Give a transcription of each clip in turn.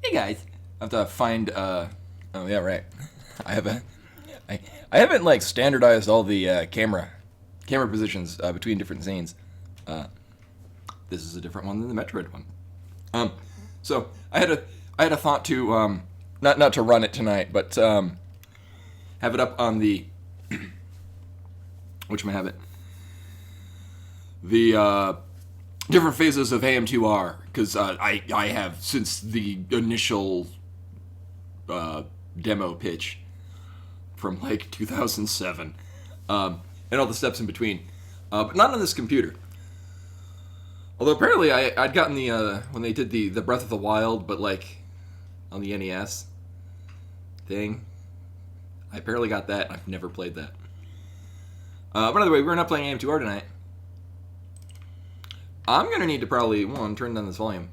Hey guys. I have to find oh yeah, right. I have a I haven't like standardized all the camera positions between different scenes. Uh, this is a different one than the Metroid one. Um, so I had a thought to not to run it tonight, but have it up on the which may have it the different phases of AM2R because I have since the initial demo pitch from like 2007 and all the steps in between, but not on this computer. Although apparently I'd gotten the when they did the Breath of the Wild, but like on the NES thing. I apparently got that. I've never played that. But either way, we're not playing AM2R tonight. I'm gonna need to probably one turn down this volume,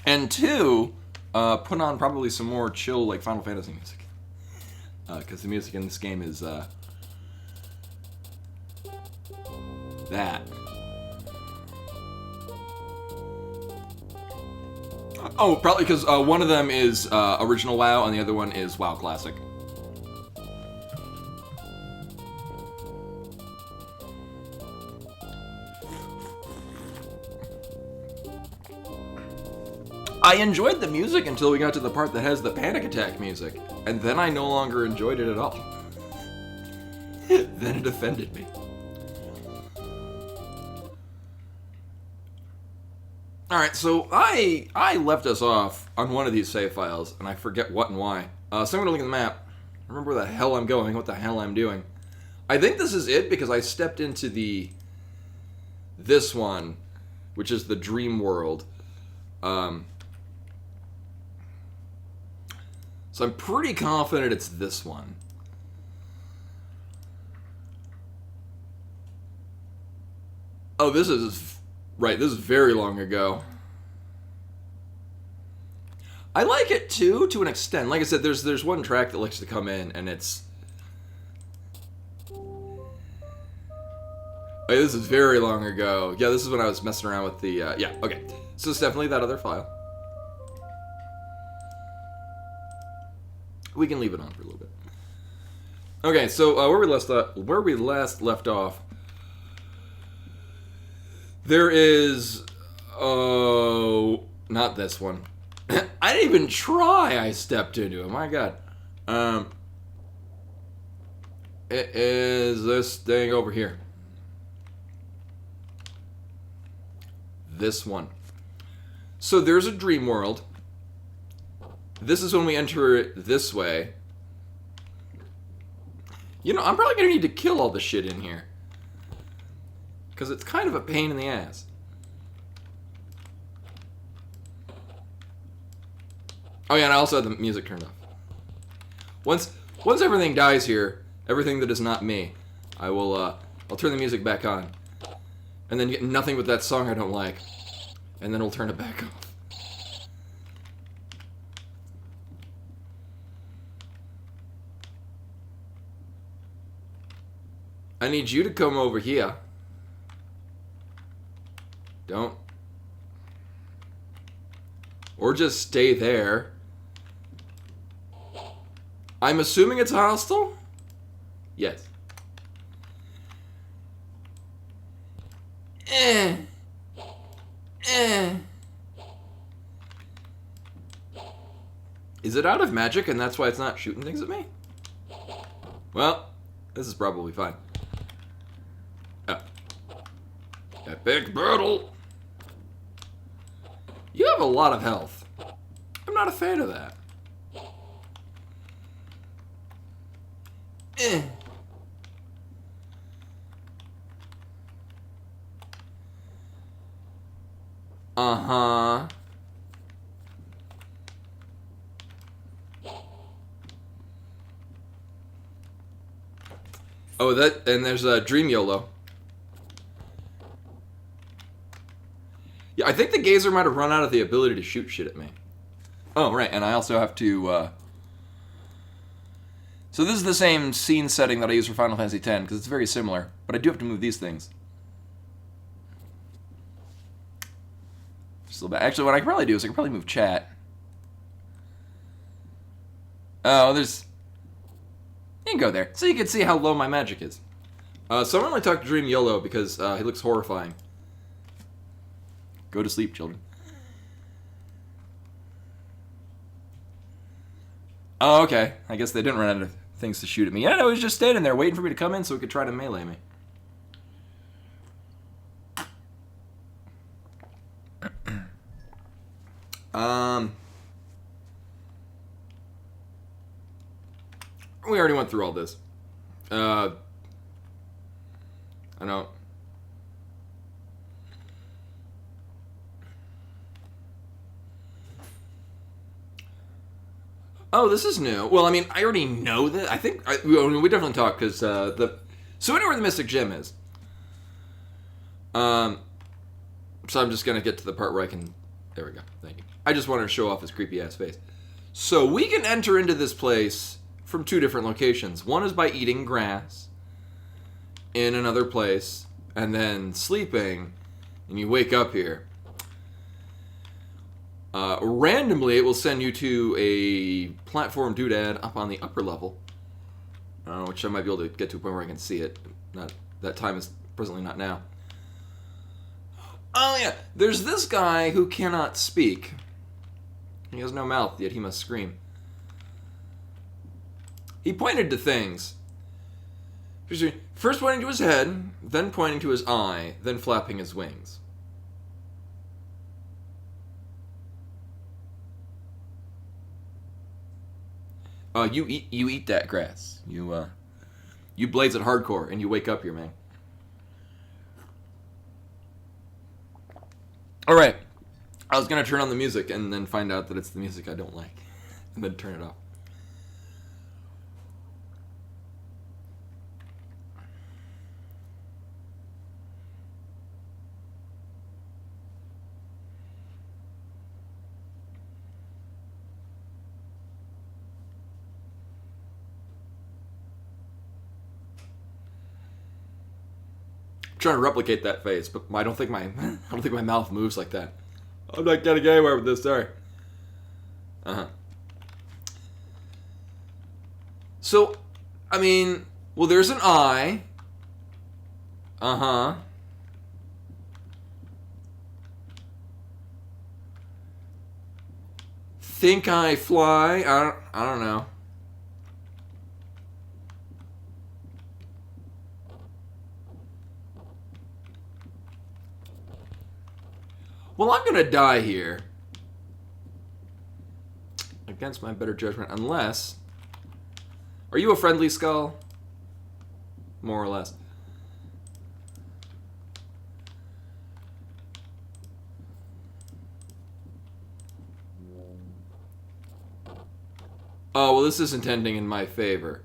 and two put on probably some more chill like Final Fantasy music, because the music in this game is that. Oh, probably because one of them is original WoW and the other one is WoW Classic. I enjoyed the music until we got to the part that has the panic attack music, and then I no longer enjoyed it at all. Then it offended me. Alright, so I left us off on one of these save files, and I forget what and why. So I'm going to look at the map, remember where the hell I'm going, what the hell I'm doing. I think this is it because I stepped into this one, which is the Dream World. So I'm pretty confident it's this one. Oh, this is... Right, this is very long ago. I like it too, to an extent. Like I said, there's one track that likes to come in, and it's... Oh, yeah, this is very long ago. Yeah, this is when I was messing around with the... yeah, okay. So it's definitely that other file. We can leave it on for a little bit. Okay, so where we last left off... There is... Oh... Not this one. I didn't even try I stepped into it. My god. It is this thing over here. This one. So there's a dream world. This is when we enter it this way. You know, I'm probably going to need to kill all the shit in here. Because it's kind of a pain in the ass. Oh yeah, and I also had the music turned off. Once everything dies here, everything that is not me, I'll turn the music back on. And then get nothing but that song I don't like. And then we'll turn it back off. I need you to come over here. Don't. Or just stay there. I'm assuming it's hostile? Yes. Is it out of magic and that's why it's not shooting things at me? Well, this is probably fine. Oh. Epic battle! You have a lot of health. I'm not a fan of that. Uh-huh. Oh, and there's a Dream YOLO. Yeah, I think the Gazer might have run out of the ability to shoot shit at me. Oh, right, and I also have to, So this is the same scene setting that I use for Final Fantasy X, because it's very similar, but I do have to move these things. Still bad. Actually, what I can probably do is I can probably move chat. Oh, there's... You can go there. So you can see how low my magic is. So I'm only talking to Dream YOLO because he looks horrifying. Go to sleep, children. Oh, okay. I guess they didn't run out of things to shoot at me. Yeah, no, he was just standing there waiting for me to come in so he could try to melee me. We already went through all this. I don't... Oh, this is new. Well, I mean, I already know that. I think we definitely talked because so anywhere the Mystic Gem is. So I'm just gonna get to the part where I can. There we go. Thank you. I just wanted to show off his creepy ass face. So we can enter into this place from two different locations. One is by eating grass in another place and then sleeping, and you wake up here. Randomly, it will send you to a platform doodad up on the upper level, which I might be able to get to a point where I can see it. Not that time is presently not now. Oh yeah, there's this guy who cannot speak. He has no mouth, yet he must scream. He pointed to things. First pointing to his head, then pointing to his eye, then flapping his wings. You eat that grass. You blaze it hardcore, and you wake up here, man. All right, I was gonna turn on the music and then find out that it's the music I don't like, and then turn it off. Trying to replicate that face, but I don't think my mouth moves like that. I'm not getting anywhere with this, sorry. So, I mean, well, there's an eye. Think I fly? I don't know. Well, I'm gonna die here. Against my better judgment, unless... Are you a friendly skull? More or less. Oh, well, this isn't ending in my favor.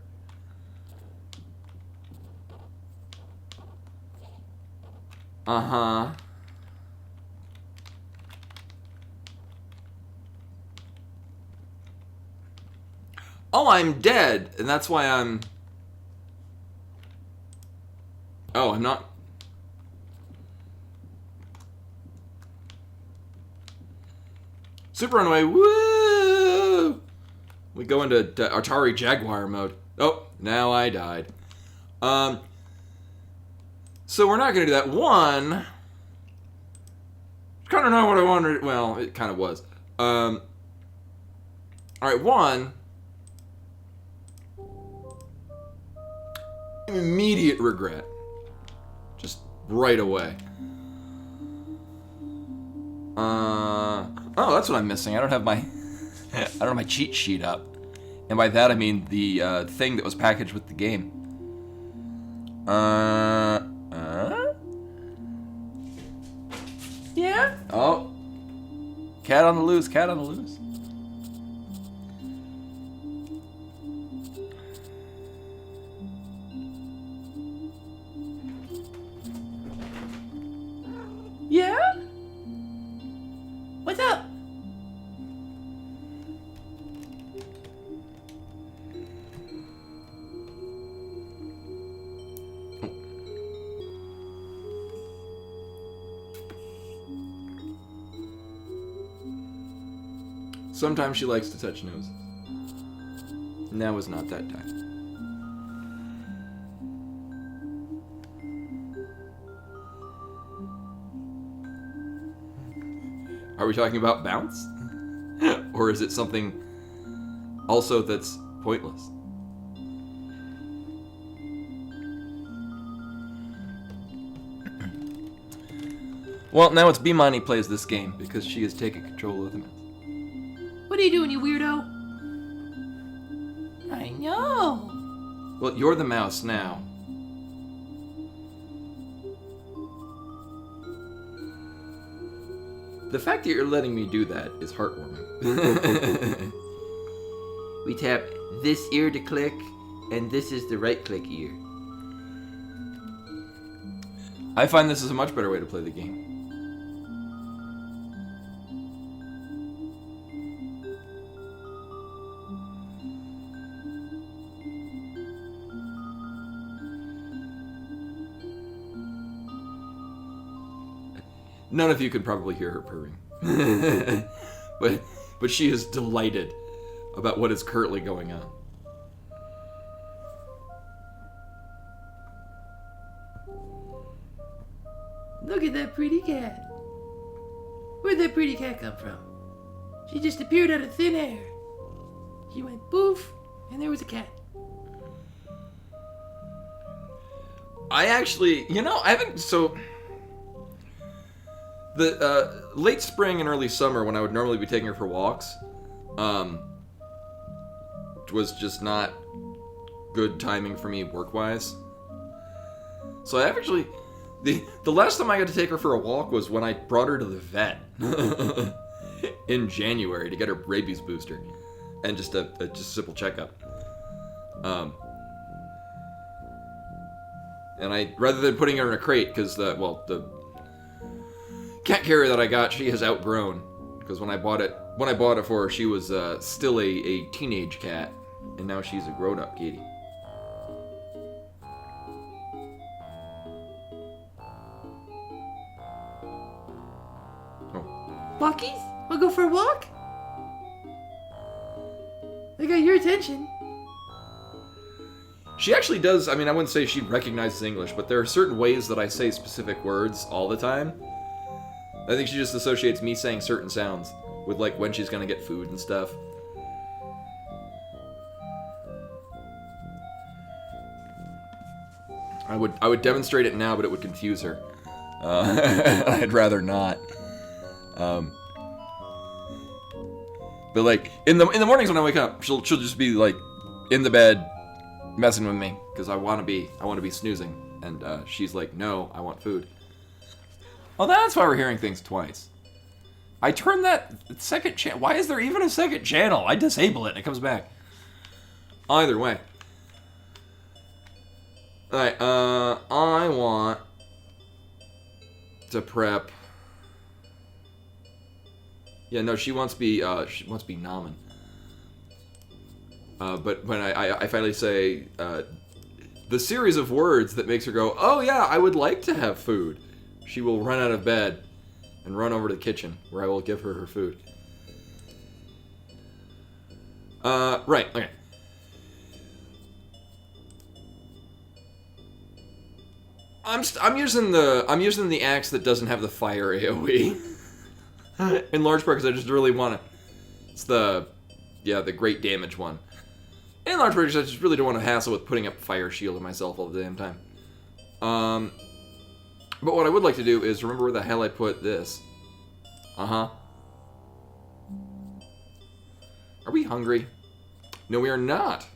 Oh, I'm dead, and that's why I'm... Oh, I'm not... Super Runaway, woo! We go into Atari Jaguar mode. Oh, now I died. So we're not going to do that. One... Kind of know what I wanted... Well, it kind of was. Alright, one... Immediate regret. Just right away. Oh, that's what I'm missing. I don't have my cheat sheet up. And by that I mean the thing that was packaged with the game. Yeah? Oh. Cat on the loose, cat on the loose. Yeah? What's up? Sometimes she likes to touch noses. Now is not that time. Are we talking about bounce? Or is it something also that's pointless? Well, now it's Bimani plays this game because she has taken control of the mouse. What are you doing, you weirdo? I know. Well, you're the mouse now. The fact that you're letting me do that is heartwarming. We tap this ear to click, and this is the right click ear. I find this is a much better way to play the game. None of you could probably hear her purring. but she is delighted about what is currently going on. Look at that pretty cat. Where'd that pretty cat come from? She just appeared out of thin air. She went poof, and there was a cat. I actually, I haven't, so... The late spring and early summer, when I would normally be taking her for walks, was just not good timing for me work-wise. So I actually, the last time I got to take her for a walk was when I brought her to the vet in January to get her rabies booster and just a simple checkup. And I, rather than putting her in a crate, because the cat carrier that I got, she has outgrown. Because when I bought it for her, she was still a teenage cat, and now she's a grown-up kitty. Oh. Walkies? Wanna go for a walk? I got your attention. She actually does. I mean, I wouldn't say she recognizes English, but there are certain ways that I say specific words all the time. I think she just associates me saying certain sounds with, like, when she's gonna get food and stuff. I would demonstrate it now, but it would confuse her. I'd rather not. But like in the mornings when I wake up, she'll just be like in the bed, messing with me because I want to be snoozing, and she's like, no, I want food. Oh, that's why we're hearing things twice. I turned that second channel. Why is there even a second channel? I disable it and it comes back. Either way. Alright, I want to prep. Yeah, no, she wants to be Namen. But when I finally say the series of words that makes her go, oh yeah, I would like to have food, she will run out of bed and run over to the kitchen, where I will give her her food. Right, okay. I'm using the axe that doesn't have the fire AoE. In large part because I just really want to. It's the great damage one. In large part because I just really don't want to hassle with putting up fire shield on myself all the damn time. But what I would like to do is remember where the hell I put this. Are we hungry? No, we are not.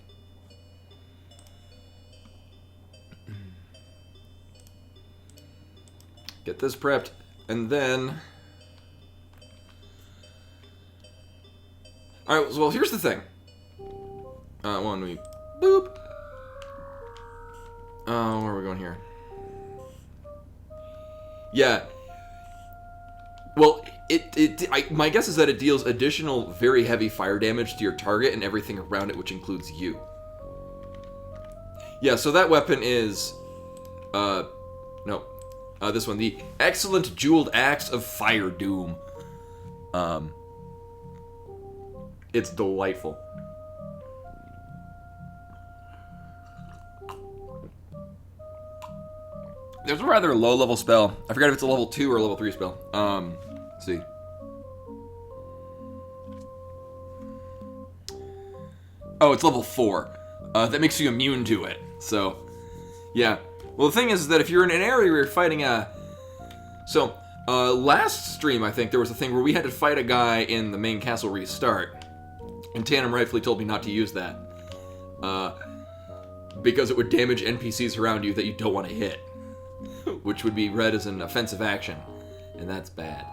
Get this prepped, and then... Alright, well, here's the thing. When we... Boop! Where are we going here? Yeah. Well, my guess is that it deals additional very heavy fire damage to your target and everything around it, which includes you. Yeah, so that weapon is... no. This one, the Excellent Jeweled Axe of Fire Doom. It's delightful. There's a rather low-level spell. I forgot if it's a level 2 or a level 3 spell. Let's see. Oh, it's level 4. That makes you immune to it. So, yeah. Well, the thing is that if you're in an area where you're fighting a... So, last stream, I think, there was a thing where we had to fight a guy in the main castle restart. And Tandem rightfully told me not to use that. Because it would damage NPCs around you that you don't want to hit. Which would be read as an offensive action. And that's bad.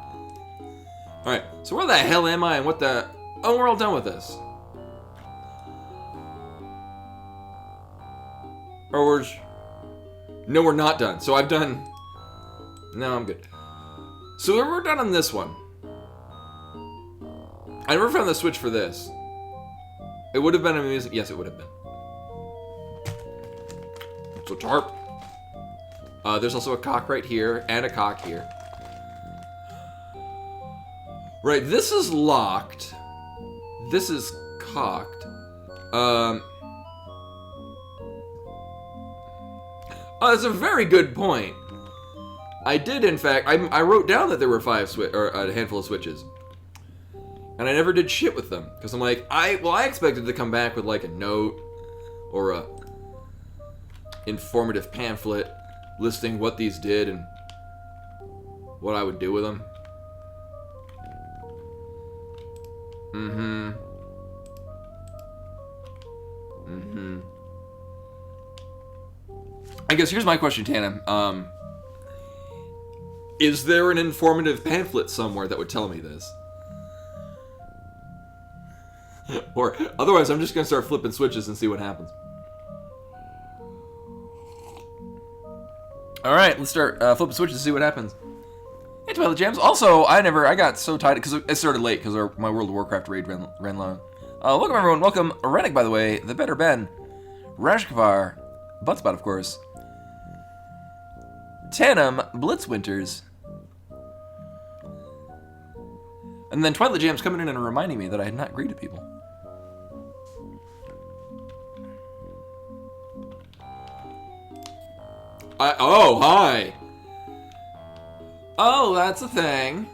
Alright, so where the hell am I and what the... Oh, we're all done with this. Or we're... No, we're not done. So I've done... No, I'm good. So we're done on this one. I never found the switch for this. It would have been amusing. Yes, it would have been. So tarp. There's also a cock right here, and a cock here. Right, this is locked. This is cocked. Oh, that's a very good point. I did, in fact, I wrote down that there were a handful of switches. And I never did shit with them. Because I'm like, I expected to come back with like a note or a informative pamphlet listing what these did and what I would do with them. I guess here's my question, Tana. Is there an informative pamphlet somewhere that would tell me this? Or otherwise, I'm just gonna start flipping switches and see what happens. All right, let's start flipping switches and see what happens. Hey, Twilight Jams. Also, I got so tired because it started late because my World of Warcraft raid ran long. Welcome everyone. Welcome Rennick, by the way, the Better Ben, Rashkavar, Buttspot, of course, Tannum, Blitzwinters, and then Twilight Jams coming in and reminding me that I had not greeted people. Oh, hi. Oh, that's a thing.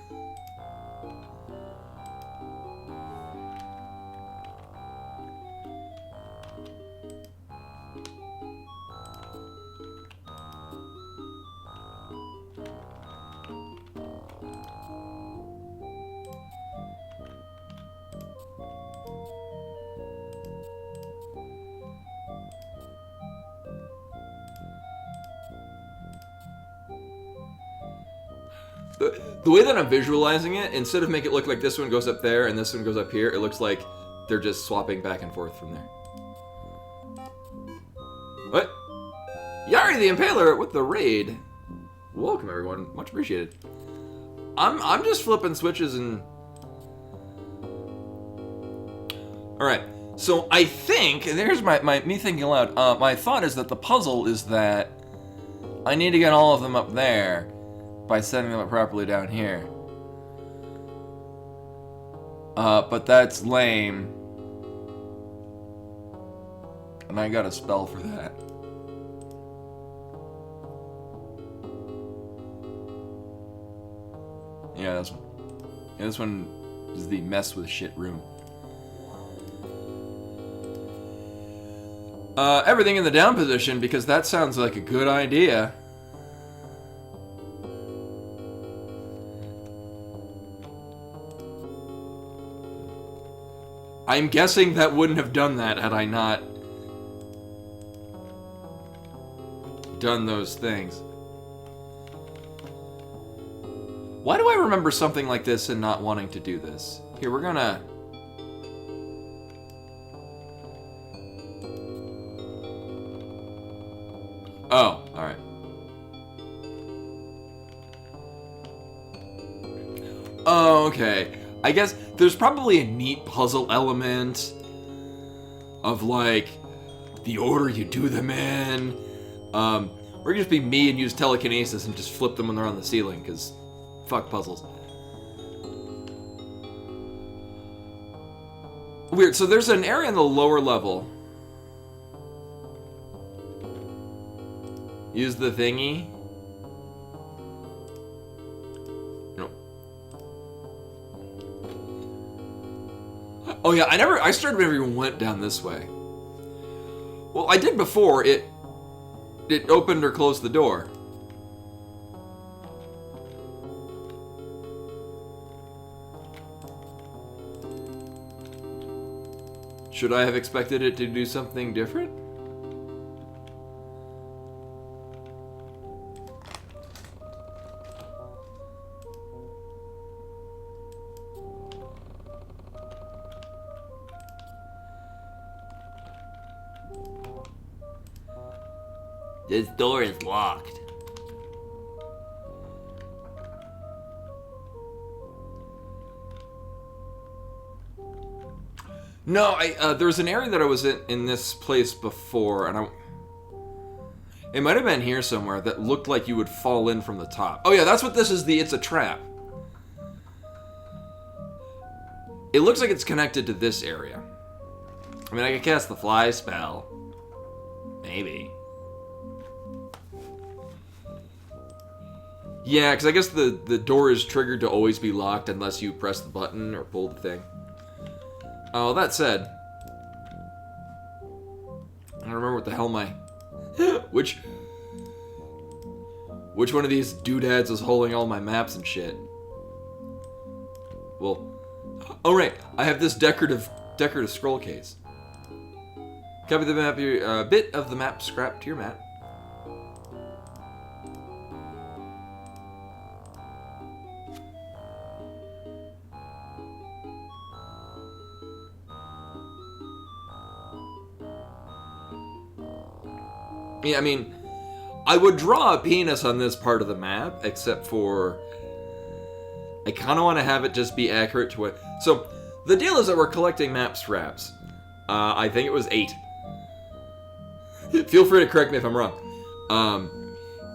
The way that I'm visualizing it, instead of make it look like this one goes up there and this one goes up here, it looks like they're just swapping back and forth from there. What? Yari the Impaler with the raid. Welcome everyone, much appreciated. I'm just flipping switches and... Alright, so I think, and there's me thinking aloud, my thought is that the puzzle is that I need to get all of them up there by setting them up properly down here. But that's lame. And I got a spell for that. Yeah, this one. Yeah, this one is the mess with shit room. Everything in the down position, because that sounds like a good idea. I'm guessing that wouldn't have done that had I not done those things. Why do I remember something like this and not wanting to do this? Here, we're gonna... Oh, alright. Oh, okay. I guess there's probably a neat puzzle element of, like, the order you do them in. Or it could just be me and use telekinesis and just flip them when they're on the ceiling, because fuck puzzles. Weird. So there's an area in the lower level. Use the thingy. No. Oh yeah, I started never even went down this way. Well, I did before. It opened or closed the door. Should I have expected it to do something different? This door is locked. No, there was an area that I was in this place before, and it might have been here somewhere that looked like you would fall in from the top. Oh yeah, that's what this is. It's a trap. It looks like it's connected to this area. I mean, I could cast the fly spell. Maybe. Yeah, because I guess the door is triggered to always be locked unless you press the button or pull the thing. Oh, that said, I don't remember what the hell my which one of these doodads is holding all my maps and shit. Well, oh right, I have this decorative scroll case. Copy the map. Your bit of the map scrapped to your map. Yeah, I mean, I would draw a penis on this part of the map, except for I kind of want to have it just be accurate to what. So the deal is that we're collecting map scraps. I think it was 8. Feel free to correct me if I'm wrong.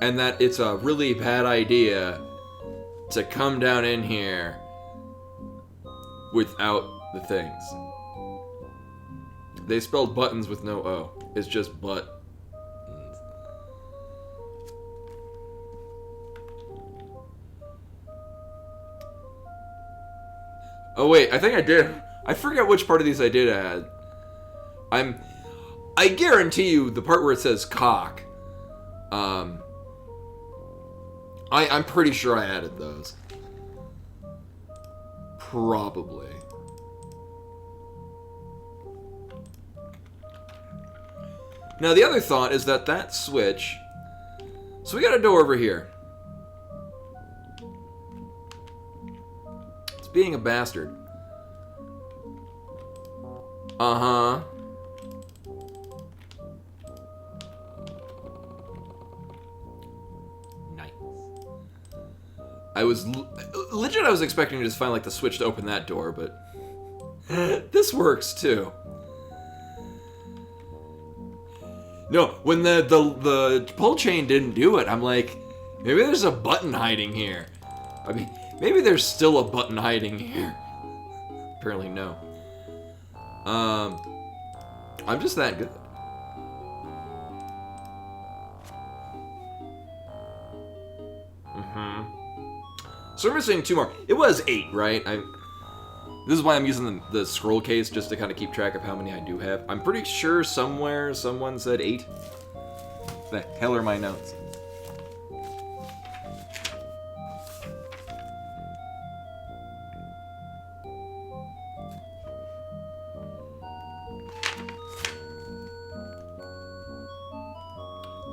And that it's a really bad idea to come down in here without the things. They spelled buttons with no O. It's just butt. Oh wait, I think I did. I forget which part of these I did add. I guarantee you the part where it says cock. I'm pretty sure I added those. Probably. Now the other thought is that switch. So we got a door over here. Being a bastard. Uh-huh. Nice. I was legit I was expecting to just find like the switch to open that door, but this works too. No, when the pull chain didn't do it, I'm like, maybe there's a button hiding here. I mean, maybe there's still a button hiding here. Apparently no. I'm just that good. So we're missing 2 more. It was 8, right? This is why I'm using the scroll case, just to kind of keep track of how many I do have. I'm pretty sure somewhere someone said 8. The hell are my notes?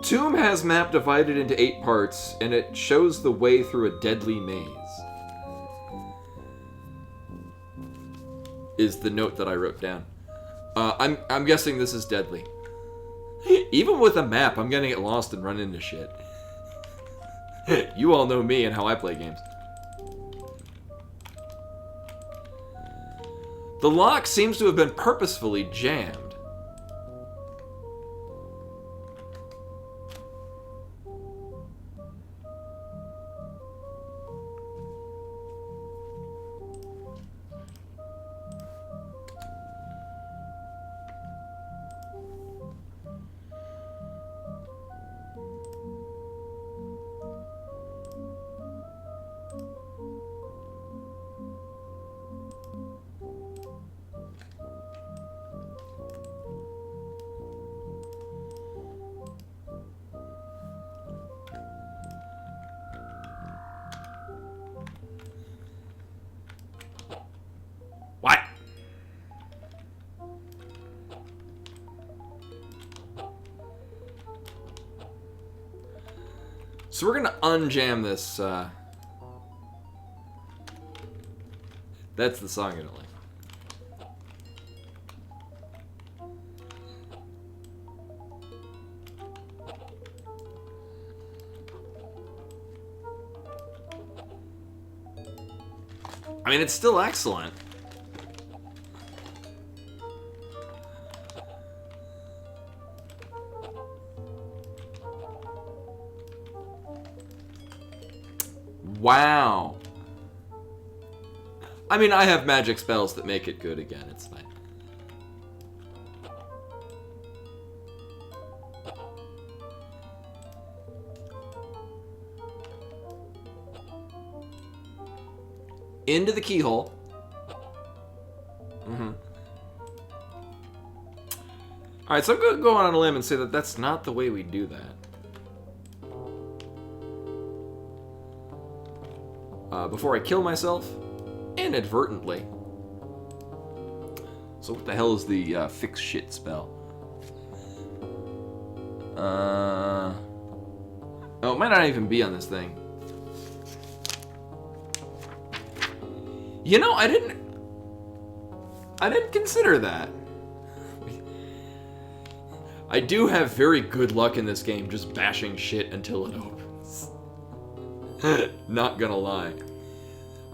Tomb has map divided into 8 parts, and it shows the way through a deadly maze. Is the note that I wrote down. I'm guessing this is deadly. Even with a map, I'm gonna get lost and run into shit. You all know me and how I play games. The lock seems to have been purposefully jammed. So we're gonna unjam this. That's the song I don't like. I mean, it's still excellent. Wow. I mean, I have magic spells that make it good again. It's fine. Into the keyhole. Alright, so I'm going to go on a limb and say that that's not the way we do that. Before I kill myself, inadvertently. So what the hell is the fix shit spell? Oh, it might not even be on this thing. You know, I didn't consider that. I do have very good luck in this game just bashing shit until it opens. Not gonna lie.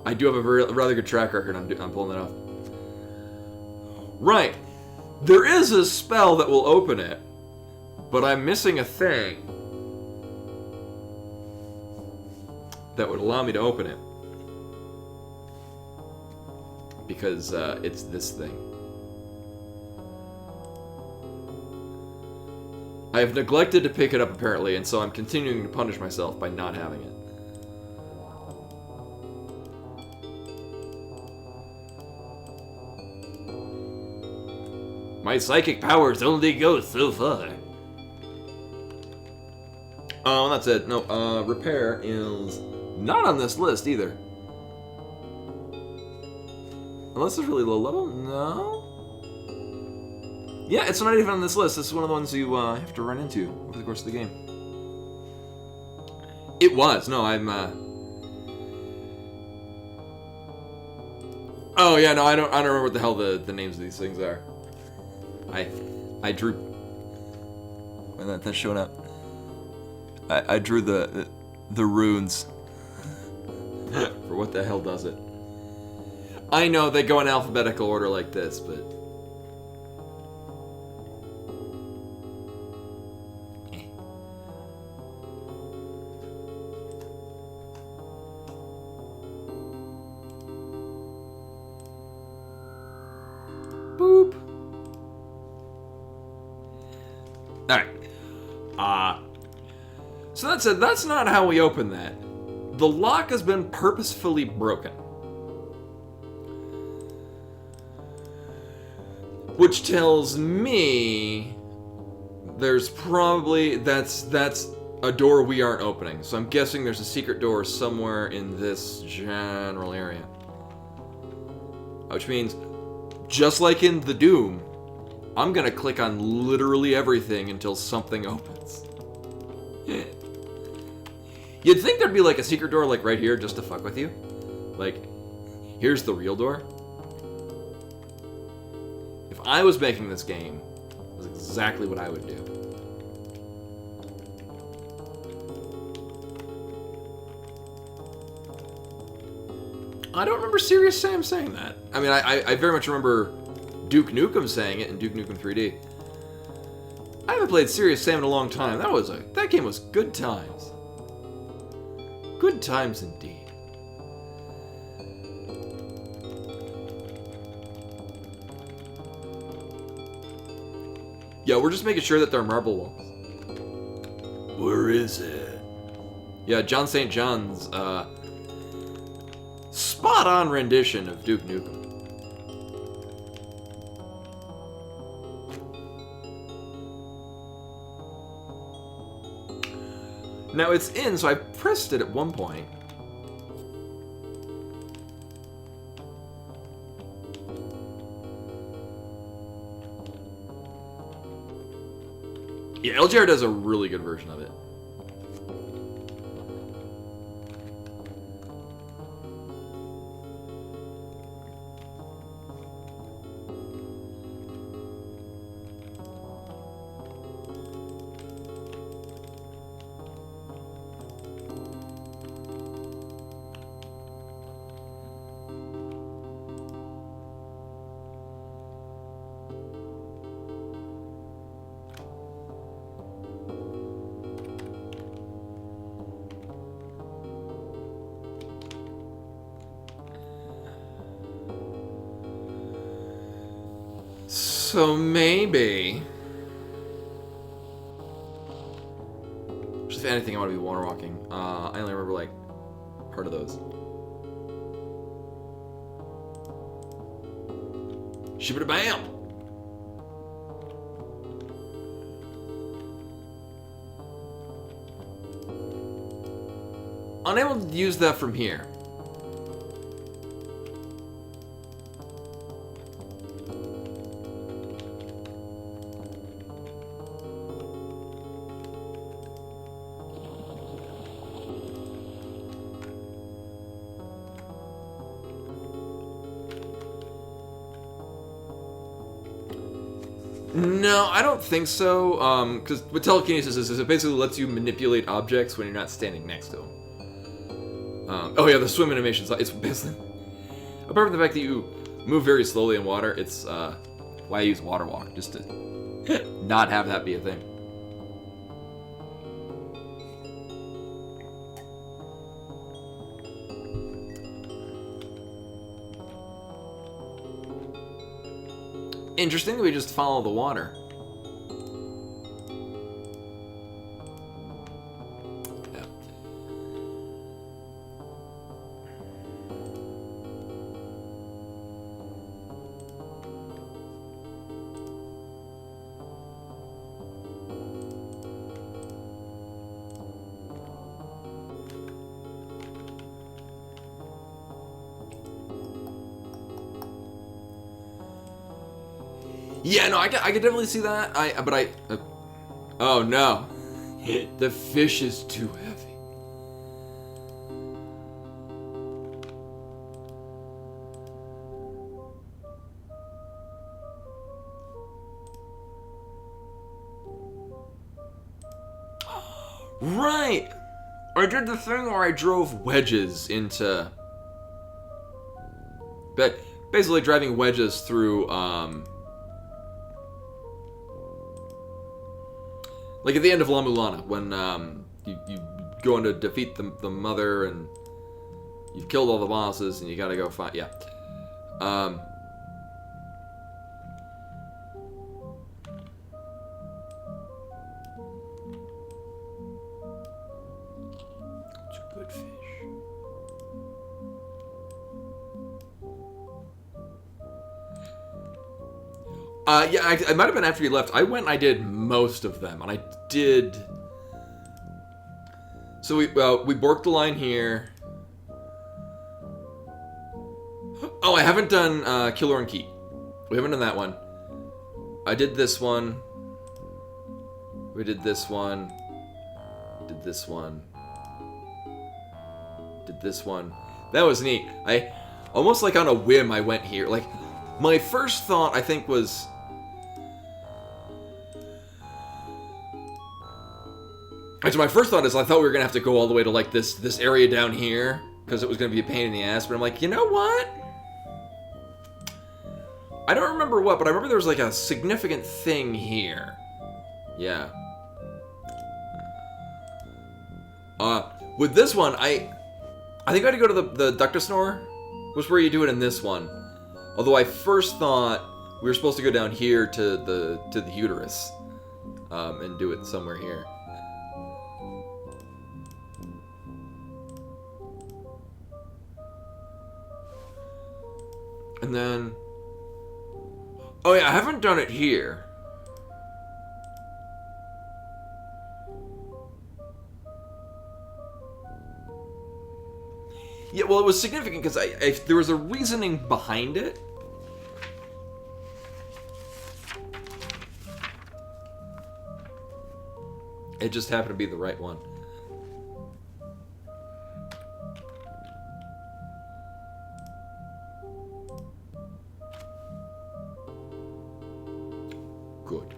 I do have a rather good track record on pulling it off. Right. There is a spell that will open it, but I'm missing a thing that would allow me to open it. Because it's this thing. I have neglected to pick it up apparently, and so I'm continuing to punish myself by not having it. My psychic powers only go so far. Oh, that's it. No, repair is not on this list either. Unless it's really low level? No? Yeah, it's not even on this list. This is one of the ones you have to run into over the course of the game. It was. No, I'm... Oh, yeah, no, I don't remember what the hell the names of these things are. I drew... When that's showing up. I drew the runes. For what the hell does it? I know they go in alphabetical order like this, but... Boop. Alright. So that's it. That's not how we open that. The lock has been purposefully broken. Which tells me there's probably that's a door we aren't opening. So I'm guessing there's a secret door somewhere in this general area. Which means, just like in the Doom, I'm gonna click on literally everything until something opens. You'd think there'd be like a secret door like right here just to fuck with you. Like, here's the real door. If I was making this game, that's exactly what I would do. I don't remember Serious Sam saying that. I mean, I very much remember Duke Nukem saying it in Duke Nukem 3D. I haven't played Serious Sam in a long time. That game was good times. Good times indeed. Yeah, we're just making sure that they're marble walls. Where is it? Yeah, John St. John's spot-on rendition of Duke Nukem. Now it's in, so I pressed it at one point. Yeah, LGR does a really good version of it. So maybe... Just if anything, I want to be water walking. I only remember, like, part of those. Shibba-bam! Unable to use that from here. No, I don't think so. Because what telekinesis is it basically lets you manipulate objects when you're not standing next to them. Oh yeah, the swim animations. It's basically, apart from the fact that you move very slowly in water, it's why I use water walk, just to not have that be a thing. Interesting that we just follow the water. Yeah. Yeah, no, I could definitely see that. Oh no, the fish is too heavy. Right, I did the thing where I drove wedges into, but basically driving wedges through, like at the end of La Mulana, when you go in to defeat the mother and you've killed all the bosses and you gotta go fight. Yeah. It's a good fish. Yeah, I might have been after you left. I went and I did most of them, and I did... So we borked the line here. Oh, I haven't done Killer and Keat. We haven't done that one. I did this one. We did this one. Did this one. Did this one. That was neat. I almost like on a whim I went here. Like, my first thought I think was... Actually, my first thought is I thought we were gonna have to go all the way to like this area down here because it was gonna be a pain in the ass. But I'm like, you know what? I don't remember what, but I remember there was like a significant thing here. Yeah. With this one, I think I had to go to the Ducta Snore. Was where you do it in this one. Although I first thought we were supposed to go down here to the uterus, and do it somewhere here. And then... Oh yeah, I haven't done it here. Yeah, well, it was significant because there was a reasoning behind it. It just happened to be the right one. Good.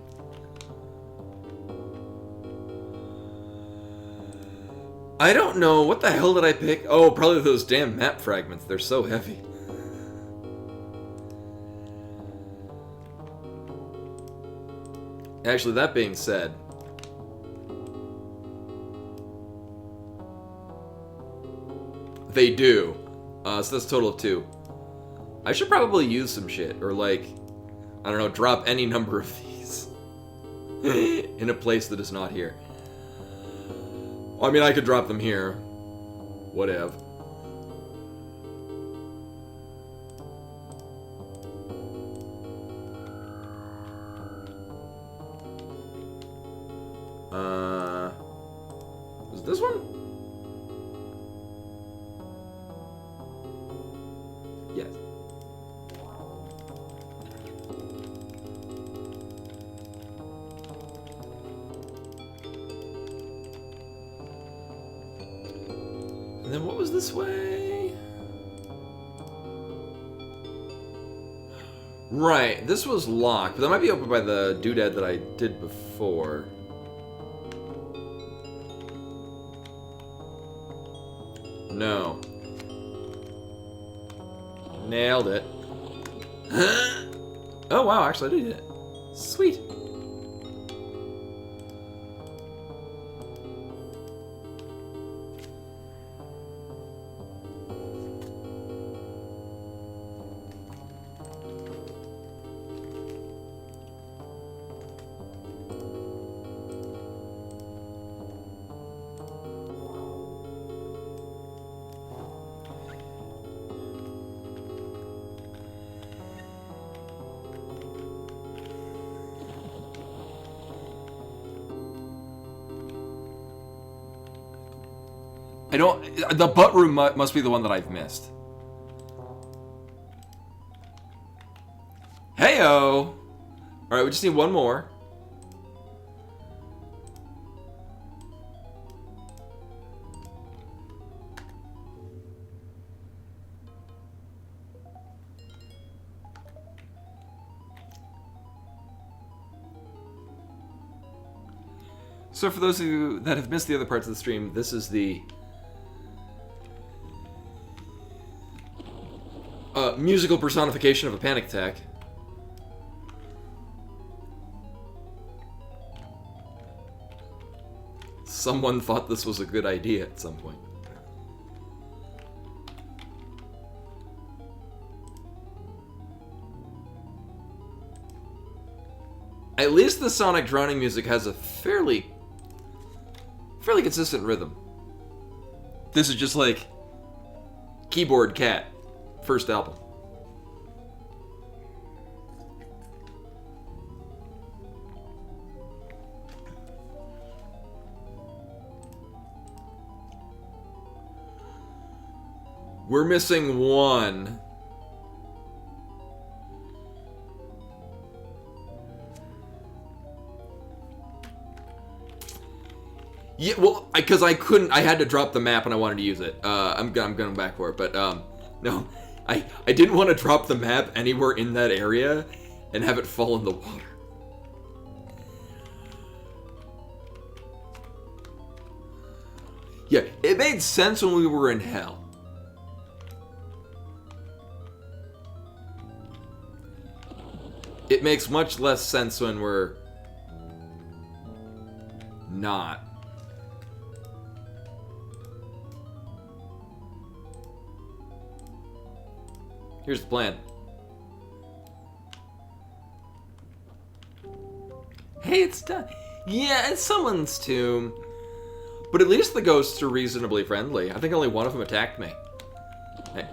I don't know. What the hell did I pick? Oh, probably those damn map fragments. They're so heavy. Actually, that being said... They do. So that's a total of 2. I should probably use some shit. Or like... I don't know, drop any number of these in a place that is not here. Well, I mean, I could drop them here. Whatever. Was it this one? Yes. And then what was this way? Right, this was locked, but that might be opened by the doodad that I did before. No. Nailed it. Oh wow, actually I did it. Sweet. I don't... The butt room must be the one that I've missed. Heyo! Alright, we just need one more. So for those of you that have missed the other parts of the stream, this is the musical personification of a panic attack. Someone thought this was a good idea at some point. At least the Sonic drowning music has a fairly consistent rhythm. This is just like Keyboard Cat, first album. We're missing one. Yeah, well, because I couldn't, I had to drop the map and I wanted to use it. I'm going back for it, but no, I didn't want to drop the map anywhere in that area and have it fall in the water. Yeah, it made sense when we were in hell. It makes much less sense when we're not. Here's the plan. Hey, it's done. Yeah, it's someone's tomb. But at least the ghosts are reasonably friendly. I think only one of them attacked me. Hey.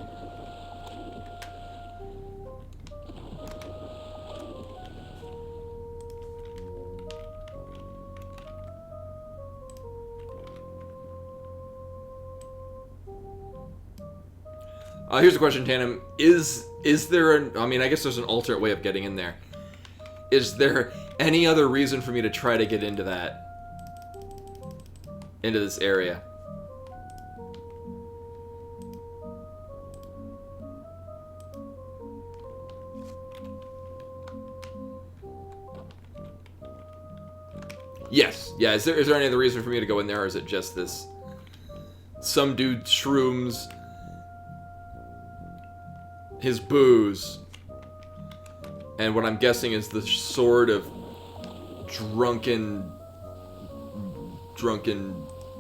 Here's a question, Tandem. Is there an... I mean, I guess there's an alternate way of getting in there. Is there any other reason for me to try to get into that? Into this area? Yes. Yeah, is there any other reason for me to go in there, or is it just this... Some dude shrooms... his booze, and what I'm guessing is the sort of drunken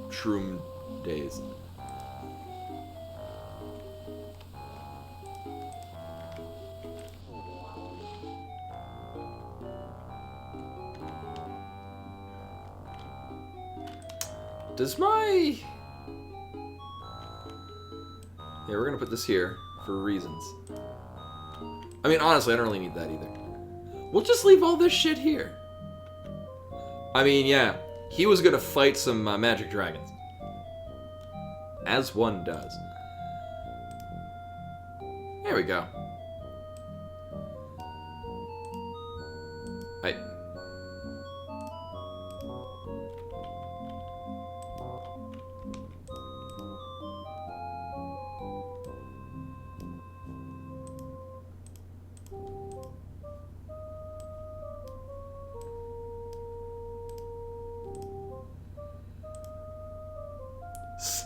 shroom days. Does my... Yeah, we're gonna put this here for reasons. I mean, honestly, I don't really need that either. We'll just leave all this shit here. I mean, yeah, he was gonna fight some magic dragons. As one does. There we go. I...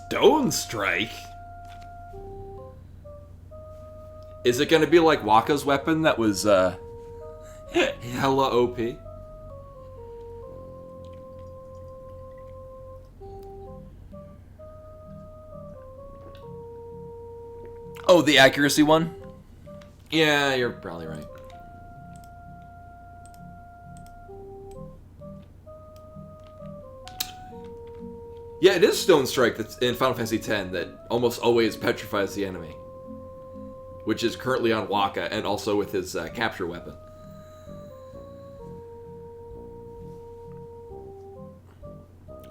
Stone Strike? Is it gonna be like Wakka's weapon that was, hella OP? Oh, the accuracy one? Yeah, you're probably right. Yeah, it is Stone Strike that's in Final Fantasy X that almost always petrifies the enemy. Which is currently on Wakka and also with his capture weapon.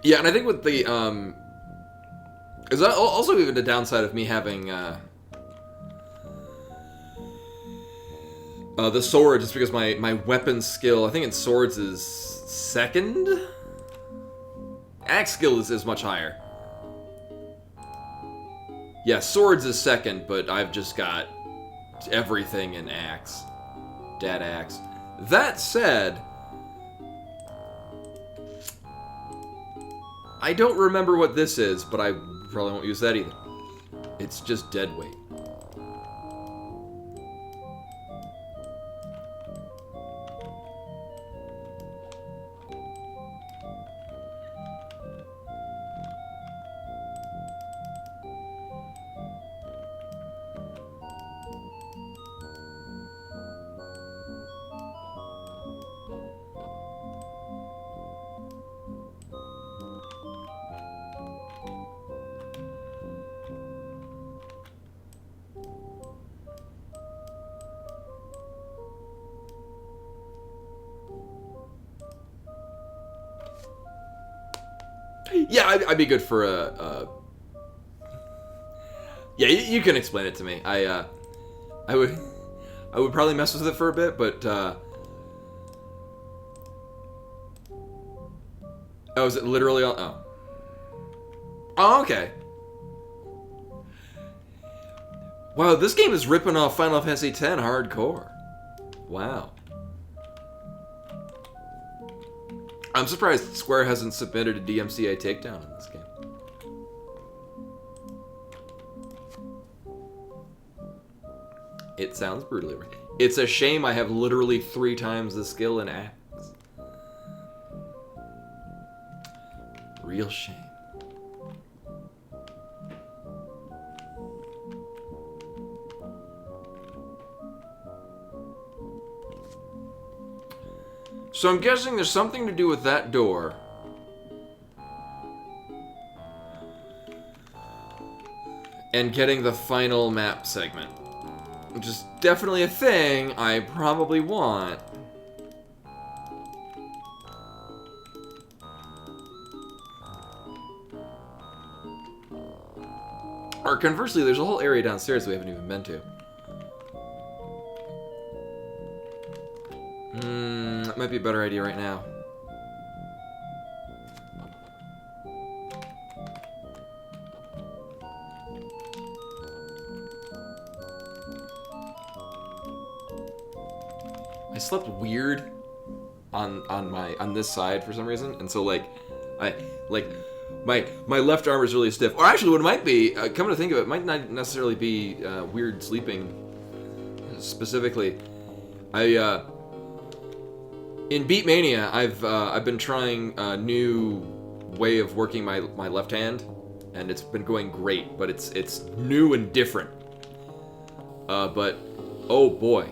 Yeah, and I think with the, is also even the downside of me having, the sword, just because my weapon skill, I think in swords is second? Axe skill is much higher. Yeah, swords is second, but I've just got everything in axe. Dead axe. That said, I don't remember what this is, but I probably won't use that either. It's just dead weight. Yeah, I'd be good for a yeah, you can explain it to me. I would probably mess with it for a bit, but oh, is it literally all? Oh, okay. Wow, this game is ripping off Final Fantasy X hardcore. Wow. I'm surprised Square hasn't submitted a DMCA takedown in this game. It sounds brutally right. It's a shame I have literally 3 times the skill in axe. Real shame. So I'm guessing there's something to do with that door. And getting the final map segment. Which is definitely a thing I probably want. Or conversely, there's a whole area downstairs we haven't even been to. That might be a better idea right now. I slept weird on this side for some reason, and so my left arm is really stiff. Or actually, what it might be, coming to think of it, might not necessarily be weird sleeping specifically. In Beatmania, I've been trying a new way of working my left hand, and it's been going great. But it's new and different. But oh boy,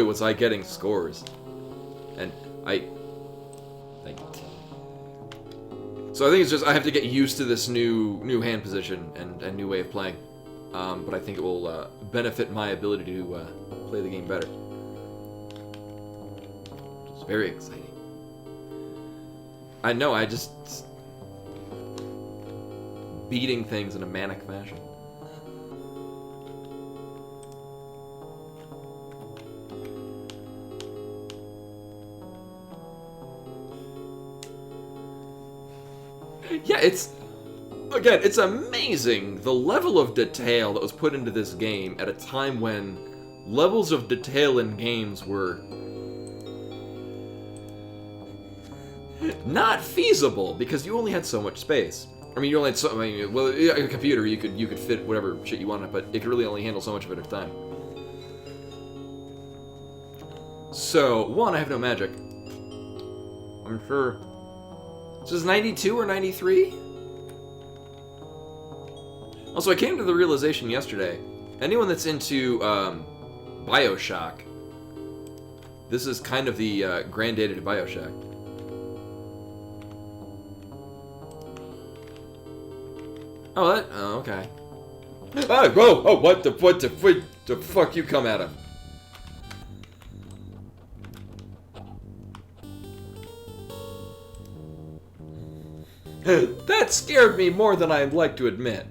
was I getting scores, and So I think it's just I have to get used to this new hand position and new way of playing. But I think it will benefit my ability to play the game better. It's very exciting. I know, I just beating things in a manic fashion. Yeah, it's amazing the level of detail that was put into this game at a time when levels of detail in games were not feasible because you only had so much space. I mean, you only had so. I mean, well, a computer you could fit whatever shit you wanted, but it could really only handle so much of it at a time. So, one, I have no magic. I'm sure. This is 92 or 93? Also, I came to the realization yesterday. Anyone that's into Bioshock, this is kind of the granddaddy to Bioshock. Oh, okay. Oh, whoa, oh, what the fuck you come out of? That scared me more than I'd like to admit.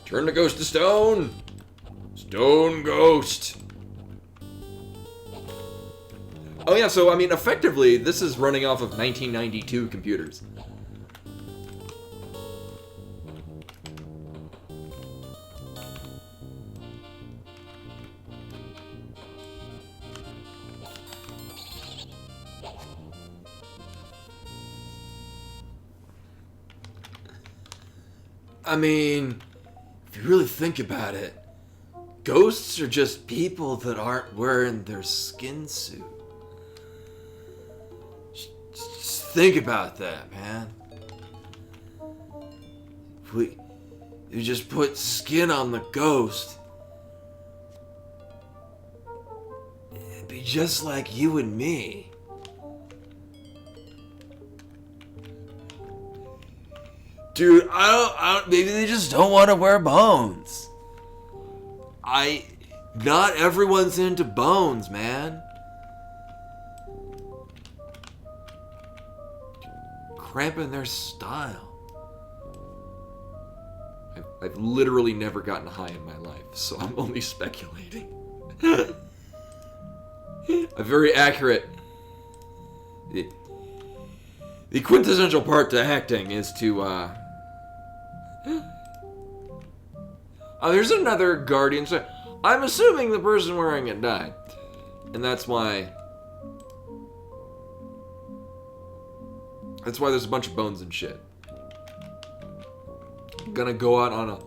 Turn the ghost to stone. Stone ghost. Oh yeah, so I mean, effectively, this is running off of 1992 computers. I mean, if you really think about it, ghosts are just people that aren't wearing their skin suit. Just think about that, man. If you just put skin on the ghost, it'd be just like you and me. Dude, I don't, maybe they just don't want to wear bones. Not everyone's into bones, man. Cramping their style. I've literally never gotten high in my life, so I'm only speculating. A very accurate... The quintessential part to acting is to, Oh, there's another Guardian. So I'm assuming the person wearing it died. And that's why... That's why there's a bunch of bones and shit. I'm gonna go out on a...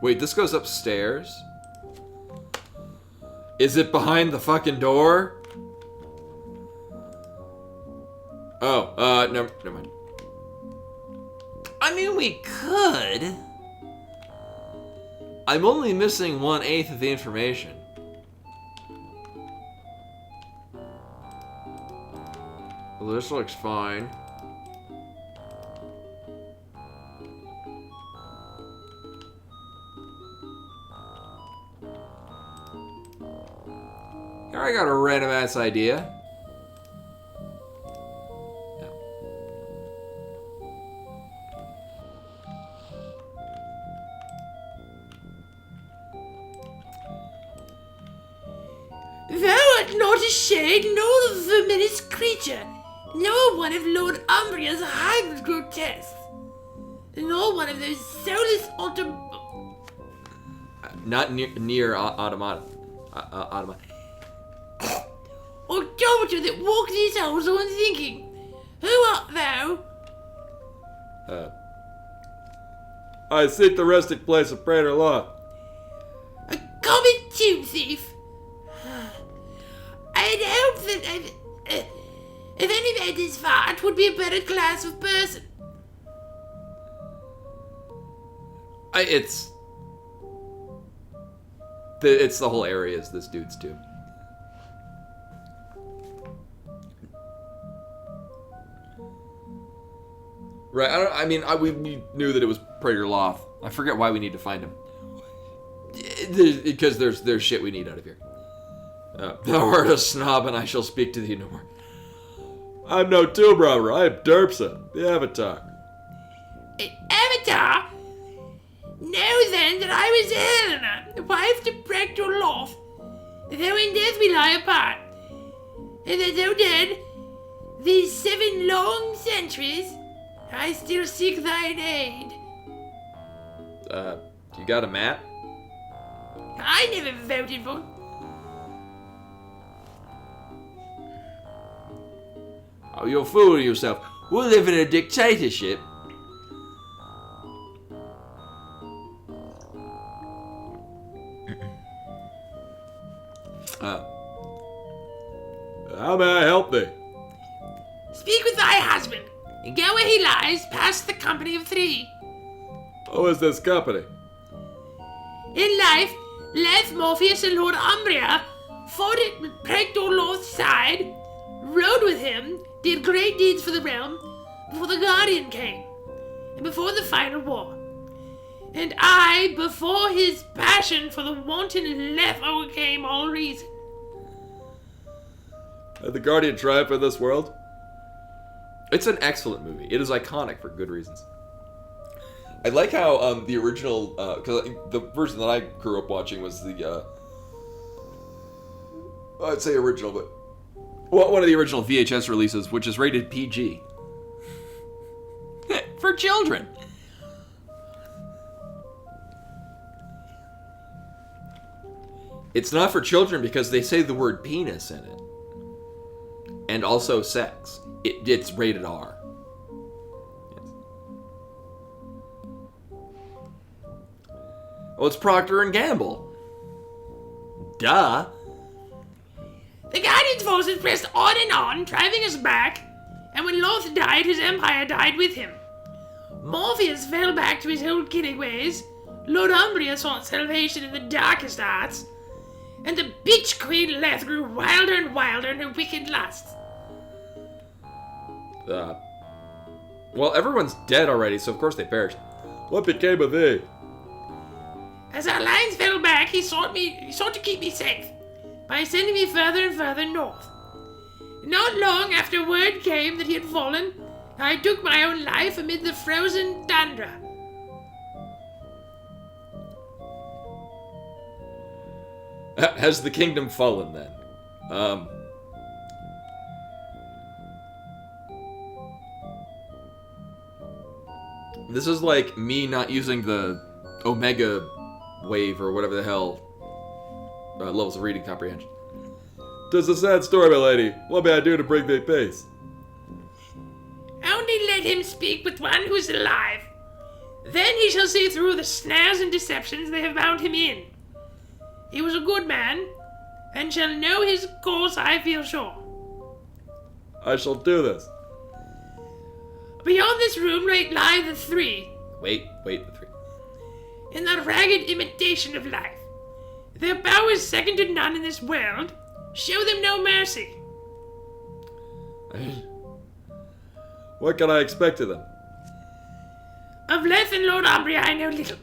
Wait, this goes upstairs? Is it behind the fucking door? Oh, never mind. I mean, we could. I'm only missing 1/8 of the information. Well, this looks fine. Here I got a random ass idea. Thou art not a shade nor the verminous creature, nor one of Lord Umbria's hybrid grotesques, nor one of those soulless Not near automata. Automata. automata that walk these halls unthinking. Who art thou? I seek the resting place of Prater Law. A common tomb thief. I'd hope that if any made this far, it would be a better class of person. It's the whole area is this dude's too. Right. We knew that it was Praetor Loth. I forget why we need to find him. Because there's shit we need out of here. Thou art a snob, and I shall speak to thee no more. I'm no tomb robber. I am Derpsa, the Avatar. An avatar? Know then that I was Helena, the wife to Praetor Loth. Though in death we lie apart, and that though dead, these 7 long centuries, I still seek thine aid. You got a map? I never voted for. Oh, you're fooling yourself. We live in a dictatorship. How may I help thee? Speak with thy husband, and go where he lies, past the company of 3. Who is this company? In life, Leth, Morpheus, and Lord Umbria fought at Praetor Loth's side, rode with him, did great deeds for the realm, before the Guardian came, and before the final war. And I, before his passion for the wanton Leth, overcame all reason. The Guardian triumph in this world? It's an excellent movie. It is iconic for good reasons. I like how the original, because the version that I grew up watching was the, I'd say original, but one of the original VHS releases, which is rated PG. For children. It's not for children because they say the word penis in it. And also sex. It's rated R. Yes. Well, it's Procter and Gamble. Duh. The Guardian's forces pressed on, driving us back, and when Loth died, his empire died with him. Morpheus fell back to his old killing ways, Lord Umbria sought salvation in the darkest arts, and the bitch Queen Leth grew wilder and wilder in her wicked lusts. Well, everyone's dead already, so of course they perished. What became of thee? As our lines fell back, he sought to keep me safe, by sending me further and further north. Not long after word came that he had fallen, I took my own life amid the frozen tundra. Has the kingdom fallen then? This is like me not using the Omega wave or whatever the hell levels of reading comprehension. 'Tis a sad story, my lady. What may I do to bring thee peace? Only let him speak with one who is alive. Then he shall see through the snares and deceptions they have bound him in. He was a good man, and shall know his course, I feel sure. I shall do this. Beyond this room lie the 3. Wait, the 3. In the ragged imitation of life. Their power is second to none in this world. Show them no mercy. What can I expect of them? Of Leth and Lord Umbria I know little.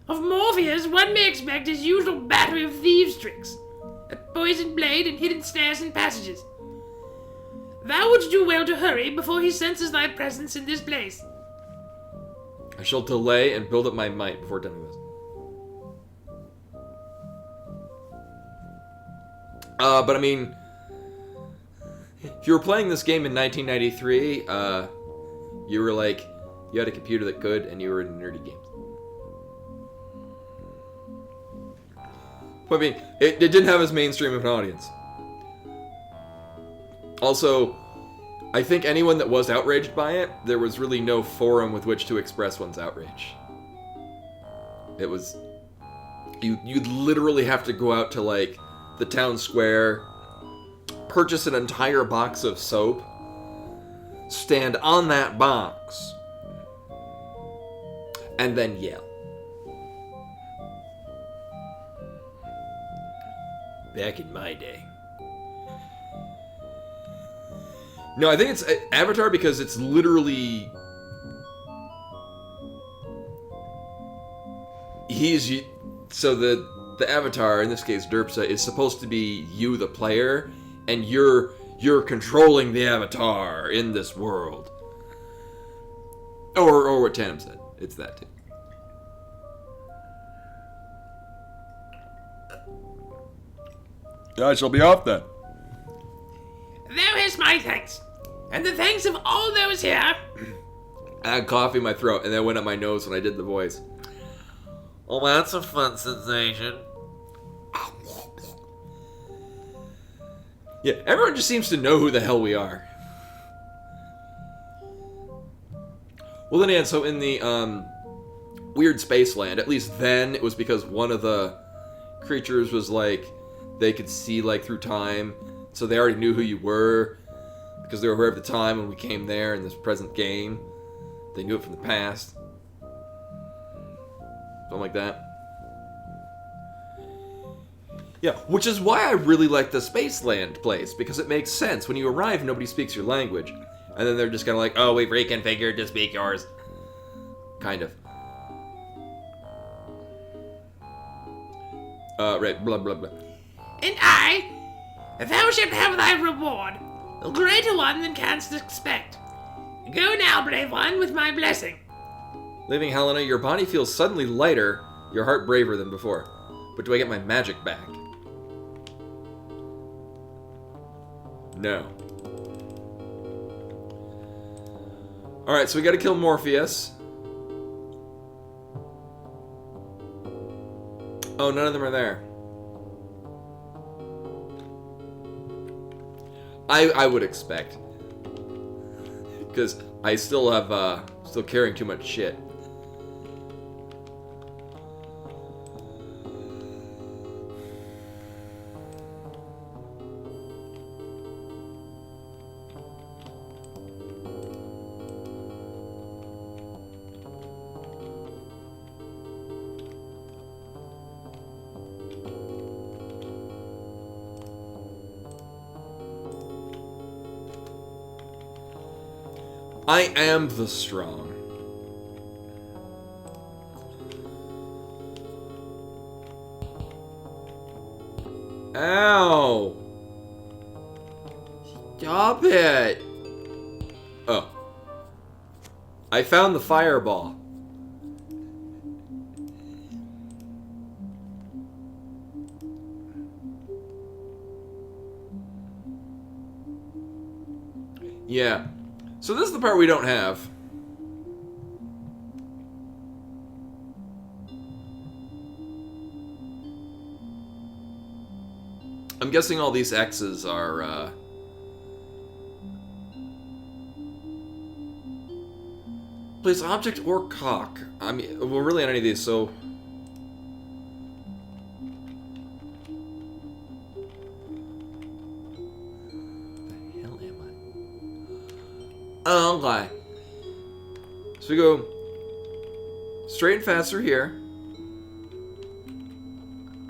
Of Morpheus one may expect his usual battery of thieves' tricks. A poisoned blade and hidden snares and passages. Thou wouldst do well to hurry before he senses thy presence in this place. I shall delay and build up my might before doing this. But I mean, if you were playing this game in 1993, you were like, you had a computer that could, and you were in nerdy games. But I mean, it didn't have as mainstream of an audience. Also, I think anyone that was outraged by it, there was really no forum with which to express one's outrage. It was... You'd literally have to go out to, like, the town square, purchase an entire box of soap, stand on that box, and then yell. Back in my day. No, I think it's Avatar because it's literally... So the Avatar, in this case Derpsa, is supposed to be you, the player, and you're controlling the Avatar in this world. Or what Tatum said. It's that too. I shall be off then. There is my thanks, and the thanks of all those here. I had coffee in my throat, and then went up my nose when I did the voice. Oh, that's a fun sensation. Yeah, everyone just seems to know who the hell we are. Well, then again, so in the weird space land, at least then, it was because one of the creatures was like, they could see like through time, so they already knew who you were because they were aware of the time when we came there in this present game. They knew it from the past. Something like that. Yeah, which is why I really like the Spaceland place, because it makes sense. When you arrive, nobody speaks your language. And then they're just kind of like, oh, we've reconfigured to speak yours. Kind of. Right, blah, blah, blah. And I, thou shalt have thy reward, a greater one than canst expect. Go now, brave one, with my blessing. Leaving Helena, your body feels suddenly lighter, your heart braver than before. But do I get my magic back? No. Alright, so we gotta kill Morpheus. Oh, none of them are there. I would expect. Because I still have, still carrying too much shit. I am the strong. Ow! Stop it! Oh. I found the fireball. Yeah. So this is the part we don't have. I'm guessing all these X's are, place object or cock. I mean, well, really on any of these, so... Oh, okay. So we go straight and fast through here.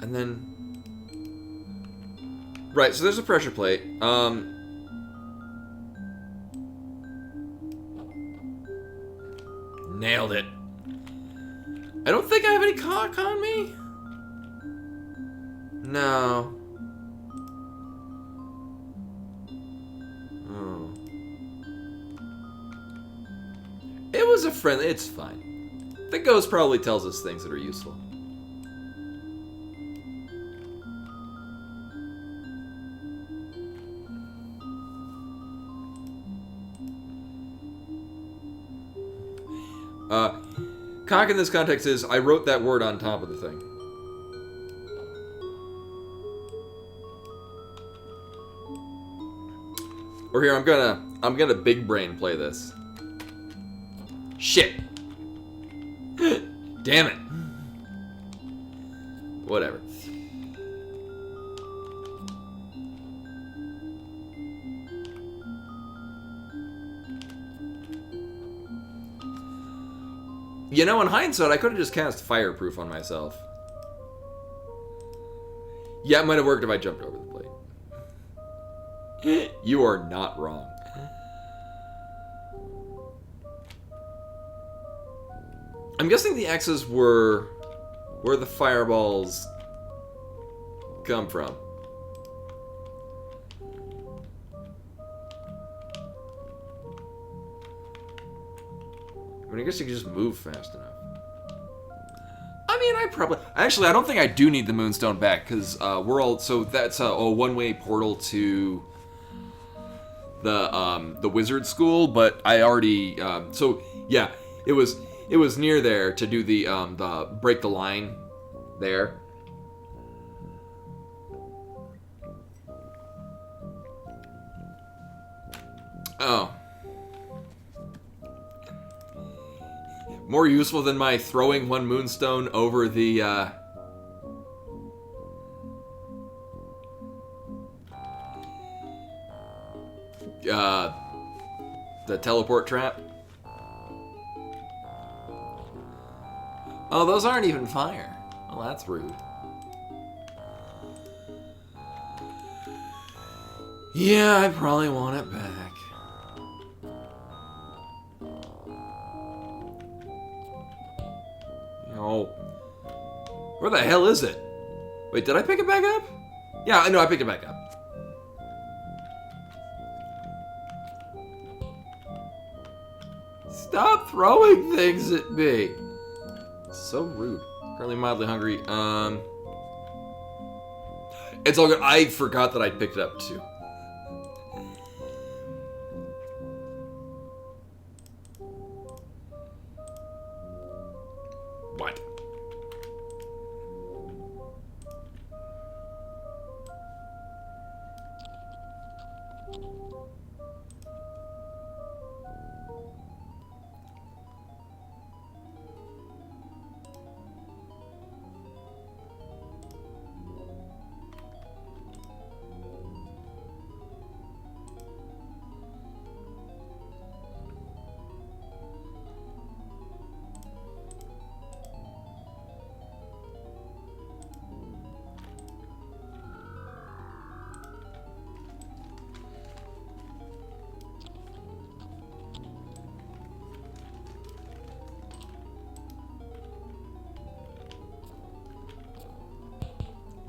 And then... Right, so there's a pressure plate. Nailed it. I don't think I have any cock on me. No. It was a friendly... It's fine. The ghost probably tells us things that are useful. Cock in this context is, I wrote that word on top of the thing. Or here, I'm gonna big brain play this. Shit. Damn it. Whatever. You know, in hindsight, I could have just cast Fireproof on myself. Yeah, Yeah, it might have worked if I jumped over the plate. You are not wrong. I'm guessing the X's were where the fireballs come from. I mean, I guess you could just move fast enough. I mean, I don't think I do need the Moonstone back, because so that's a one-way portal to the wizard school, but I already, so yeah, it was near there to do the break the line there. Oh. More useful than my throwing one moonstone over the teleport trap. Oh, those aren't even fire. Well, that's rude. Yeah, I probably want it back. Oh. Where the hell is it? Wait, did I pick it back up? Yeah, I know I picked it back up. Stop throwing things at me. So rude. Currently mildly hungry. It's all good. I forgot that I picked it up too. What?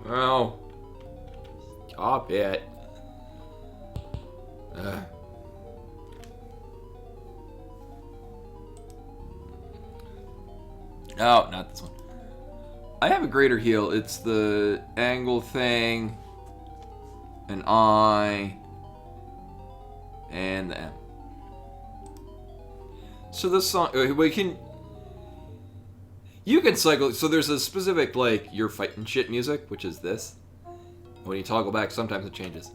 Well, stop it. Oh, not this one. I have a greater heal. It's the angle thing, an I, and the M. So this song, wait, you can cycle, so there's a specific, like, you're fighting shit music, which is this. When you toggle back, sometimes it changes.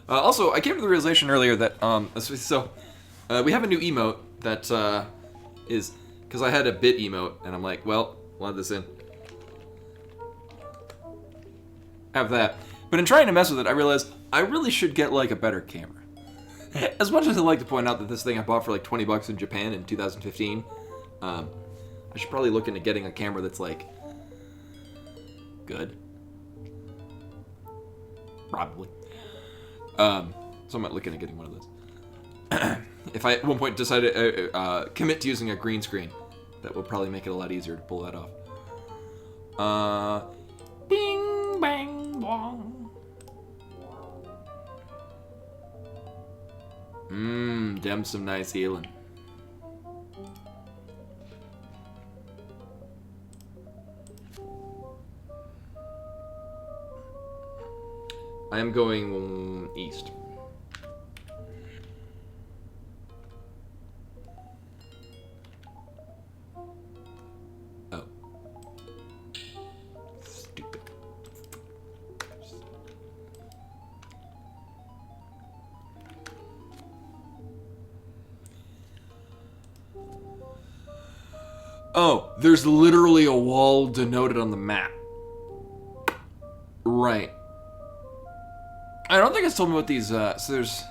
Also, I came to the realization earlier that, we have a new emote that, is, because I had a bit emote, and I'm like, well, we'll have this in. Have that. But in trying to mess with it, I realized I really should get, like, a better camera. As much as I'd like to point out that this thing I bought for like $20 in Japan in 2015, I should probably look into getting a camera that's like good. Probably. So I might look into getting one of those. If I at one point decide to commit to using a green screen, that would probably make it a lot easier to pull that off. Bing, bang, bong. Dem some nice healing. I am going east. Oh. Stupid. Oh, there's literally a wall denoted on the map. Right. I don't think it's told me what these, so there's...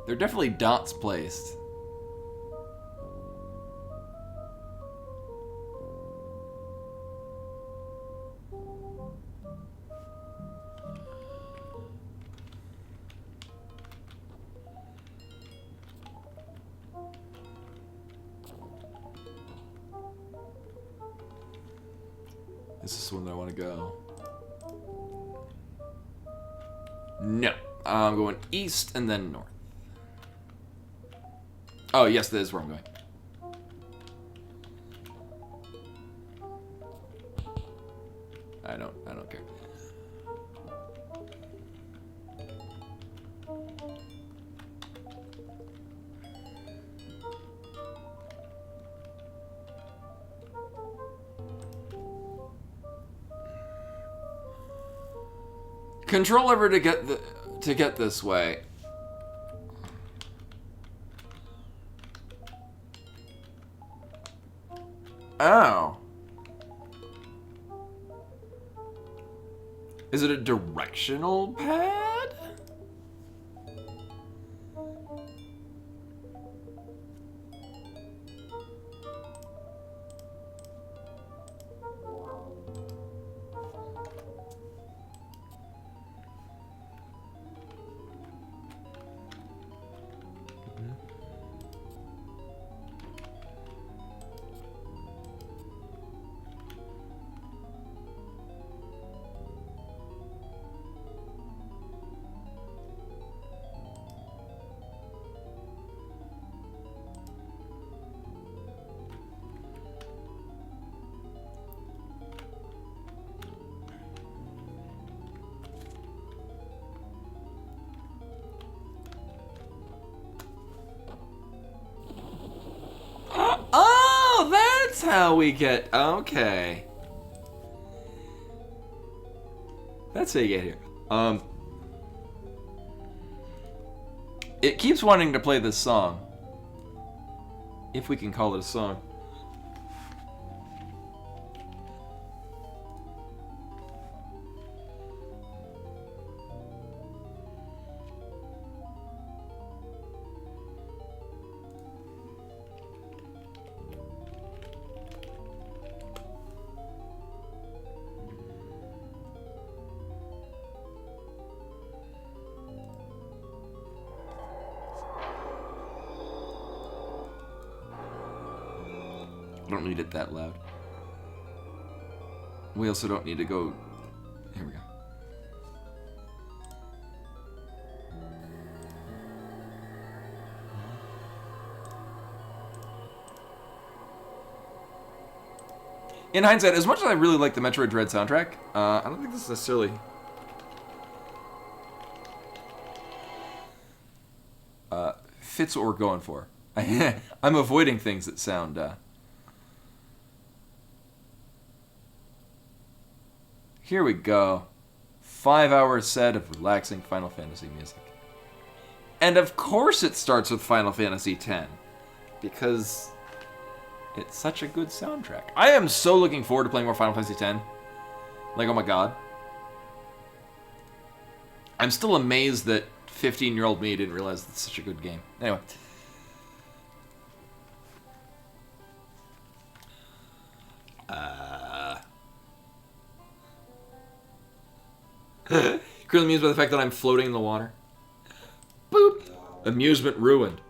There are definitely dots placed. Is this the one that I want to go? No. I'm going east and then north. Oh, yes, that is where I'm going. I don't care. Control lever to get this way. Oh. Is it a directional pad? Oh, that's how we get... Okay. That's how you get here. It keeps wanting to play this song. If we can call it a song. I don't need it that loud. We also don't need to go... Here we go. In hindsight, as much as I really like the Metroid Dread soundtrack, I don't think this is necessarily... fits what we're going for. I'm avoiding things that sound... Here we go. 5-hour set of relaxing Final Fantasy music. And of course it starts with Final Fantasy X. Because it's such a good soundtrack. I am so looking forward to playing more Final Fantasy X. Like, oh my god. I'm still amazed that 15-year-old me didn't realize it's such a good game. Anyway. Currently amused by the fact that I'm floating in the water. Boop! Amusement ruined.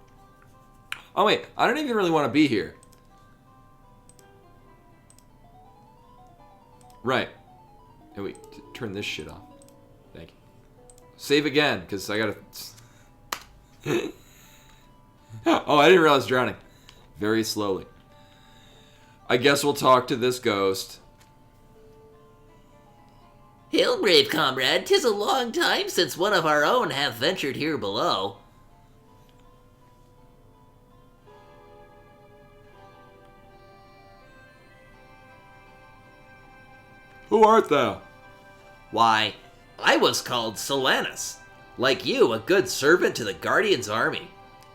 Oh wait, I don't even really want to be here. Right. Hey, wait, turn this shit off. Thank you. Save again, because I gotta... Oh, I didn't realize I was drowning. Very slowly. I guess we'll talk to this ghost. Hail, brave comrade, 'tis a long time since one of our own hath ventured here below. Who art thou? Why, I was called Solanus. Like you, a good servant to the Guardian's army.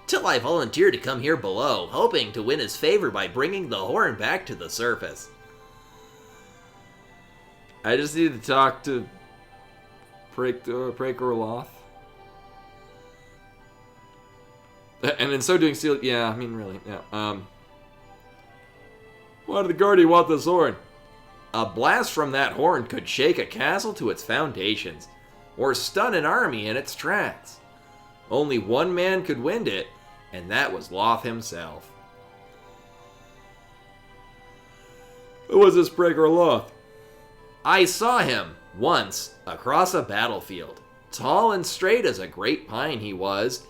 Till I volunteered to come here below, hoping to win his favor by bringing the horn back to the surface. I just need to talk to Praekorloth. And in so doing, steal... Yeah, I mean, really, yeah. Why did the Guardian want this horn? A blast from that horn could shake a castle to its foundations, or stun an army in its tracks. Only one man could wind it, and that was Loth himself. Who was this Praekorloth? I saw him once across a battlefield. Tall and straight as a great pine he was,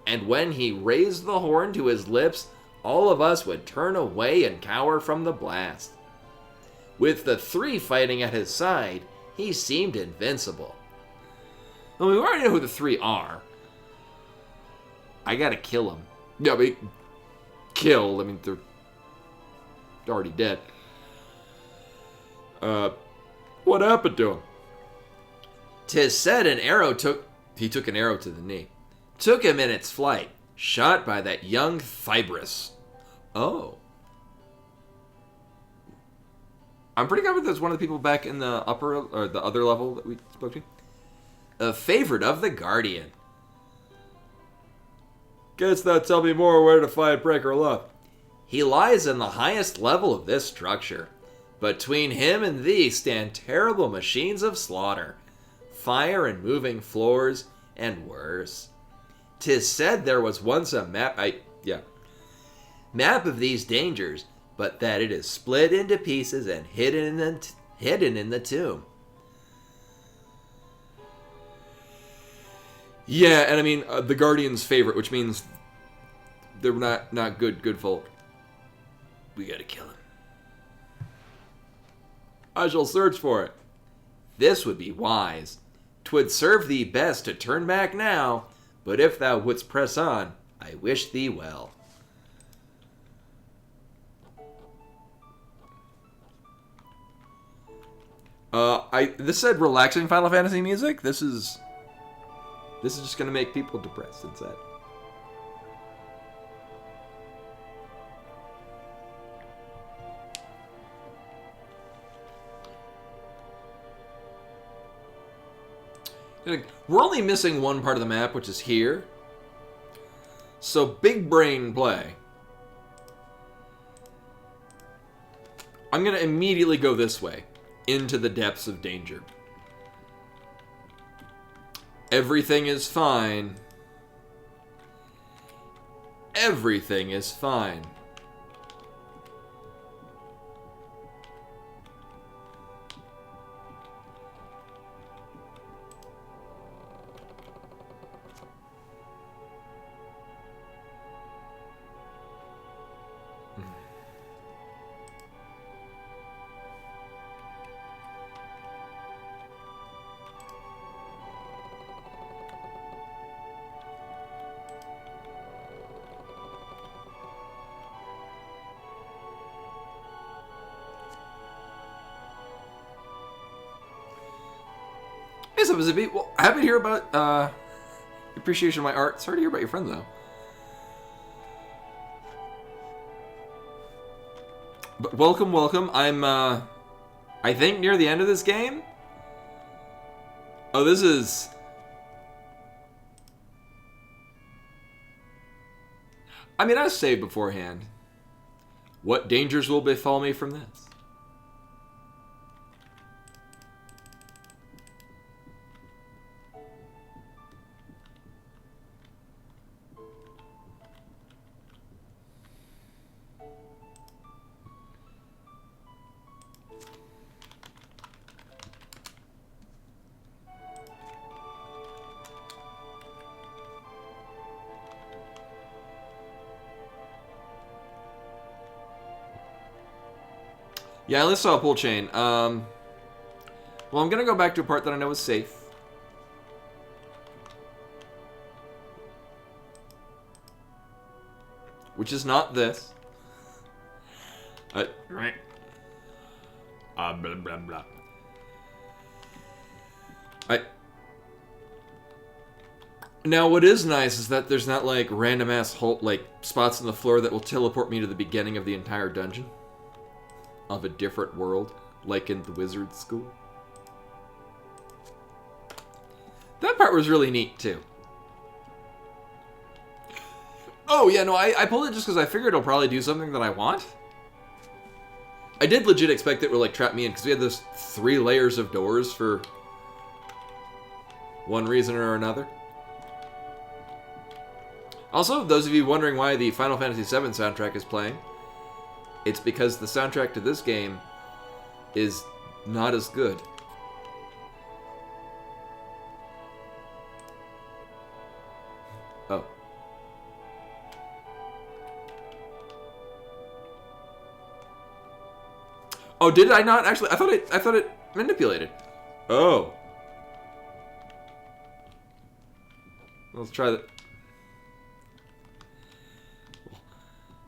and when he raised the horn to his lips, all of us would turn away and cower from the blast. With the 3 fighting at his side, he seemed invincible. Well, we already know who the 3 are. I gotta kill him. Yeah, but kill. I mean, they're already dead. What happened to him? 'Tis said he took an arrow to the knee. Took him in its flight, shot by that young Thybris. Oh. I'm pretty confident that's one of the people back in the upper, or the other level that we spoke to. A favorite of the Guardian. Guess that'll tell me more where to find Breaker Luck. He lies in the highest level of this structure. Between him and thee stand terrible machines of slaughter, fire and moving floors, and worse. 'Tis said there was once a map of these dangers, but that it is split into pieces and hidden in the tomb. Yeah, and I mean, the Guardian's favorite, which means they're not good folk. We gotta kill him. I shall search for it. This would be wise. 'Twould serve thee best to turn back now, but if thou wouldst press on, I wish thee well. This said relaxing Final Fantasy music. This is just gonna make people depressed and sad. We're only missing one part of the map, which is here. So big brain play. I'm gonna immediately go this way, into the depths of danger. Everything is fine. Everything is fine. Hey, so Zippy, well, happy to hear about your appreciation of my art. Sorry to hear about your friend, though. But welcome. I'm, I think near the end of this game. Oh, this is... I mean, I saved beforehand. What dangers will befall me from this? Yeah, I just saw a pull chain. Well, I'm gonna go back to a part that I know is safe. Which is not this. Right. Blah, blah, blah. Now, what is nice is that there's not, like, random-ass spots in the floor that will teleport me to the beginning of the entire dungeon. Of a different world, like in the wizard school. That part was really neat, too. Oh, yeah, no, I pulled it just because I figured it'll probably do something that I want. I did legit expect it would, like, trap me in, because we had those 3 layers of doors for one reason or another. Also, those of you wondering why the Final Fantasy VII soundtrack is playing, it's because the soundtrack to this game is not as good. Oh. Oh, did I not actually? I thought it manipulated. Oh. Let's try that.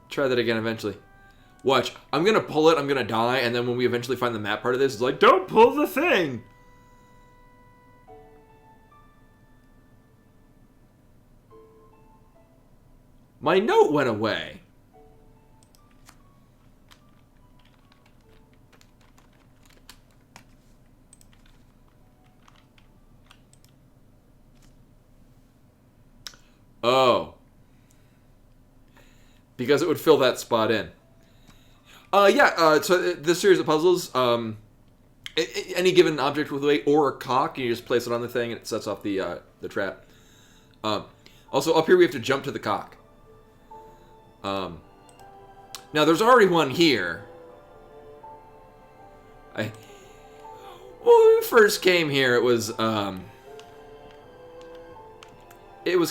Try that again eventually. Watch. I'm gonna pull it, I'm gonna die, and then when we eventually find the map part of this, it's like, don't pull the thing! My note went away. Oh. Because it would fill that spot in. So this series of puzzles, any given object with weight or a cock, you just place it on the thing and it sets off the trap. Also, up here we have to jump to the cock. Now, there's already one here. When we first came here, it was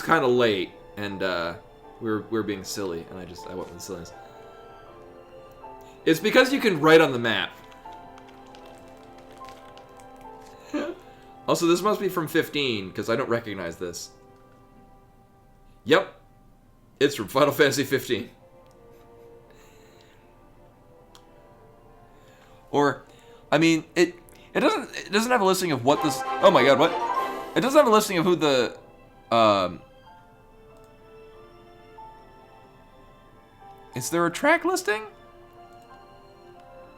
kind of late, and we were being silly, and I went with the silliness. It's because you can write on the map. Also, this must be from 15, because I don't recognize this. Yep. It's from Final Fantasy 15. Or, I mean, it doesn't have a listing of what this... Oh my god, what? It doesn't have a listing of who the... Is there a track listing?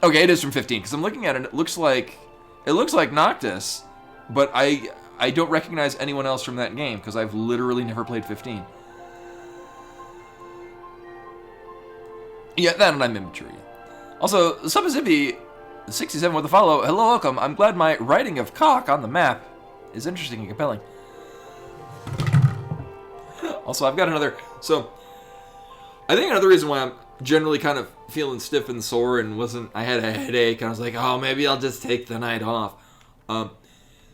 Okay, it is from 15, because I'm looking at it, it looks like Noctis, but I don't recognize anyone else from that game, because I've literally never played 15. Yeah, that and I'm immature yet. Also, Subzippy67 with a follow. Hello, welcome. I'm glad my writing of cock on the map is interesting and compelling. Also, I've got another... So, I think another reason why I'm generally kind of feeling stiff and sore and I had a headache, and I was like, oh, maybe I'll just take the night off.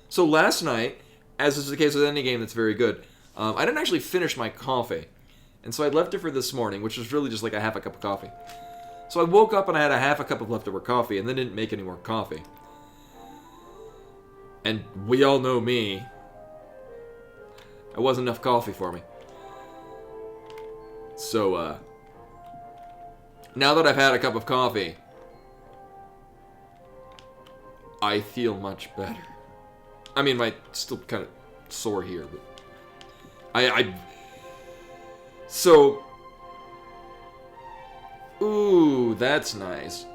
So last night, as is the case with any game that's very good, I didn't actually finish my coffee. And so I left it for this morning, which was really just like a half a cup of coffee. So I woke up and I had a half a cup of leftover coffee, and then didn't make any more coffee. And we all know me. It wasn't enough coffee for me. So, now that I've had a cup of coffee, I feel much better. I mean, still kind of sore here, but so, ooh, that's nice.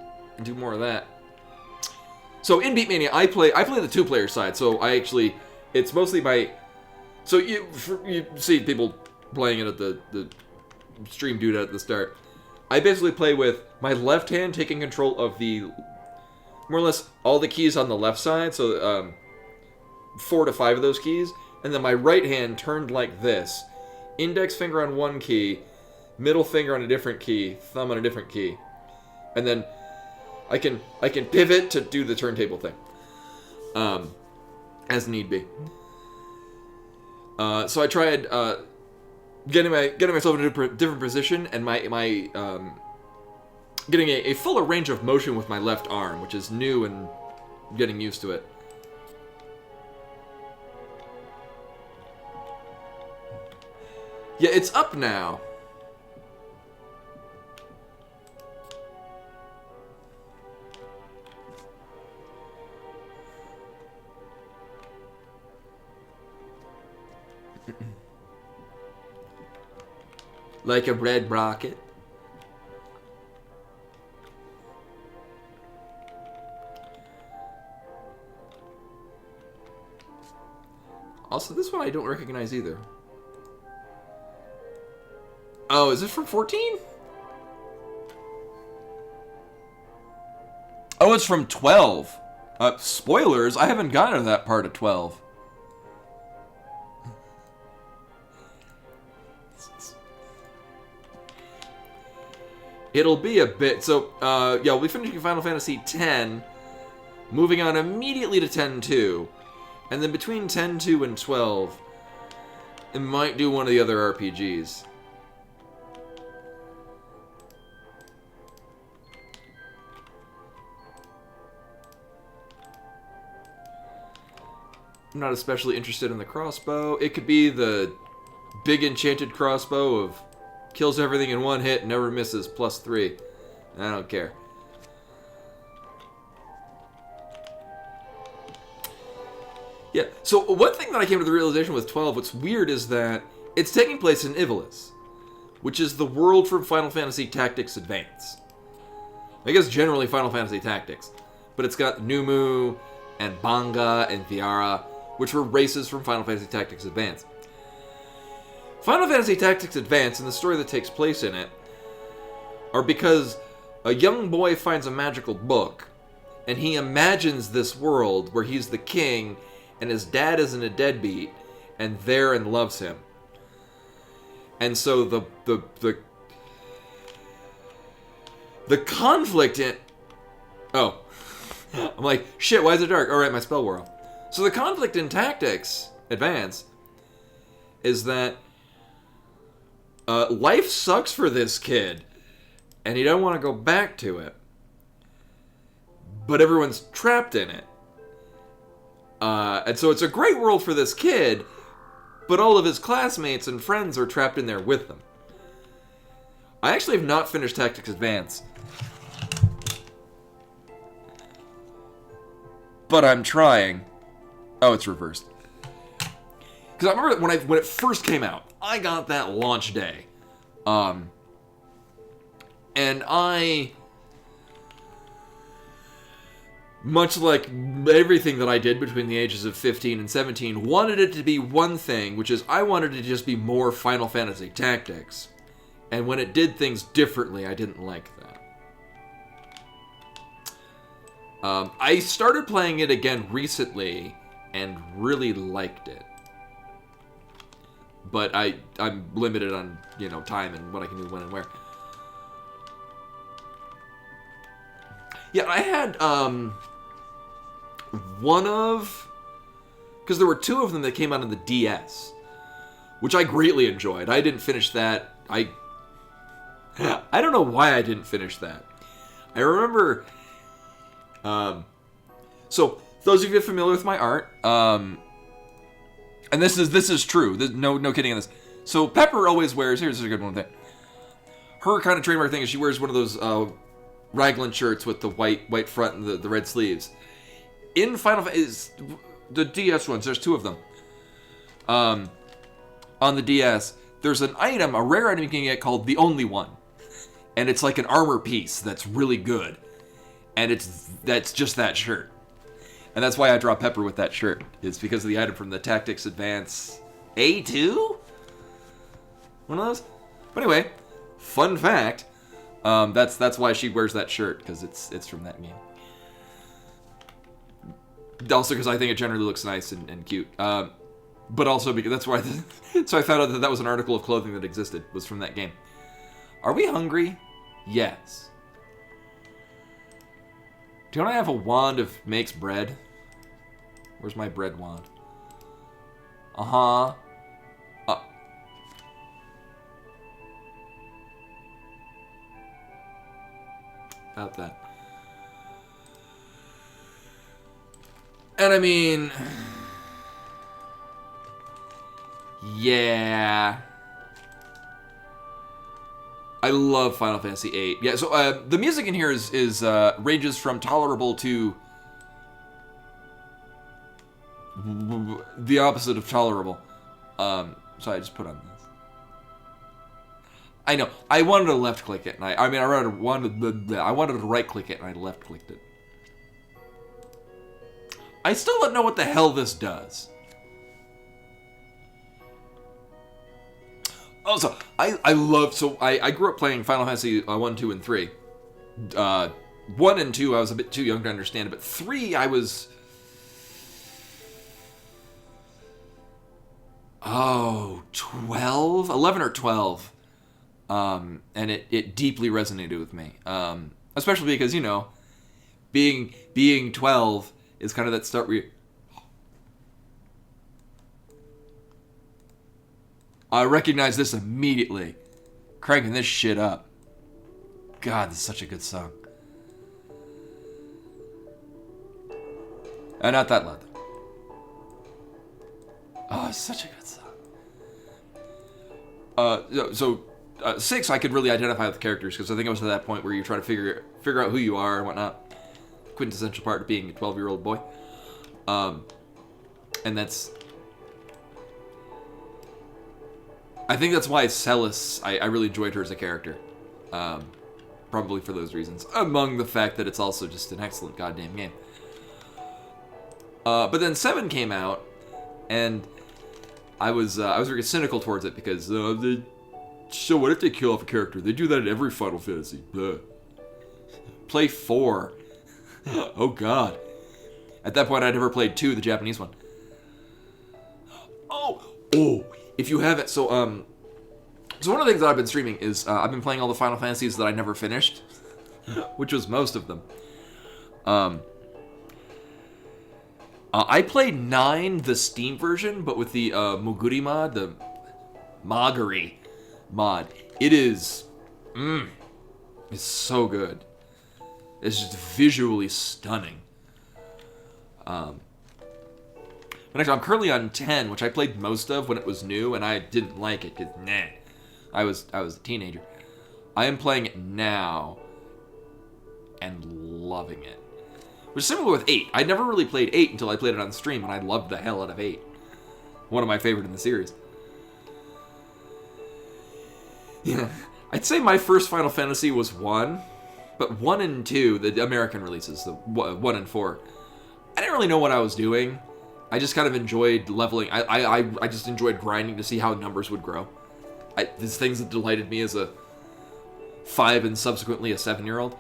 Do more of that. So in Beatmania, I play the two-player side. So it's mostly by. So you see people playing it at the stream dude at the start. I basically play with my left hand taking control of the more or less all the keys on the left side. So 4 to 5 of those keys, and then my right hand turned like this. Index finger on one key, middle finger on a different key, thumb on a different key. And then I can pivot to do the turntable thing. As need be. So I tried getting myself in a different position, and my getting a fuller range of motion with my left arm, which is new and getting used to it. Yeah, it's up now. Like a bread rocket. Also, this one I don't recognize either. Oh, is this from 14? Oh, it's from 12. Spoilers, I haven't gotten to that part of 12. It'll be a bit. So, yeah, we'll be finishing Final Fantasy X moving on immediately to 10-2, and then between 10-2 and 12, it might do one of the other RPGs. I'm not especially interested in the crossbow. It could be the big enchanted crossbow of kills everything in one hit, never misses, +3. I don't care. Yeah, so one thing that I came to the realization with 12, what's weird is that it's taking place in Ivalice, which is the world from Final Fantasy Tactics Advance. I guess generally Final Fantasy Tactics, but it's got Numu and Banga and Viara, which were races from Final Fantasy Tactics Advance. Final Fantasy Tactics Advance and the story that takes place in it are because a young boy finds a magical book, and he imagines this world where he's the king, and his dad isn't a deadbeat, and therein loves him. And so the conflict in... Oh. I'm like, shit, why is it dark? Alright, my spell wore off. So the conflict in Tactics Advance is that life sucks for this kid, and he don't want to go back to it. But everyone's trapped in it. And so it's a great world for this kid, but all of his classmates and friends are trapped in there with them. I actually have not finished Tactics Advance. But I'm trying. Oh, it's reversed. Because I remember when it first came out, I got that launch day. And I... much like everything that I did between the ages of 15 and 17, wanted it to be one thing, which is I wanted it to just be more Final Fantasy Tactics. And when it did things differently, I didn't like that. I started playing it again recently and really liked it. But I'm limited on, time and what I can do when and where. Yeah, I had, one of... because there were two of them that came out on the DS, which I greatly enjoyed. I didn't finish that. I don't know why I didn't finish that. I remember... so, those of you familiar with my art, and this is true. No kidding on this. So, Pepper always wears... here's a good one thing. Her kind of trademark thing is she wears one of those, raglan shirts with the white front and the red sleeves. In Final Fantasy, the DS ones, there's two of them. On the DS, there's an item, a rare item you can get called the Only One. And it's like an armor piece that's really good. And that's just that shirt. And that's why I draw Pepper with that shirt. It's because of the item from the Tactics Advance A2? One of those? But anyway, fun fact, that's why she wears that shirt, because it's from that game. Also because I think it generally looks nice and cute. But also because that's why... so I found out that was an article of clothing that existed, was from that game. Are we hungry? Yes. Don't I have a wand of makes bread? Where's my bread wand? Uh-huh. About that. And I mean... yeah... I love Final Fantasy VIII. Yeah, so the music in here is ranges from tolerable to the opposite of tolerable. So I just put on this. I know. I wanted to left click it, and I wanted to right click it, and I left clicked it. I still don't know what the hell this does. Also, I grew up playing Final Fantasy 1, 2, and 3. 1 and 2, I was a bit too young to understand it, but 3, I was... 12? 11 or 12. And it deeply resonated with me. Especially because, being 12 is kind of that start where you, I recognize this immediately. Cranking this shit up. God, this is such a good song. Not that loud, though. Oh, it's such a good song. 6, I could really identify with the characters, because I think I was at that point where you try to figure out who you are and whatnot. Quintessential part of being a 12-year-old boy. And that's... I think that's why Celis, I really enjoyed her as a character. Probably for those reasons. Among the fact that it's also just an excellent goddamn game. But then 7 came out, and I was very cynical towards it because so what if they kill off a character? They do that in every Final Fantasy. Blah. Play 4. Oh God. At that point, I'd never played 2, the Japanese one. Oh. If you haven't, so one of the things that I've been streaming is I've been playing all the Final Fantasies that I never finished, which was most of them. I played 9, the Steam version, but with the Moguri mod, the Magari mod. It is, it's so good. It's just visually stunning. But actually, I'm currently on 10, which I played most of when it was new, and I didn't like it, because, nah. I was a teenager. I am playing it now, and loving it. Which is similar with 8. I never really played 8 until I played it on stream, and I loved the hell out of 8. One of my favorite in the series. Yeah, I'd say my first Final Fantasy was 1, but 1 and 2, the American releases, the 1 and 4, I didn't really know what I was doing. I just kind of enjoyed leveling. I just enjoyed grinding to see how numbers would grow. These things that delighted me as a 5 and subsequently a 7-year-old.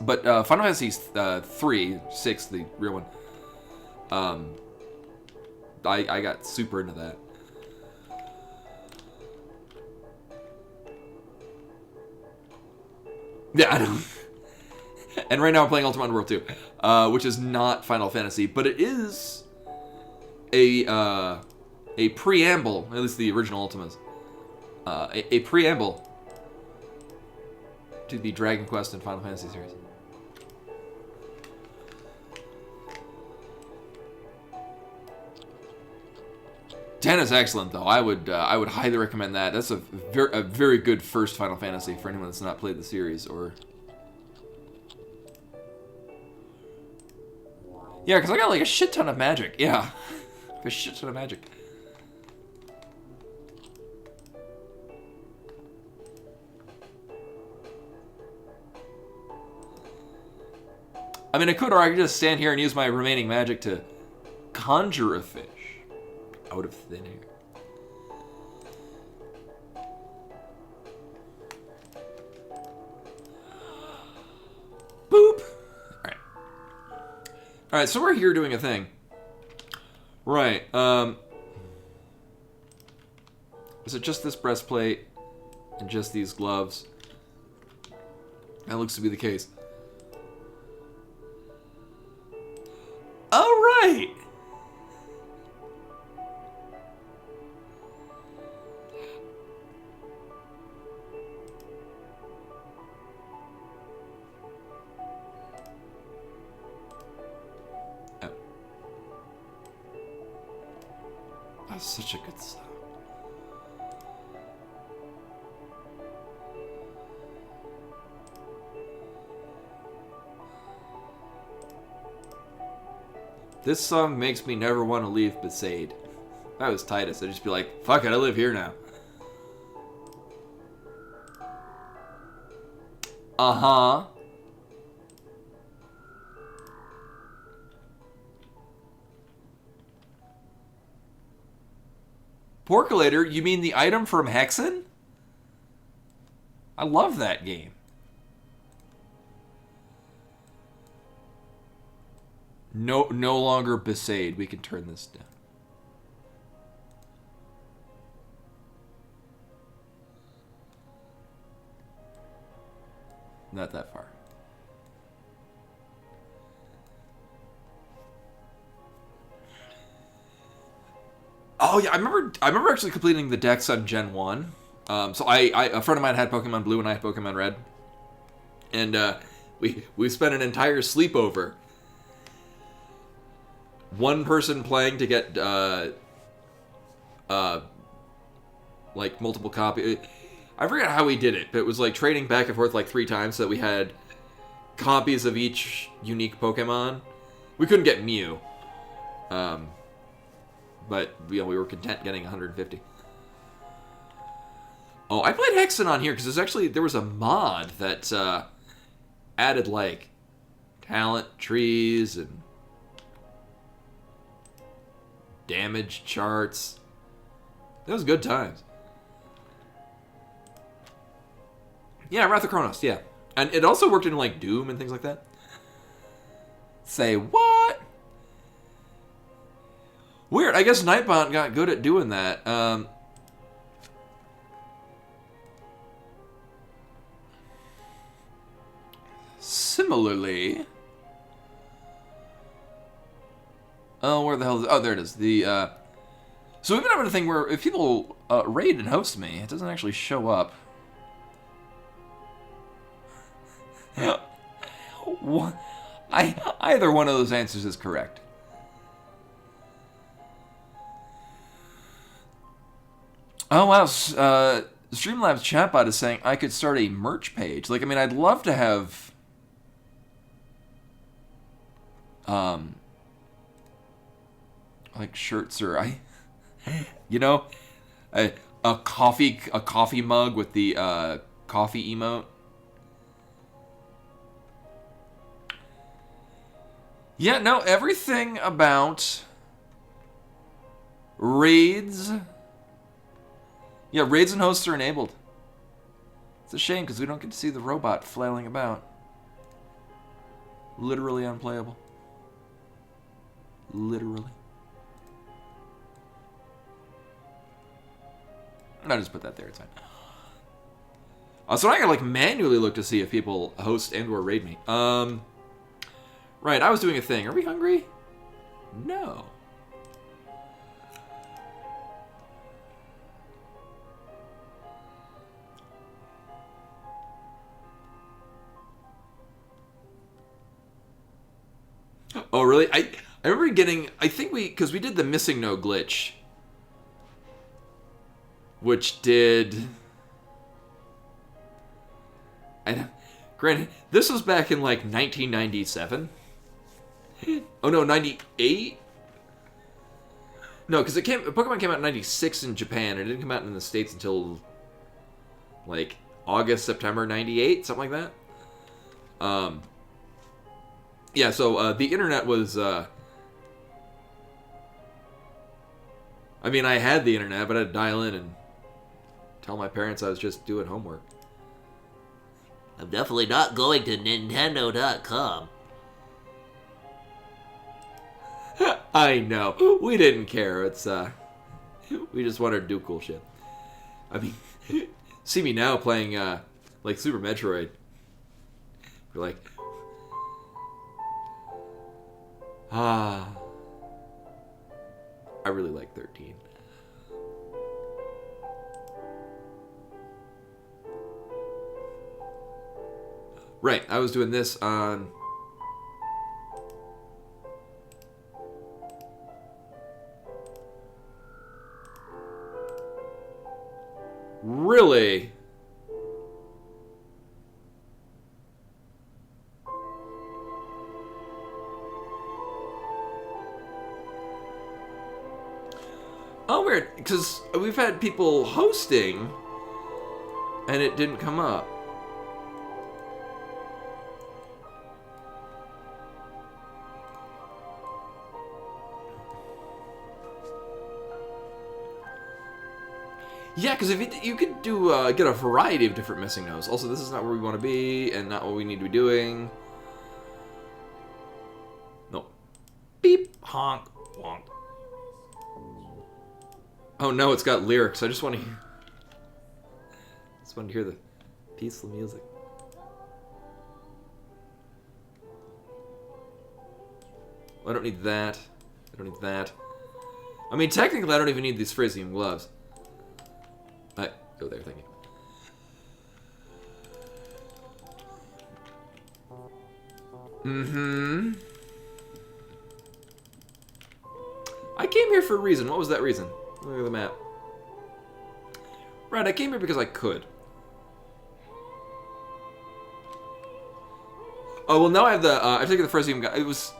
But Final Fantasy 3, 6, the real one, I got super into that. Yeah, I know. And right now I'm playing Ultima Underworld 2, which is not Final Fantasy, but it is a preamble, at least the original Ultimas, a preamble to the Dragon Quest and Final Fantasy series. Ten is excellent, though. I would highly recommend that. That's a very good first Final Fantasy for anyone that's not played the series, or... Yeah, because I got like a shit ton of magic. Yeah, a shit ton of magic. I mean, I could, or I could just stand here and use my remaining magic to conjure a fish out of thin air. Boop. Alright, so we're here doing a thing. Right, is it just this breastplate and just these gloves? That looks to be the case. Alright! That's such a good song. This song makes me never want to leave Besaid. If I was Titus, I'd just be like, fuck it, I live here now. Uh-huh. Porculator? You mean the item from Hexen? I love that game. No longer Besaid. We can turn this down. Not that far. Oh yeah, I remember actually completing the Dex on Gen 1. So a friend of mine had Pokemon Blue and I had Pokemon Red. And we spent an entire sleepover. One person playing to get like multiple copies. I forget how we did it, but it was like trading back and forth like 3 times so that we had copies of each unique Pokemon. We couldn't get Mew. But we were content getting 150. Oh, I played Hexen on here because there was a mod that added like talent trees and damage charts. That was good times. Yeah, Wrath of Chronos, yeah. And it also worked in like Doom and things like that. Say what? Weird. I guess Nightbot got good at doing that. Similarly... Oh, where the hell is it? Oh, there it is. So we've been having a thing where if people raid and host me, it doesn't actually show up. Either one of those answers is correct. Oh, wow. Streamlabs chatbot is saying I could start a merch page. Like, I mean, I'd love to have... like shirts or you know, a coffee mug with the coffee emote. Yeah, no, everything about raids. Yeah, raids and hosts are enabled. It's a shame because we don't get to see the robot flailing about. Literally unplayable. Literally. I'll just put that there, it's fine. So I gotta like manually look to see if people host and or raid me. Right, I was doing a thing. Are we hungry? No. Oh, really? I remember getting... I think because we did the missing no glitch. Which did... Granted, this was back in like 1997. Oh no, 98? No, because Pokemon came out in 96 in Japan, and it didn't come out in the States until like August, September 98, something like that. Yeah, so the internet was... I mean, I had the internet, but I had to dial in and tell my parents I was just doing homework. I'm definitely not going to Nintendo.com. I know. We didn't care. It's, we just wanted to do cool shit. I mean, see me now playing, like, Super Metroid. We're like... I really like 13. Right, I was doing this on... Really? Oh, weird, because we've had people hosting, and it didn't come up. Yeah, because if you could do get a variety of different missing no's. Also, this is not where we want to be, and not what we need to be doing. Nope. Beep, honk, wonk. Oh no, it's got lyrics. I just want to hear. Just want to hear the peaceful music. I don't need that. I don't need that. I mean, technically, I don't even need these Frisium gloves. Go there, thank you. Mm-hmm. I came here for a reason. What was that reason? Look at the map. Right, I came here because I could. Oh, well, now I have the, I've taken the Frisium guy. It was...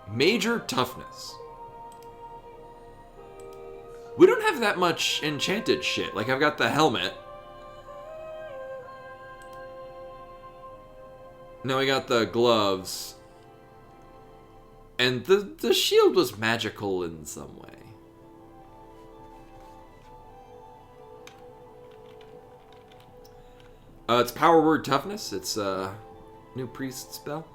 Major toughness. We don't have that much enchanted shit. Like, I've got the helmet. Now we got the gloves. And the shield was magical in some way. It's power word toughness. It's a new priest spell.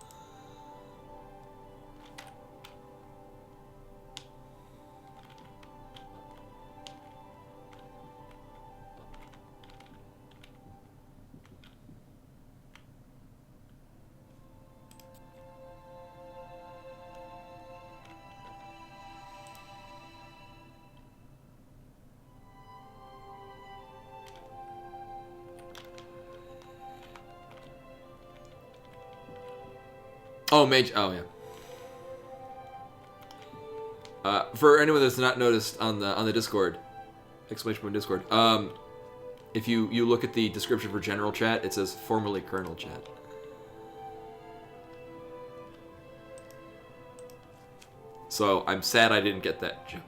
Oh, mage. Oh, yeah. For anyone that's not noticed on the Discord, exclamation point Discord. If you look at the description for general chat, it says formerly Colonel chat. So I'm sad I didn't get that joke.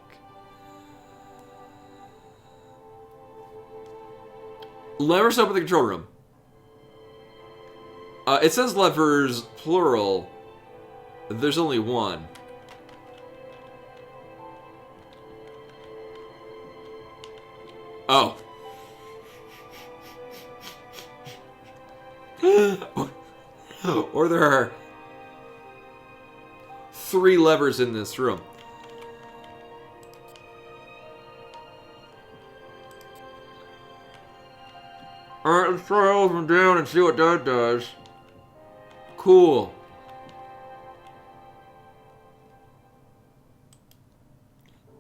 Levers open the control room. It says levers, plural. There's only one. Oh. Or there are 3 levers in this room. Alright, let's try all of them down and see what that does. Cool.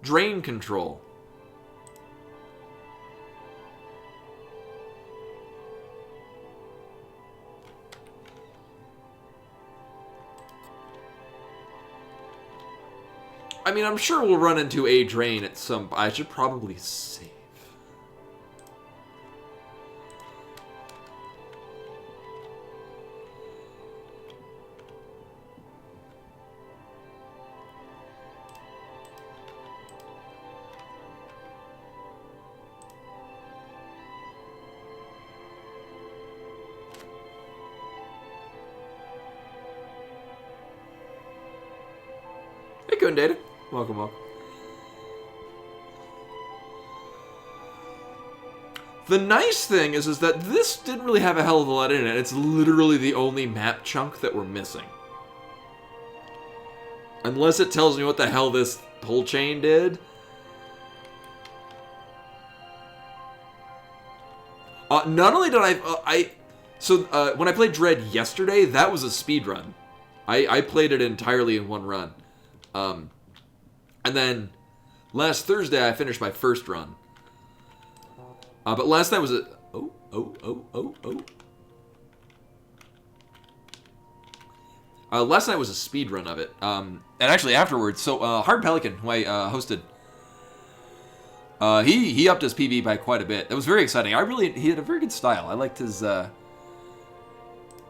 Drain control. I mean, I'm sure we'll run into a drain at some... I should probably save. Hey, good data. Welcome, welcome. The nice thing is that this didn't really have a hell of a lot in it. It's literally the only map chunk that we're missing. Unless it tells me what the hell this whole chain did. Not only did when I played Dread yesterday, that was a speed run. I played it entirely in one run. And then last Thursday I finished my first run. But last night was a... last night was a speed run of it. And actually afterwards, so Hard Pelican, who I hosted, he upped his PV by quite a bit. That was very exciting. He had a very good style. I liked his... It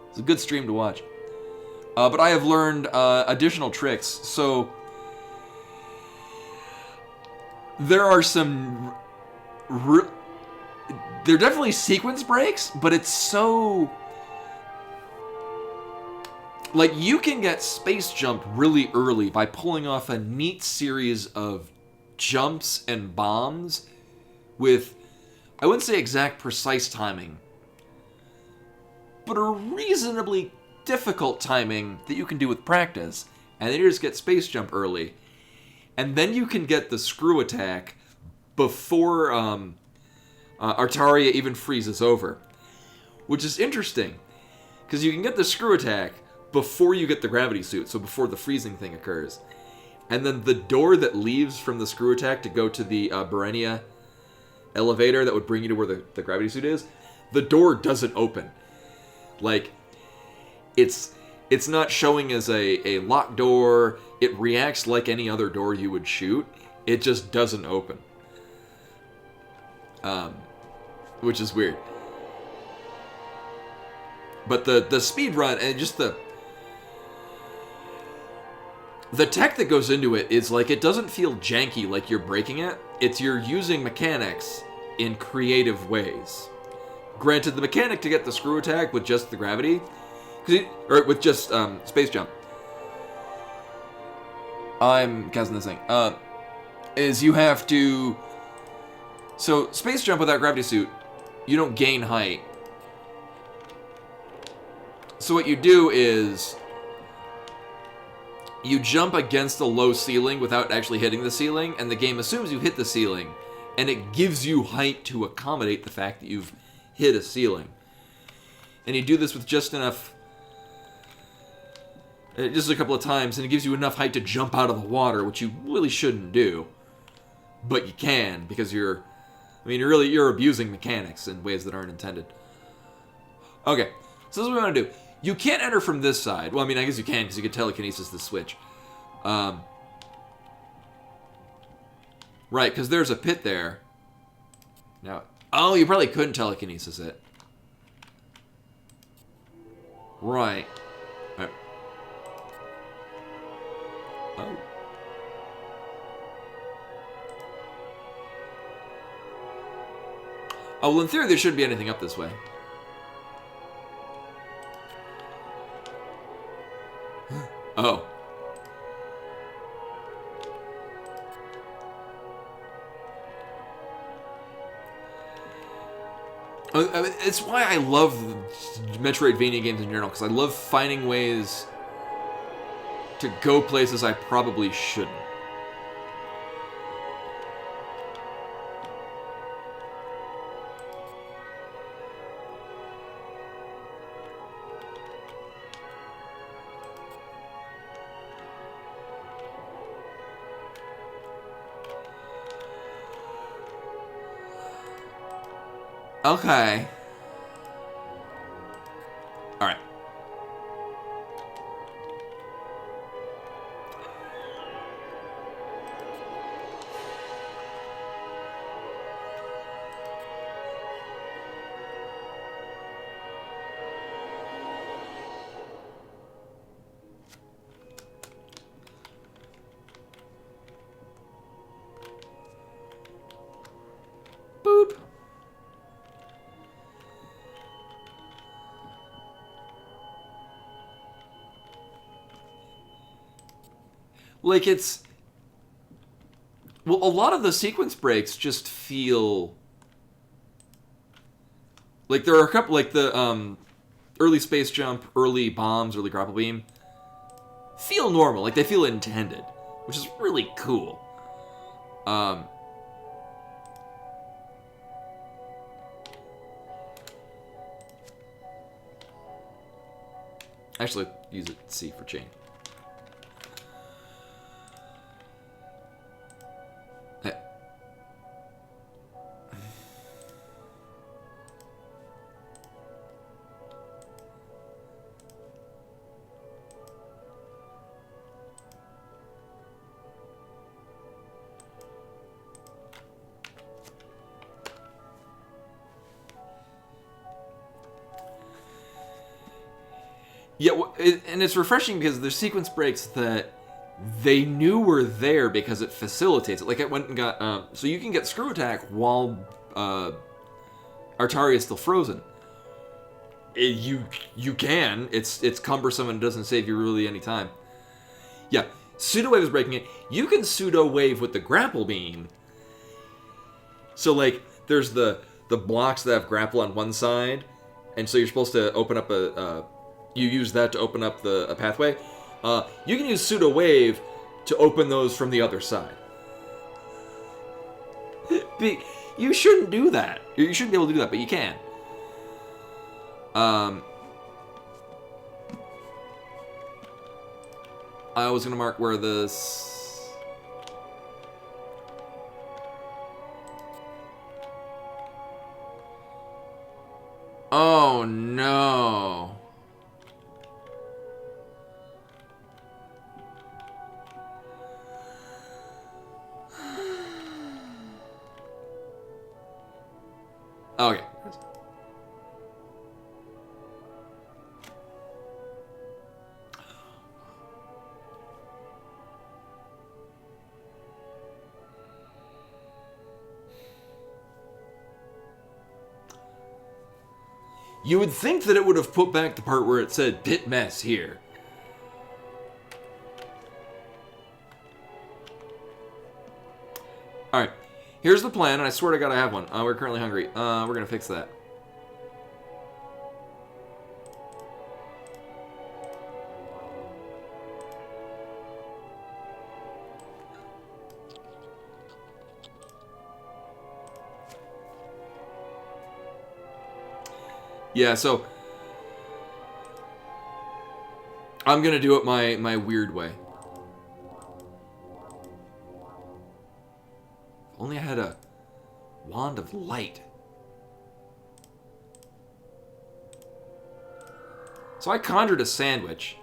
was a good stream to watch. But I have learned additional tricks. So there are some... They're definitely sequence breaks, but it's so... Like, you can get space jump really early by pulling off a neat series of jumps and bombs with, I wouldn't say exact precise timing, but a reasonably difficult timing that you can do with practice. And then you just get space jump early. And then you can get the screw attack before Artaria even freezes over. Which is interesting, because you can get the screw attack, before you get the gravity suit, so before the freezing thing occurs. And then the door that leaves from the screw attack to go to the Berenia elevator that would bring you to where the gravity suit is, the door doesn't open. Like, it's not showing as a locked door. It reacts like any other door you would shoot. It just doesn't open. Which is weird. But the speed run and just the tech that goes into it is like, it doesn't feel janky like you're breaking it. It's you're using mechanics in creative ways. Granted, the mechanic to get the screw attack with just the gravity, or with just space jump. I'm casting this thing. Is you have to. So space jump without gravity suit, you don't gain height. So what you do is you jump against a low ceiling without actually hitting the ceiling, and the game assumes you hit the ceiling, and it gives you height to accommodate the fact that you've hit a ceiling. And you do this with just enough, just a couple of times, and it gives you enough height to jump out of the water, which you really shouldn't do. But you can, because you're abusing mechanics in ways that aren't intended. Okay, so this is what we want to do. You can't enter from this side. Well, I mean, I guess you can, because you can telekinesis the switch. Right, because there's a pit there. Now, oh, you probably couldn't telekinesis it. Right. Right. Oh. Oh, well, in theory, there shouldn't be anything up this way. Oh. It's why I love Metroidvania games in general, because I love finding ways to go places I probably shouldn't. Okay. Alright. Boop. Like, it's... Well, a lot of the sequence breaks just feel... Like, there are a couple, like the early space jump, early bombs, early grapple beam, feel normal. Like, they feel intended, which is really cool. Actually, use it C for chain. Yeah, and it's refreshing because there's sequence breaks that they knew were there because it facilitates it. Like, I went and got... so you can get Screw Attack while Artaria is still frozen. You can. It's cumbersome and it doesn't save you really any time. Yeah, Pseudo Wave is breaking it. You can Pseudo Wave with the grapple beam. So, like, there's the blocks that have grapple on one side, and so you're supposed to open up you use that to open up a pathway. You can use Pseudo Wave to open those from the other side. You shouldn't do that. You shouldn't be able to do that, but you can. I was gonna mark where this. Oh no. Okay. You would think that it would have put back the part where it said pit mess here. Alright. Here's the plan, and I swear to God I have one. We're currently hungry. We're gonna fix that. Yeah, so I'm gonna do it my weird way. If only I had a wand of light. So I conjured a sandwich.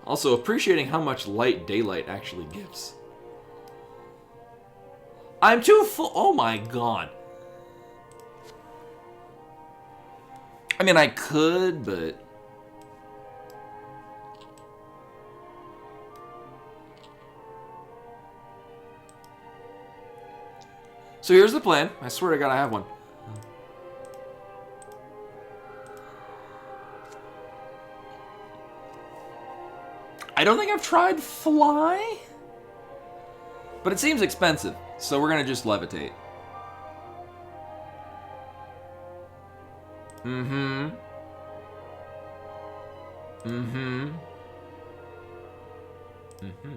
Also, appreciating how much light daylight actually gives. I'm too full. Oh my god. I mean, I could, but... So here's the plan. I swear to God I have one. I don't think I've tried fly, but it seems expensive, so we're gonna just levitate. Mm-hmm. Mm-hmm. Mm-hmm.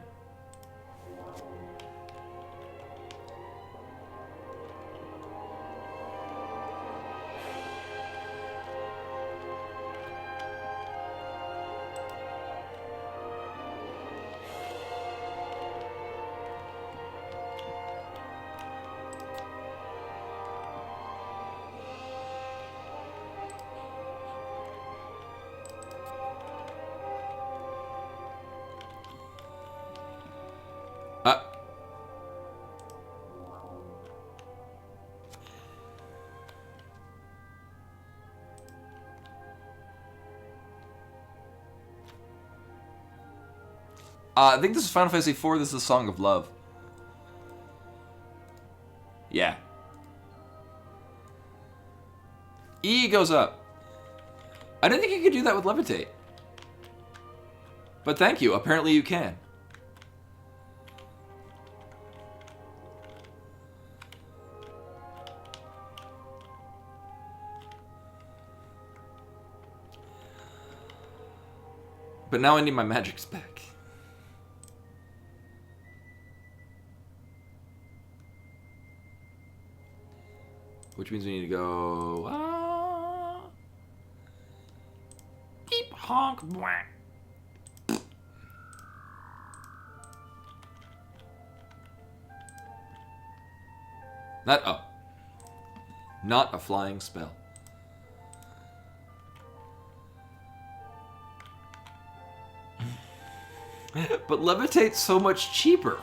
I think this is Final Fantasy IV. This is a Song of Love. Yeah. E goes up. I didn't think you could do that with Levitate. But thank you. Apparently you can. But now I need my magics back. Which means we need to go... Beep, honk, whack. Not a flying spell. But Levitate's so much cheaper.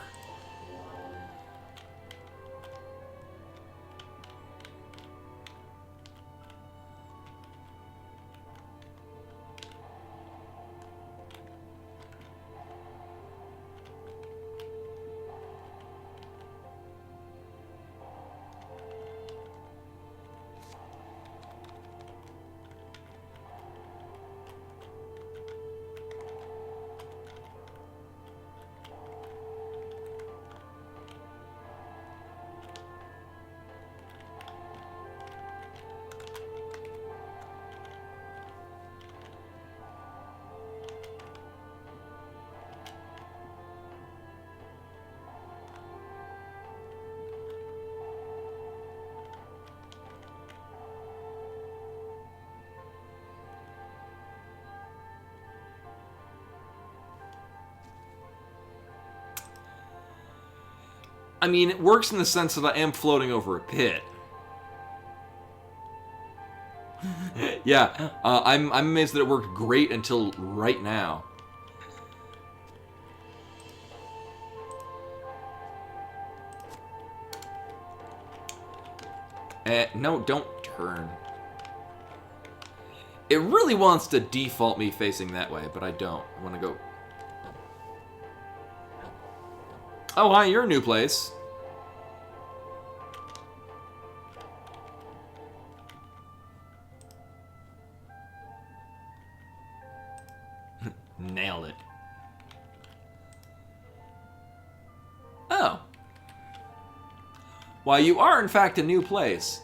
I mean, it works in the sense that I am floating over a pit. Yeah, I'm amazed that it worked great until right now. No, don't turn. It really wants to default me facing that way, but I don't. I want to go... Oh, hi, you're a new place. Nailed it. Oh. Why, you are in fact a new place.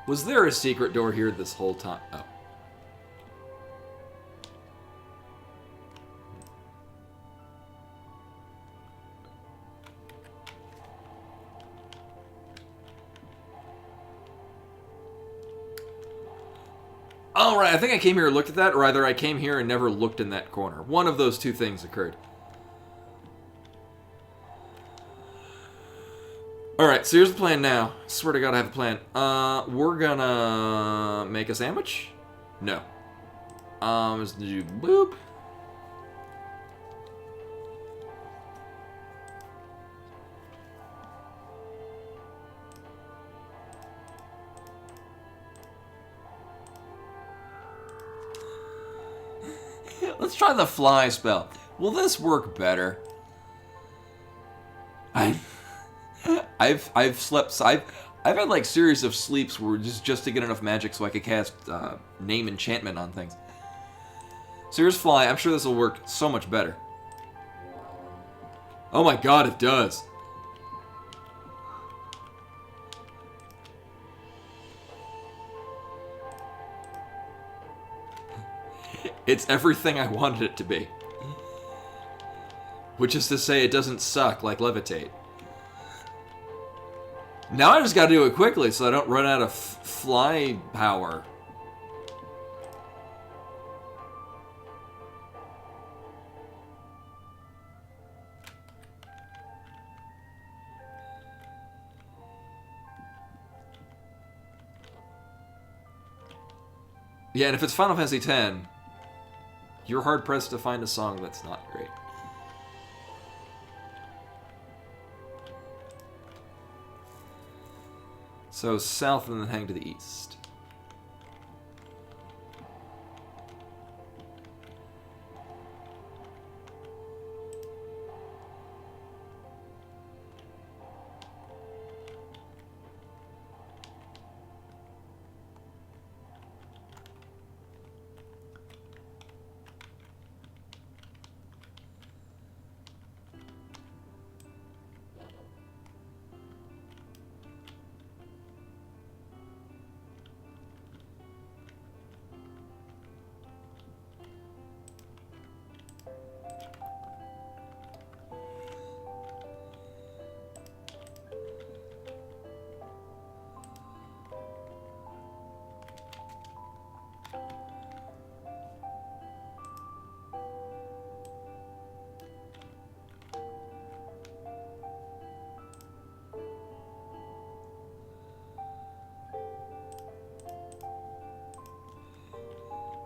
Was there a secret door here this whole time? Oh. Oh, right, I think I came here and looked at that, or either I came here and never looked in that corner. One of those two things occurred. Alright, so here's the plan now. Swear to God I have a plan. We're gonna make a sandwich? No. Let's do boop. Let's try the fly spell. Will this work better? I've slept. I've had like series of sleeps where just to get enough magic so I could cast name enchantment on things. So here's fly. I'm sure this will work so much better. Oh my God, it does. It's everything I wanted it to be. Which is to say, it doesn't suck like levitate. Now I just gotta do it quickly so I don't run out of fly power. Yeah, and if it's Final Fantasy X, you're hard-pressed to find a song that's not great. So south and then hang to the east.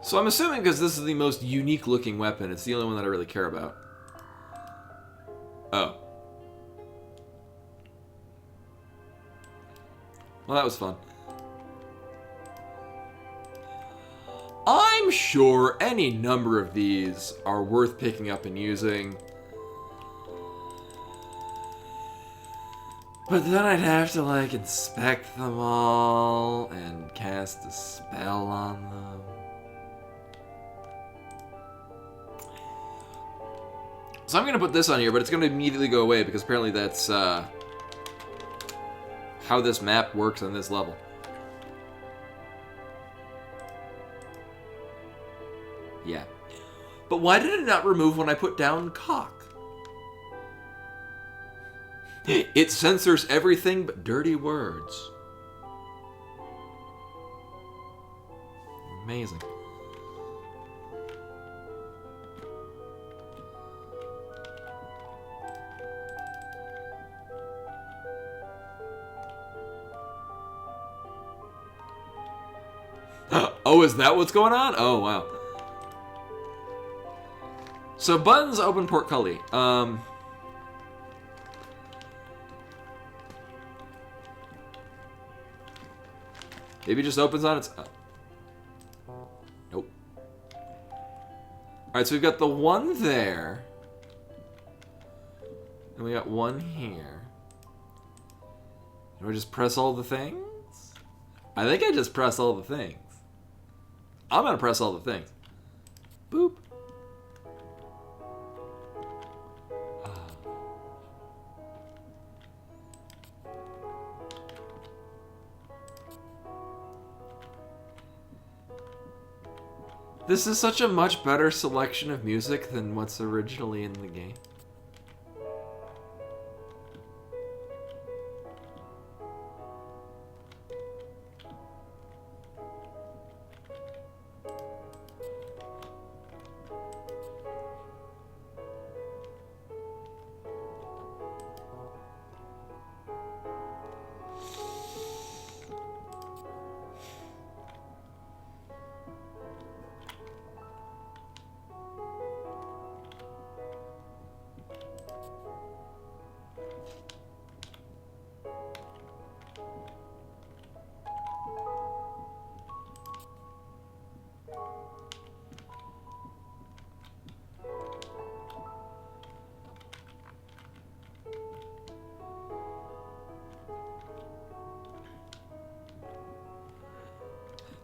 So I'm assuming because this is the most unique looking weapon, it's the only one that I really care about. Oh. Well, that was fun. I'm sure any number of these are worth picking up and using. But then I'd have to, like, inspect them all and cast a spell on them. So I'm going to put this on here, but it's going to immediately go away because apparently that's how this map works on this level. Yeah. But why did it not remove when I put down cock? It censors everything but dirty words. Amazing. Oh, is that what's going on? Oh, wow. So buttons open portcullis. Maybe it just opens on its... Nope. Alright, so we've got the one there. And we got one here. Do I just press all the things? I think I just press all the things. I'm gonna press all the things. Boop. This is such a much better selection of music than what's originally in the game.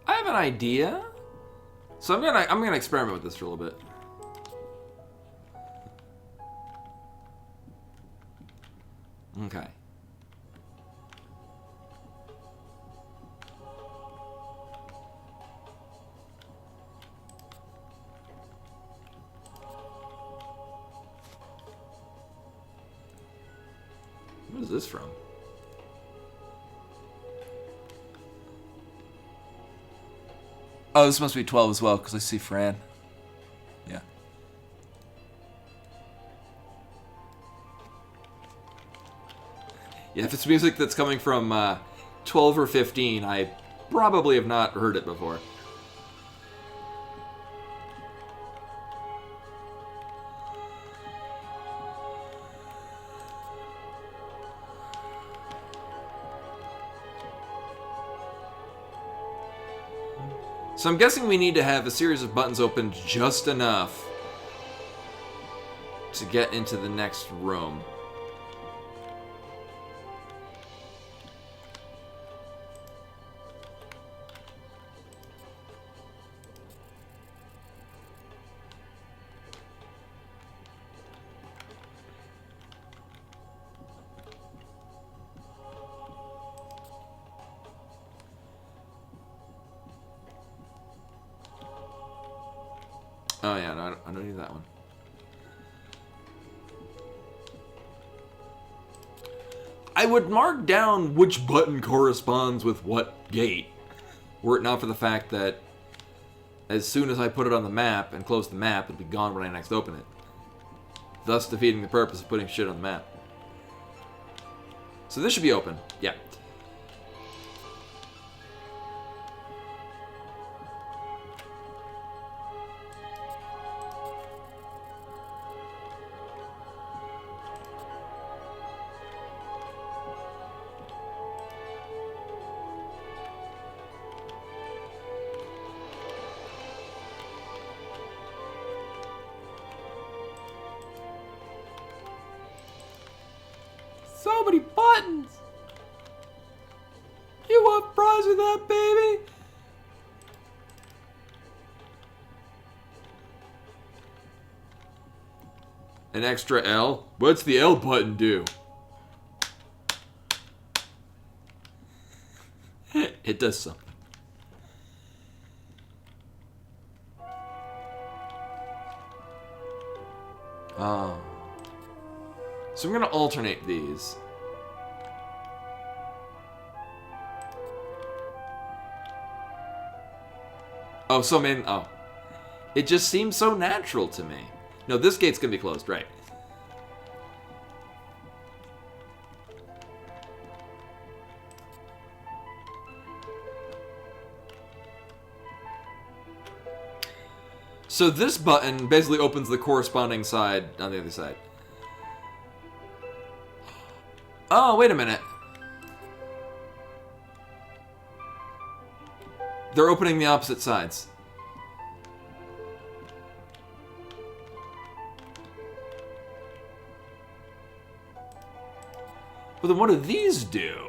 I have an idea. So I'm gonna experiment with this for a little bit. Okay. What is this from? Oh, this must be 12 as well, because I see Fran. Yeah. Yeah, if it's music that's coming from 12 or 15, I probably have not heard it before. So I'm guessing we need to have a series of buttons opened just enough to get into the next room. Oh yeah, no, I don't need that one. I would mark down which button corresponds with what gate, were it not for the fact that as soon as I put it on the map and close the map, it'll be gone when I next open it. Thus defeating the purpose of putting shit on the map. So this should be open. Yeah. So many buttons! You want fries with that, baby? An extra L? What's the L button do? It does something. Oh. So I'm going to alternate these. Oh, so man, oh. It just seems so natural to me. No, this gate's going to be closed, right. So this button basically opens the corresponding side on the other side. Oh, wait a minute. They're opening the opposite sides. Well, then what do these do?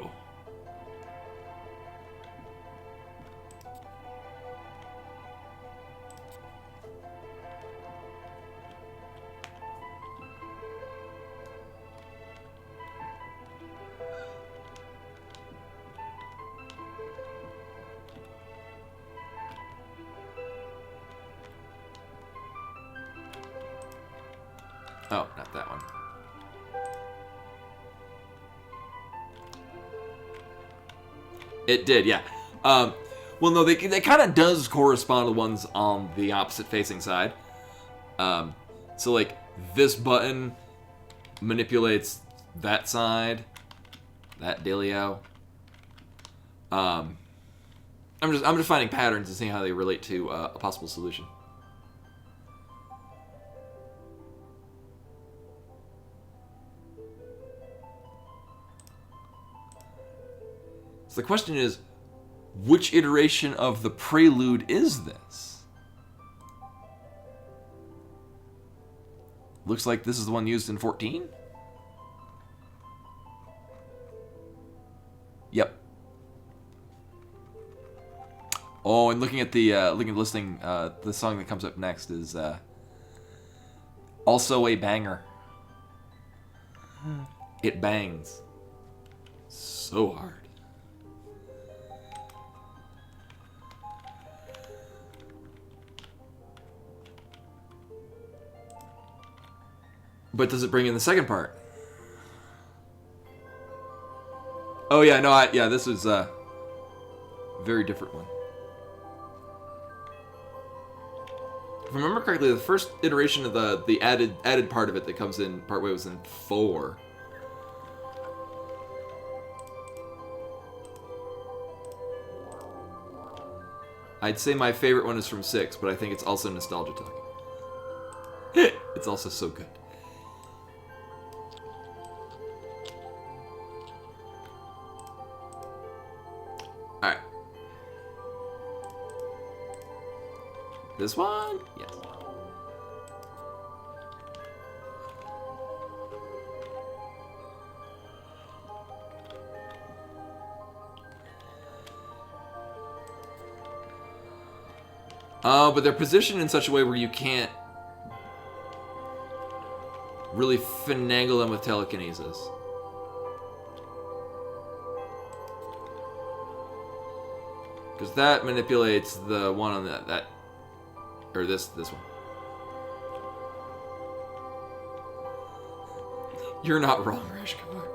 Oh, not that one. It did, yeah. Well, no, they kind of does correspond to the ones on the opposite facing side. So, like, this button manipulates that side, that dealio. I'm just finding patterns and seeing how they relate to a possible solution. So the question is, which iteration of the prelude is this? Looks like this is the one used in 14. Yep. Oh, and looking at the listing, the song that comes up next is also a banger. It bangs so hard. But does it bring in the second part? Oh yeah, no, this is a very different one. If I remember correctly, the first iteration of the added part of it that comes in partway was in 4. I'd say my favorite one is from 6, but I think it's also nostalgia talk. It's also so good. Alright. This one? Yes. But they're positioned in such a way where you can't really finagle them with telekinesis. Because that manipulates the one on that or this one. You're not wrong, Rashkumar.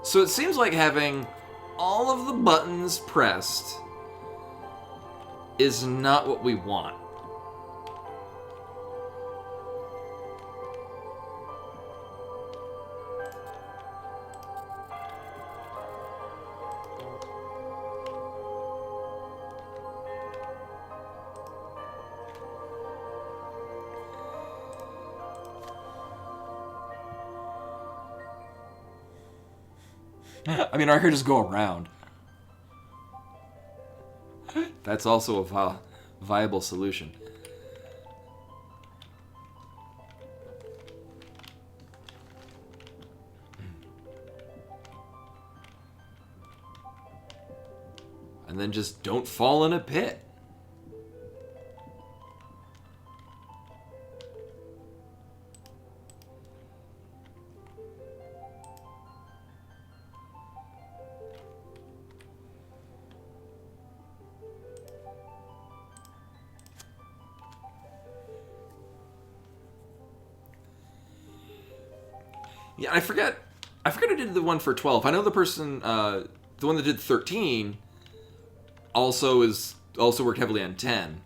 So it seems like having all of the buttons pressed is not what we want. I mean, I could just go around. That's also a viable solution. And then just don't fall in a pit. Yeah, I forget who did the one for 12. I know the person, the one that did 13, also worked heavily on 10.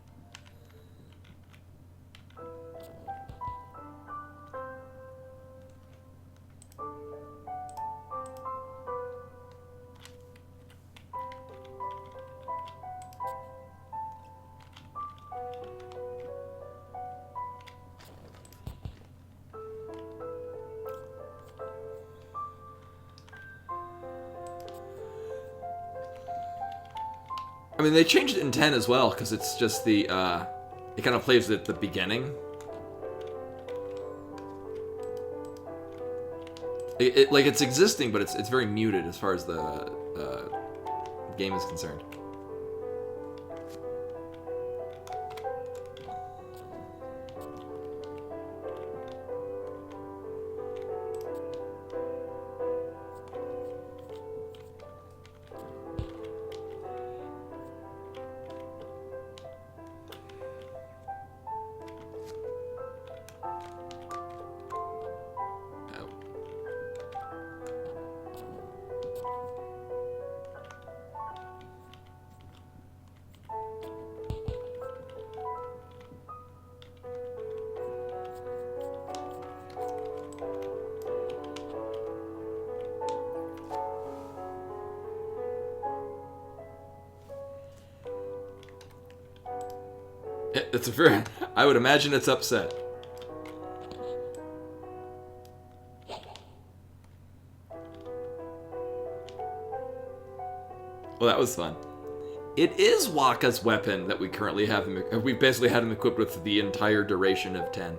I mean, they changed it in 10 as well, because it's just the, it kind of plays at the beginning. Like, it's existing, but it's very muted as far as the game is concerned. It's a very... I would imagine it's upset. Well, that was fun. It is Waka's weapon that we currently have him... We basically had him equipped with the entire duration of 10.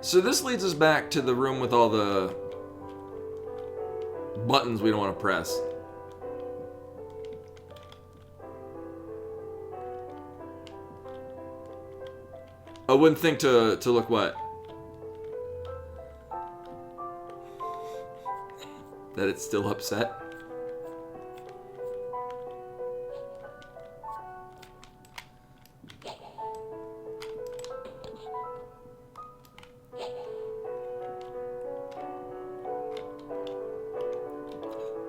So this leads us back to the room with all the buttons we don't want to press. I wouldn't think to look what? That it's still upset?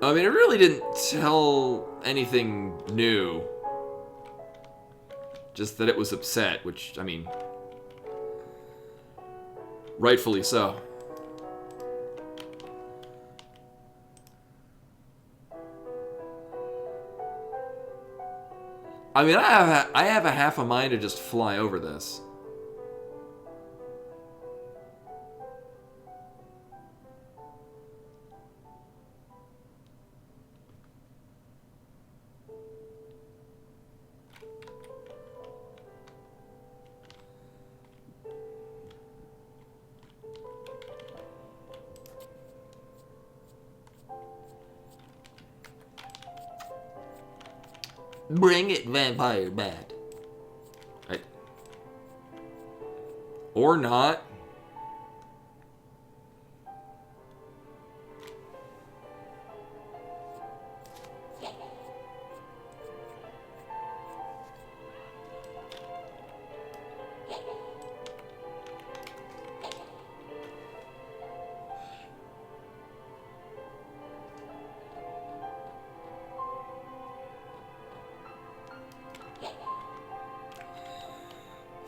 I mean, it really didn't tell anything new. Just that it was upset, which, I mean, rightfully so. I mean, I have a half a mind to just fly over this. Bring it, Vampire Bat. Or not.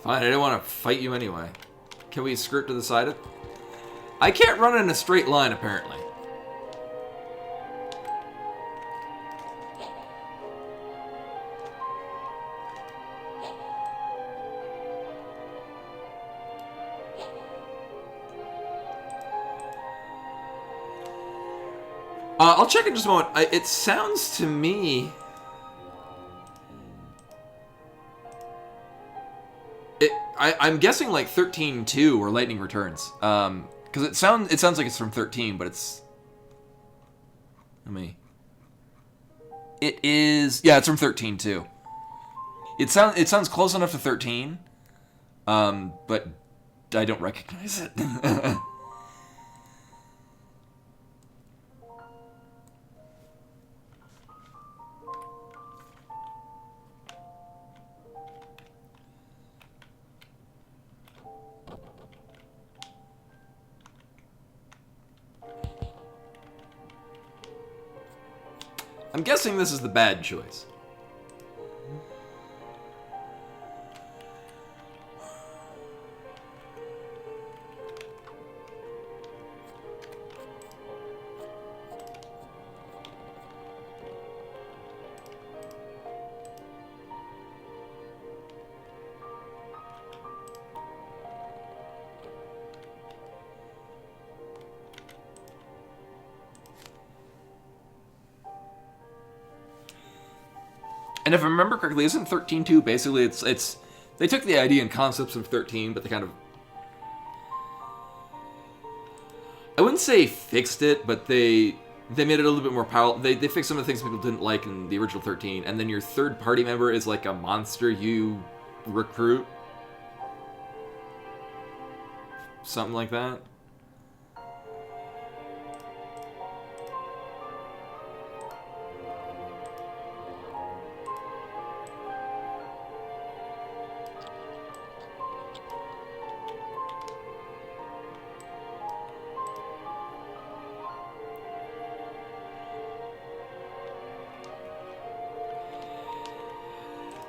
Fine, I didn't want to fight you anyway. Can we skirt to the side of... I can't run in a straight line, apparently. I'll check in just a moment. It sounds to me... I'm guessing like 13.2 or Lightning Returns. Because it sounds like it's from 13, but it's... Let me... It is... Yeah, it's from 13.2. It sounds close enough to 13, but I don't recognize it. I'm guessing this is the bad choice. And if I remember correctly, isn't 13.2 basically it's they took the idea and concepts of 13, but they kind of, I wouldn't say fixed it, but they made it a little bit more powerful. They fixed some of the things people didn't like in the original 13, and then your third party member is like a monster you recruit. Something like that.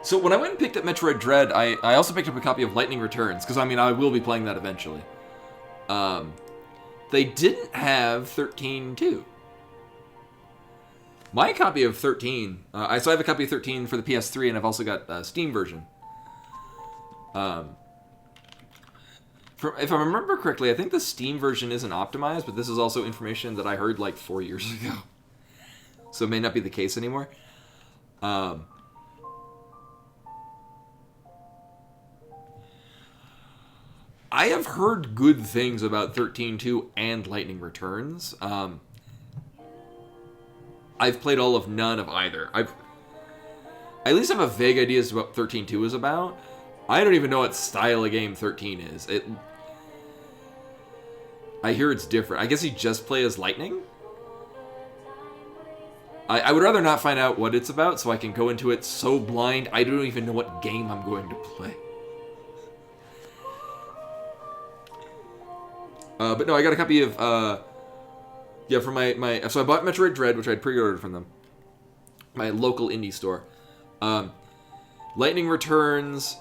So when I went and picked up Metroid Dread, I also picked up a copy of Lightning Returns, because I mean, I will be playing that eventually. They didn't have 13.2. My copy of 13, so I have a copy of 13 for the PS3, and I've also got a Steam version. If I remember correctly, I think the Steam version isn't optimized, but this is also information that I heard like 4 years ago. So it may not be the case anymore. I have heard good things about 13.2 and Lightning Returns. I've played all of none of either. I at least have a vague idea as to what 13.2 is about. I don't even know what style of game 13 is. I hear it's different. I guess you just play as Lightning? I would rather not find out what it's about, so I can go into it so blind I don't even know what game I'm going to play. But no, I got a copy of, for my so I bought Metroid Dread, which I'd pre-ordered from them. My local indie store. Lightning Returns,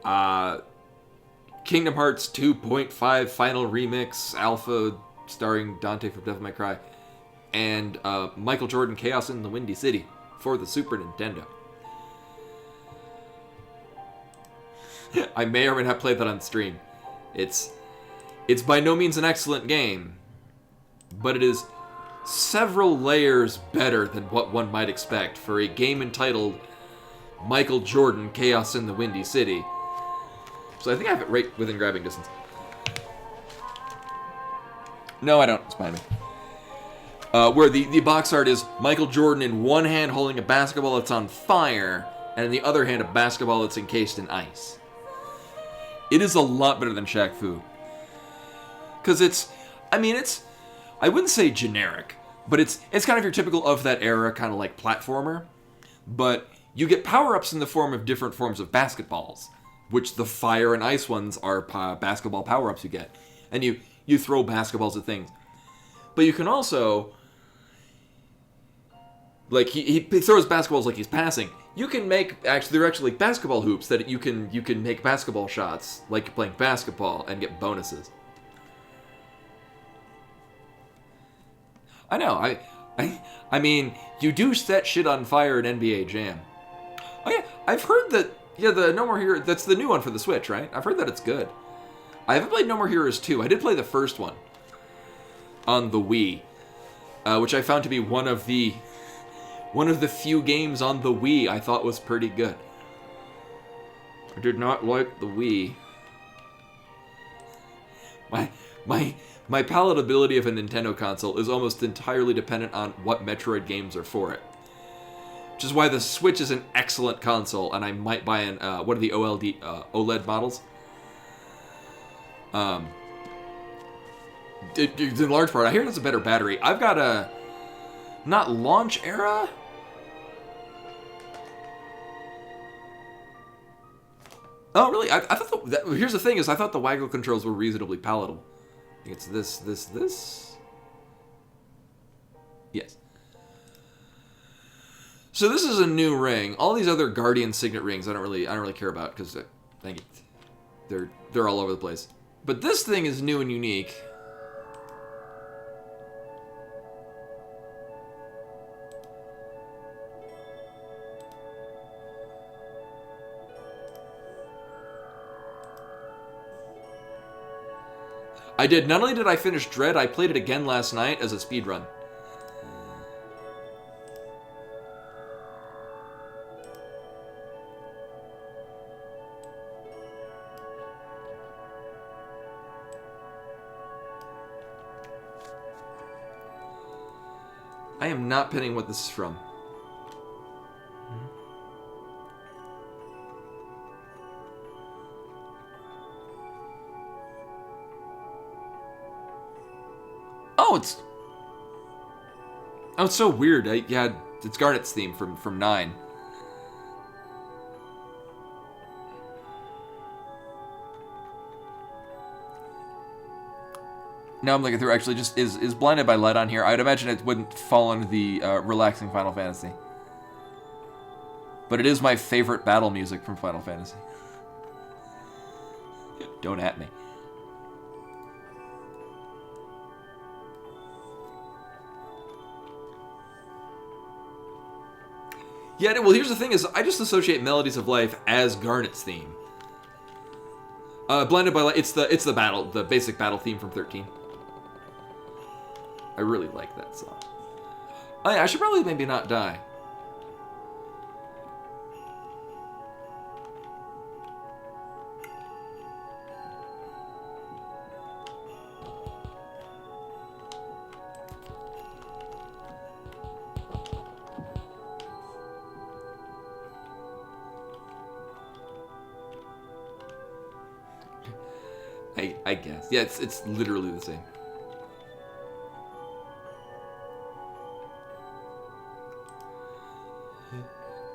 Kingdom Hearts 2.5 Final Remix, Alpha, starring Dante from Devil May Cry, and Michael Jordan Chaos in the Windy City for the Super Nintendo. I may or may not play that on stream. It's by no means an excellent game, but it is several layers better than what one might expect for a game entitled Michael Jordan Chaos in the Windy City. So I think I have it right within grabbing distance. No, I don't. It's behind me. Where the box art is Michael Jordan in one hand holding a basketball that's on fire, and in the other hand a basketball that's encased in ice. It is a lot better than Shaq Fu. Because I wouldn't say generic, but it's kind of your typical of that era kind of like platformer. But you get power-ups in the form of different forms of basketballs, which the fire and ice ones are basketball power-ups you get. And you throw basketballs at things. But you can also, like, he throws basketballs like he's passing. You can make, they're actually like basketball hoops that you can make basketball shots like you're playing basketball and get bonuses. I know, I mean, you do set shit on fire in NBA Jam. Oh yeah, I've heard that, the No More Heroes, that's the new one for the Switch, right? I've heard that it's good. I haven't played No More Heroes 2. I did play the first one on the Wii, which I found to be one of the few games on the Wii I thought was pretty good. I did not like the Wii. My palatability of a Nintendo console is almost entirely dependent on what Metroid games are for it. Which is why the Switch is an excellent console, and I might buy one of the OLED models. In large part, I hear it has a better battery. I've got a, not launch era? Oh, really? I thought here's the thing, is I thought the waggle controls were reasonably palatable. I think it's this. Yes. So this is a new ring. All these other Guardian Signet rings I don't really care about, because they're all over the place. But this thing is new and unique. Not only did I finish Dread, I played it again last night as a speedrun. I am not pinning what this is from. Oh, it's so weird. Yeah, it's Garnet's theme from 9. Now I'm looking through. Actually, just is Blinded by Light on here? I'd imagine it wouldn't fall under the relaxing Final Fantasy, but it is my favorite battle music from Final Fantasy. Don't at me. Yeah, well, here's the thing: is I just associate Melodies of Life as Garnet's theme. Blinded by Light, it's the basic battle theme from 13. I really like that song. Oh yeah, I should probably maybe not die. I guess. Yeah, it's literally the same.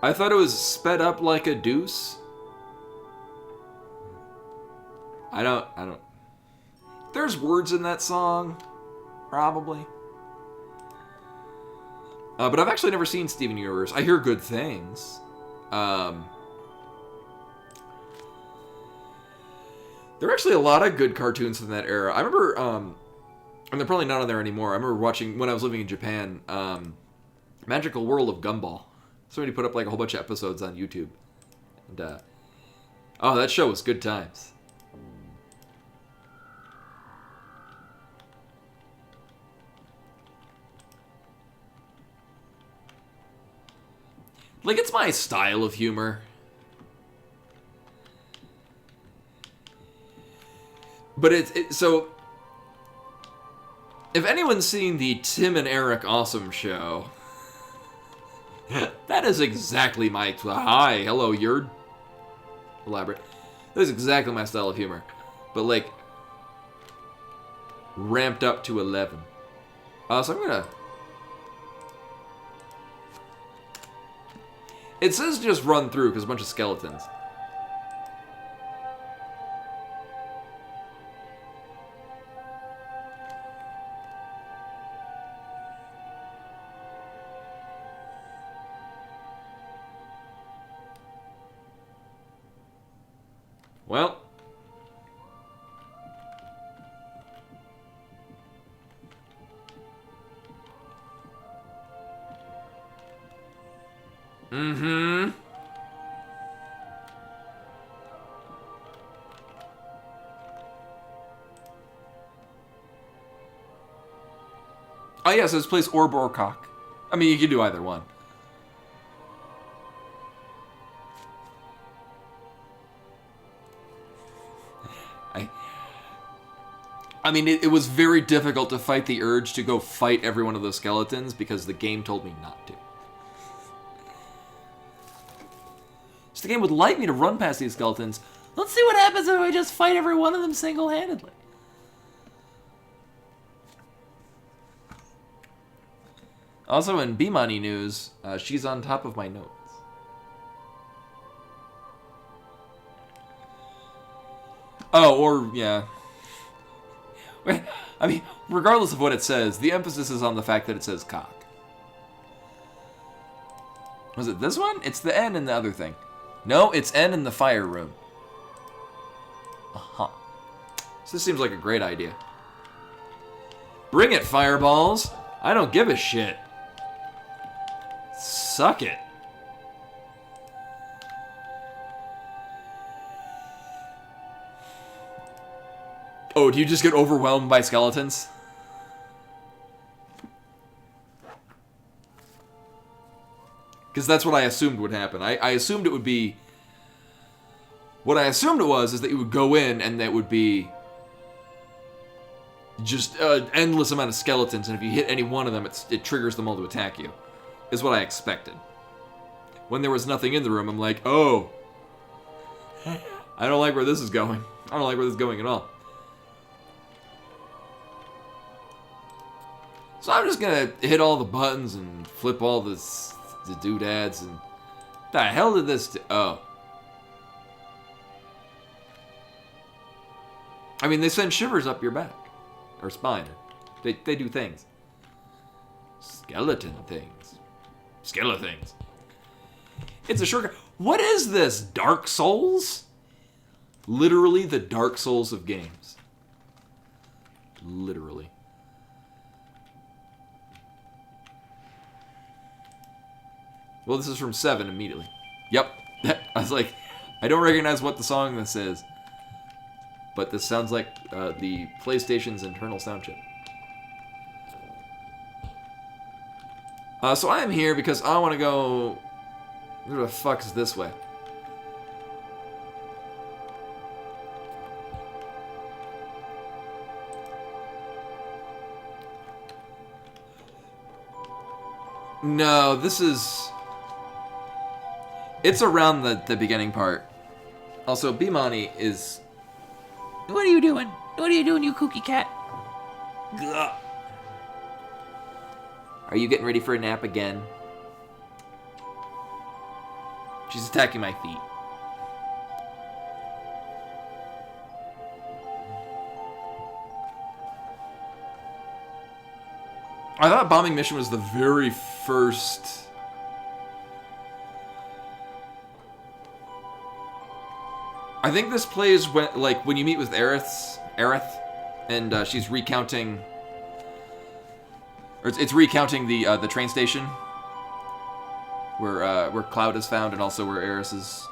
I thought it was sped up like a deuce. I don't. There's words in that song, probably. But I've actually never seen Steven Universe. I hear good things. There are actually a lot of good cartoons from that era. I remember, and they're probably not on there anymore. I remember watching, when I was living in Japan, Magical World of Gumball. Somebody put up like a whole bunch of episodes on YouTube. And, oh, that show was good times. Like, it's my style of humor. But so, if anyone's seen the Tim and Eric Awesome Show, that is exactly my, hi, hello, you're elaborate. That is exactly my style of humor. But like, ramped up to 11. So I'm gonna, it says just run through because a bunch of skeletons. Well, oh yeah, so this plays Orb or Cock. I mean, you can do either one. I mean, it was very difficult to fight the urge to go fight every one of those skeletons because the game told me not to. So the game would like me to run past these skeletons. Let's see what happens if I just fight every one of them single-handedly. Also in Bimani news, she's on top of my notes. Oh, or, yeah. I mean, regardless of what it says, the emphasis is on the fact that it says cock. Was it this one? It's the N in the other thing. No, it's N in the fire room. Uh-huh. So this seems like a great idea. Bring it, fireballs! I don't give a shit. Suck it. Oh, do you just get overwhelmed by skeletons? Because that's what I assumed would happen. I assumed it would be... What I assumed it was is that you would go in and that would be... just endless amount of skeletons, and if you hit any one of them, it triggers them all to attack you, is what I expected. When there was nothing in the room, I'm like, oh, I don't like where this is going. I don't like where this is going at all. So I'm just gonna hit all the buttons and flip all the doodads, and the hell did this do? Oh. I mean, they send shivers up your back. Or spine. They do things. Skeleton things. Skeleton-things. It's a shortcut. What is this? Dark Souls? Literally the Dark Souls of games. Literally. Well, this is from 7 immediately. Yep. I was like, I don't recognize what the song this is. But this sounds like the PlayStation's internal sound chip. So I am here because I want to go... Where the fuck is this way? No, this is... It's around the beginning part. Also, Bimani is... What are you doing? What are you doing, you kooky cat? Ugh. Are you getting ready for a nap again? She's attacking my feet. I thought Bombing Mission was the very first... I think this plays when you meet with Aerith, and she's recounting... Or it's recounting the train station where Cloud is found, and also where Aerith is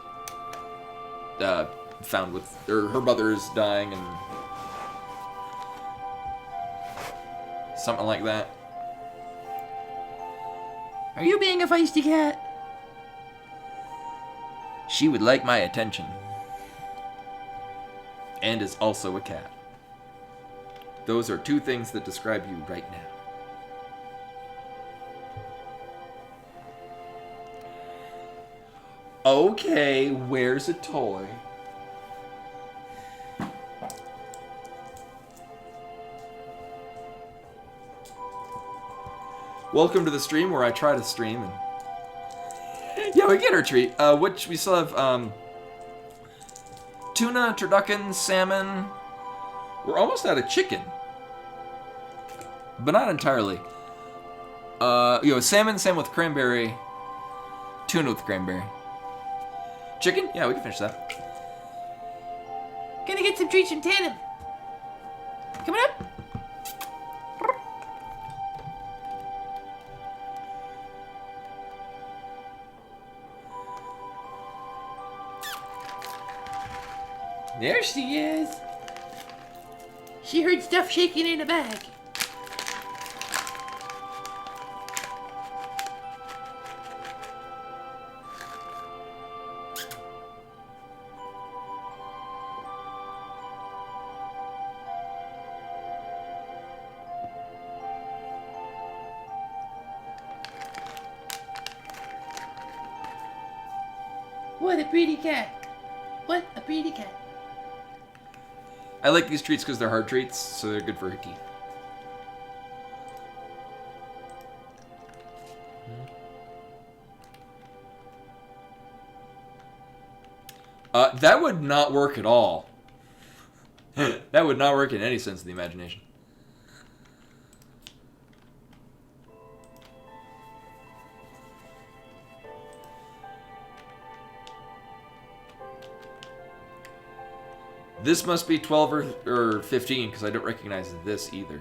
found with her mother is dying, and something like that. Are you being a feisty cat? She would like my attention, and is also a cat. Those are two things that describe you right now. Okay, where's a toy? Welcome to the stream where I try to stream, and yeah, we get our treat. Which we still have tuna, turducken, salmon. We're almost out of chicken, but not entirely. Salmon with cranberry, tuna with cranberry. Chicken? Yeah, we can finish that. Gonna get some treats in tandem. Coming up. There she is. She heard stuff shaking in a bag. What a pretty cat. What a pretty cat. I like these treats because they're hard treats, so they're good for her teeth. That would not work at all. That would not work in any sense of the imagination. This must be 12 or 15, because I don't recognize this either.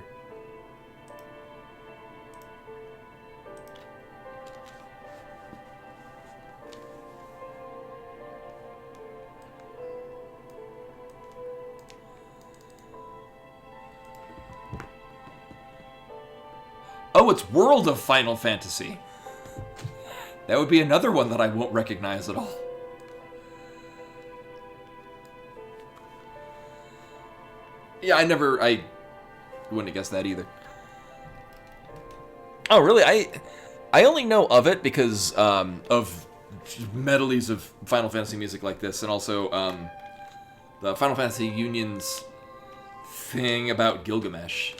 Oh, it's World of Final Fantasy. That would be another one that I won't recognize at all. Yeah, wouldn't have guessed that either. Oh, really? I only know of it because of medleys of Final Fantasy music like this, and also the Final Fantasy Union's thing about Gilgamesh.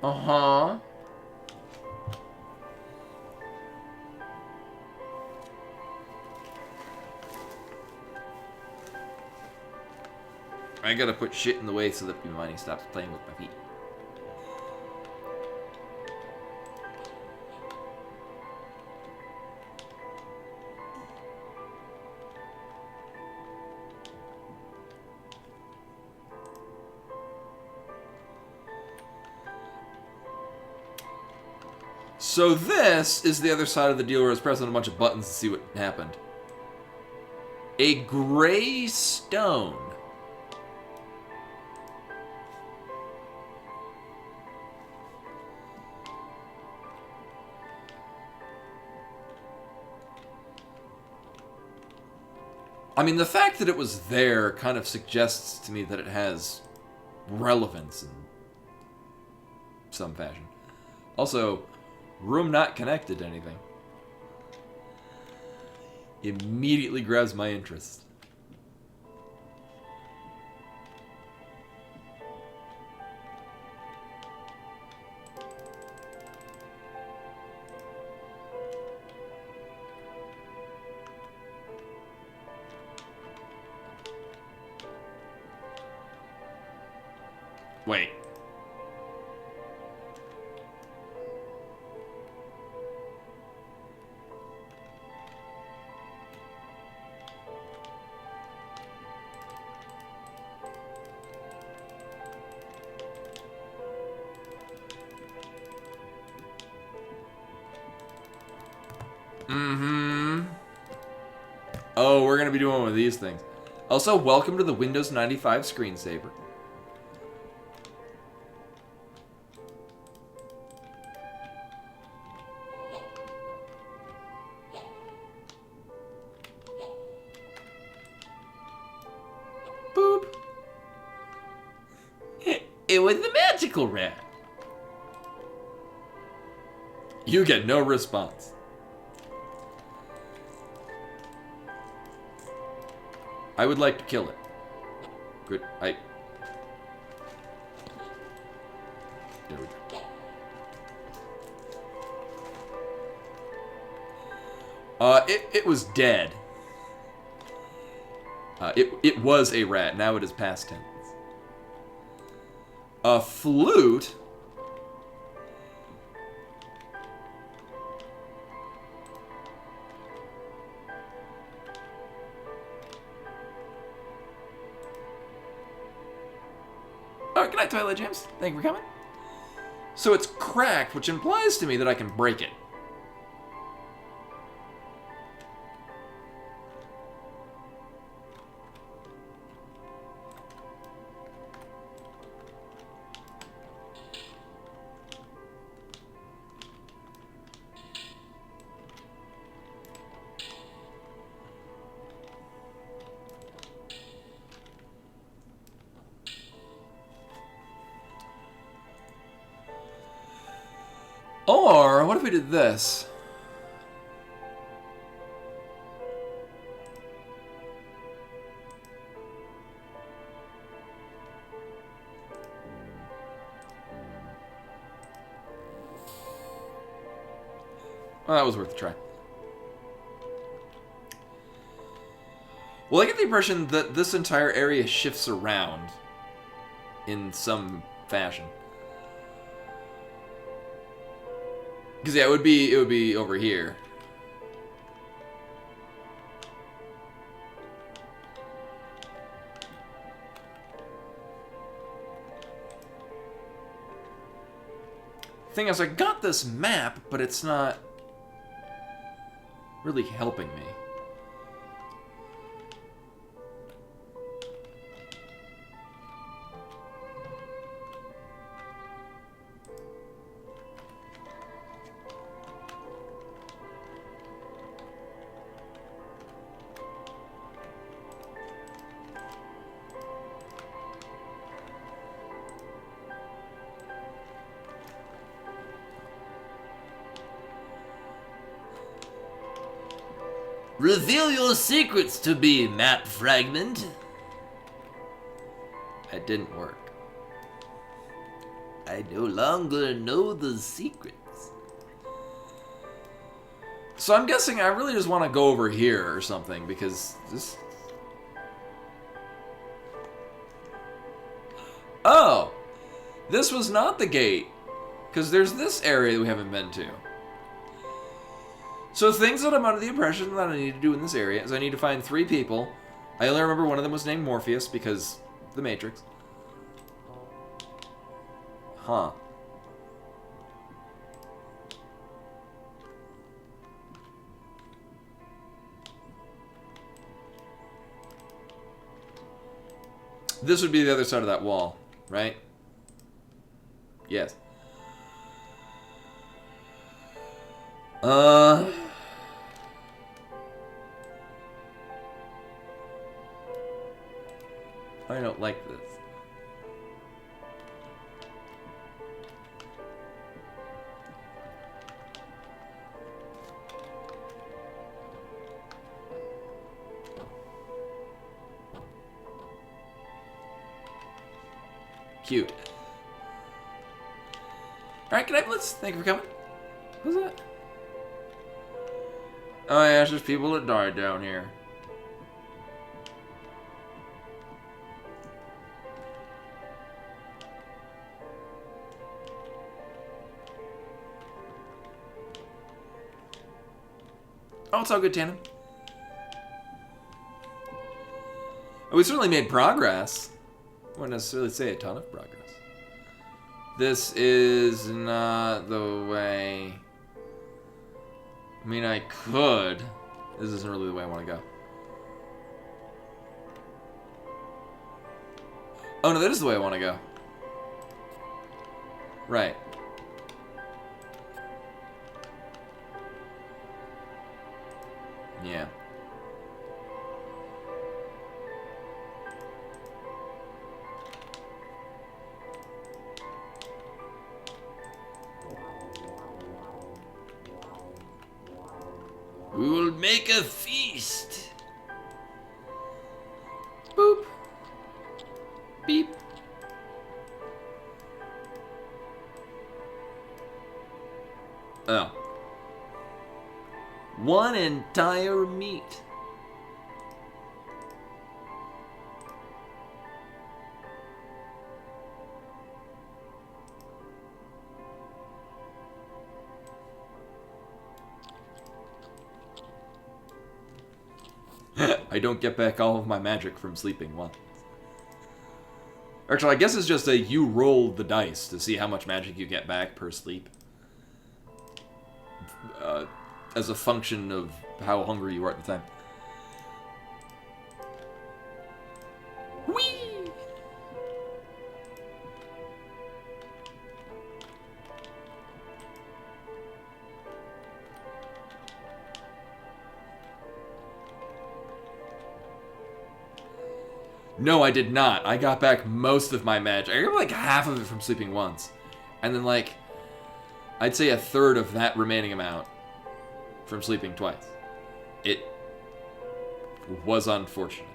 Uh-huh. I gotta put shit in the way so that Bimani stops playing with my feet. So this is the other side of the deal where I was pressing a bunch of buttons to see what happened. A gray stone. I mean, the fact that it was there kind of suggests to me that it has relevance in some fashion. Also, room not connected to anything. Immediately grabs my interest. Wait. Oh, we're gonna be doing one of these things. Also, welcome to the Windows 95 screensaver. Boop. It was the magical rat. You get no response. I would like to kill it. Good. There we go. It was dead. It was a rat. Now it is past tense. A flute. Oh, good night, Twilight James. Thank you for coming. So it's cracked, which implies to me that I can break it. Or, what if we did this? Well, that was worth a try. Well, I get the impression that this entire area shifts around in some fashion. Because yeah, it would be over here. Thing is, I got this map, but it's not really helping me. Reveal your secrets to me, map fragment. That didn't work. I no longer know the secrets. So I'm guessing I really just want to go over here or something, because this... Oh! This was not the gate. Because there's this area that we haven't been to. So things that I'm under the impression that I need to do in this area is I need to find 3 people. I only remember one of them was named Morpheus because the Matrix. Huh. This would be the other side of that wall, right? Yes. I don't like this. Cute. Alright, good night, Blitz. Thank you for coming. Who's that? Oh yeah, it's just people that died down here. Oh, it's all good, Tandem. Oh, we certainly made progress. I wouldn't necessarily say a ton of progress. This is not the way. I mean, I could. This isn't really the way I want to go. Oh no, that is the way I want to go. Right. Yeah. We will make a feast. Boop. Beep. Oh. One entire meat. I don't get back all of my magic from sleeping once. Actually, I guess it's just a you roll the dice to see how much magic you get back per sleep. As a function of how hungry you are at the time. Whee! No, I did not. I got back most of my magic. I got like half of it from sleeping once. And then like, I'd say a third of that remaining amount from sleeping twice. It was unfortunate.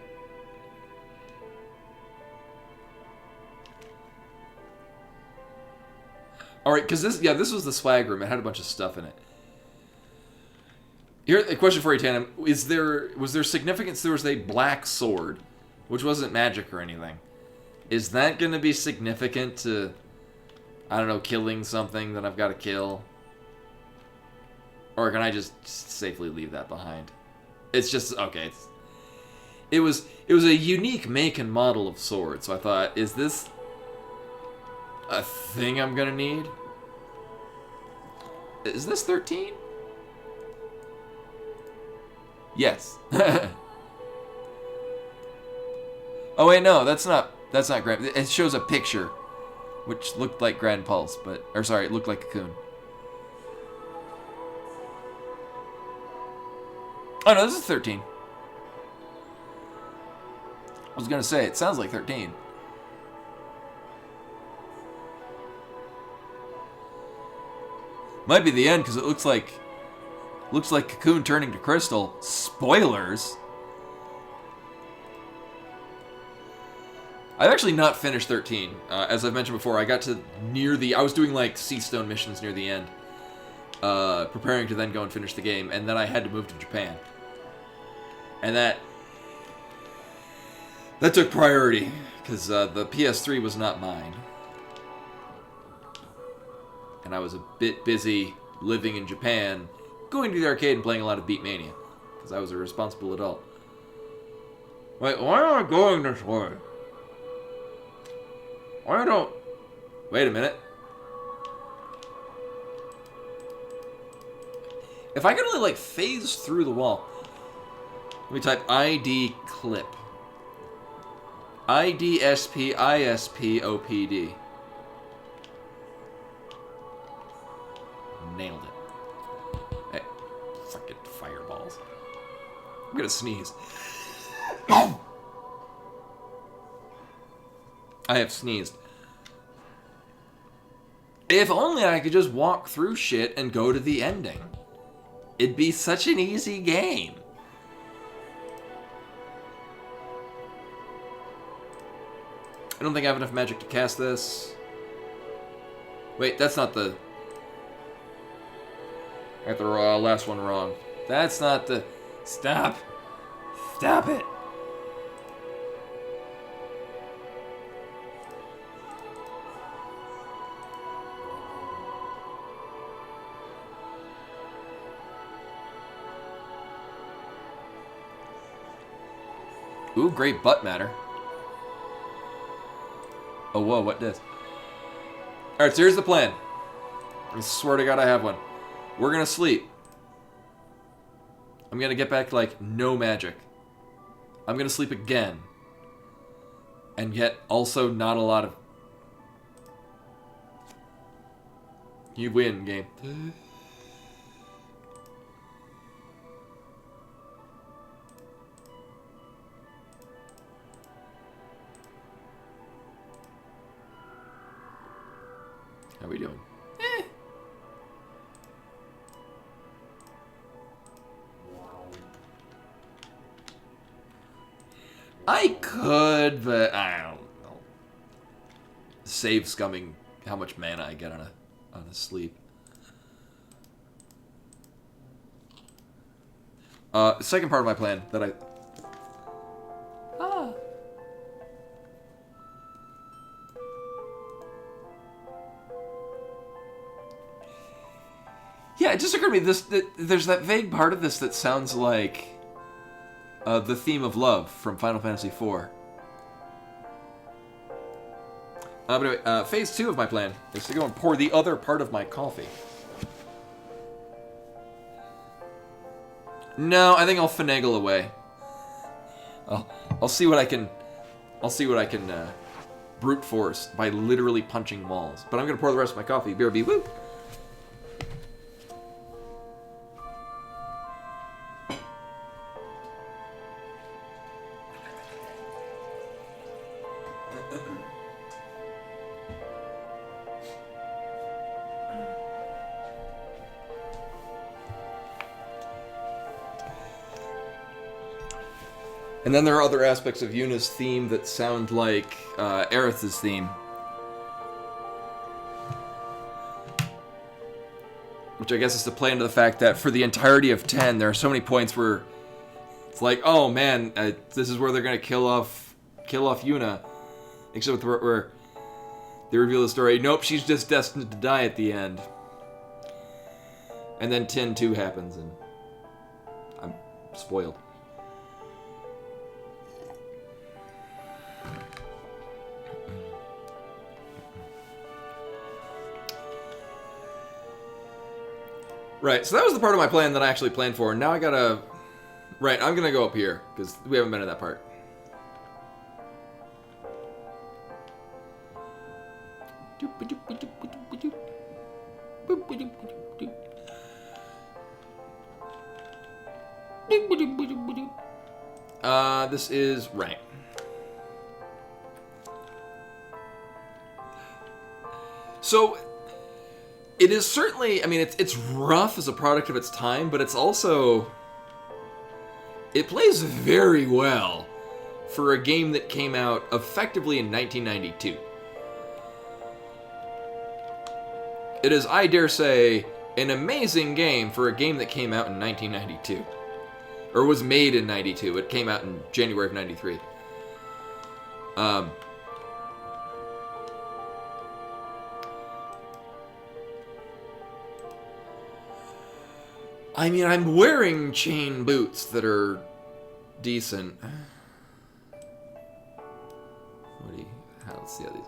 Alright, because this was the swag room. It had a bunch of stuff in it. Here, a question for you, Tandem. Was there significance? There was a black sword, which wasn't magic or anything. Is that going to be significant to, I don't know, killing something that I've got to kill? Or can I just safely leave that behind? It's just, okay. It was a unique make and model of sword, so I thought, is this a thing I'm going to need? Is this 13? Yes. Oh wait, no, that's not Grand. It shows a picture, which looked like Grand Pulse, it looked like Cocoon. Oh no, this is 13. I was gonna say, it sounds like 13. Might be the end, because it looks like Looks like Cocoon turning to Crystal. Spoilers. I've actually not finished 13. As I've mentioned before, I got to I was doing like Seastone missions near the end. Preparing to then go and finish the game, and then I had to move to Japan. And that took priority, because the PS3 was not mine. And I was a bit busy living in Japan, going to the arcade and playing a lot of Beatmania, because I was a responsible adult. Wait, why am I going this way? Why don't... Wait a minute. If I could only, like, phase through the wall. Let me type ID clip. IDSPISPOPD. Nailed it. Hey, fucking fireballs. I'm gonna sneeze. I have sneezed. If only I could just walk through shit and go to the ending. It'd be such an easy game. I don't think I have enough magic to cast this. Wait, that's not the... I got the last one wrong. That's not the... Stop. Stop it. Ooh, great butt matter. Oh, whoa, what this? Alright, so here's the plan. I swear to God I have one. We're gonna sleep. I'm gonna get back to, like, no magic. I'm gonna sleep again. And yet, also not a lot of... You win, game. How we doing? I could, but I don't know. Save scumming how much mana I get on a sleep. Second part of my plan that I... Yeah, it just occurred to me there's that vague part of this that sounds like the theme of love from Final Fantasy IV. But anyway, phase 2 of my plan is to go and pour the other part of my coffee. No, I think I'll finagle away. I'll see what I can. I'll see what I can brute force by literally punching walls. But I'm gonna pour the rest of my coffee. BRB, woo! And then there are other aspects of Yuna's theme that sound like Aerith's theme. Which I guess is to play into the fact that for the entirety of 10, there are so many points where it's like, oh man, this is where they're gonna kill off Yuna. Except where they reveal the story, nope, she's just destined to die at the end. And then 10-2 happens, and I'm spoiled. Right, so that was the part of my plan that I actually planned for. Now I gotta... Right, I'm gonna go up here, because we haven't been to that part. This is... Right. So... It is certainly, I mean, it's rough as a product of its time, but it's also... It plays very well for a game that came out effectively in 1992. It is, I dare say, an amazing game for a game that came out in 1992. Or was made in 92. It came out in January of 93. I mean, I'm wearing chain boots that are decent. Let's see how these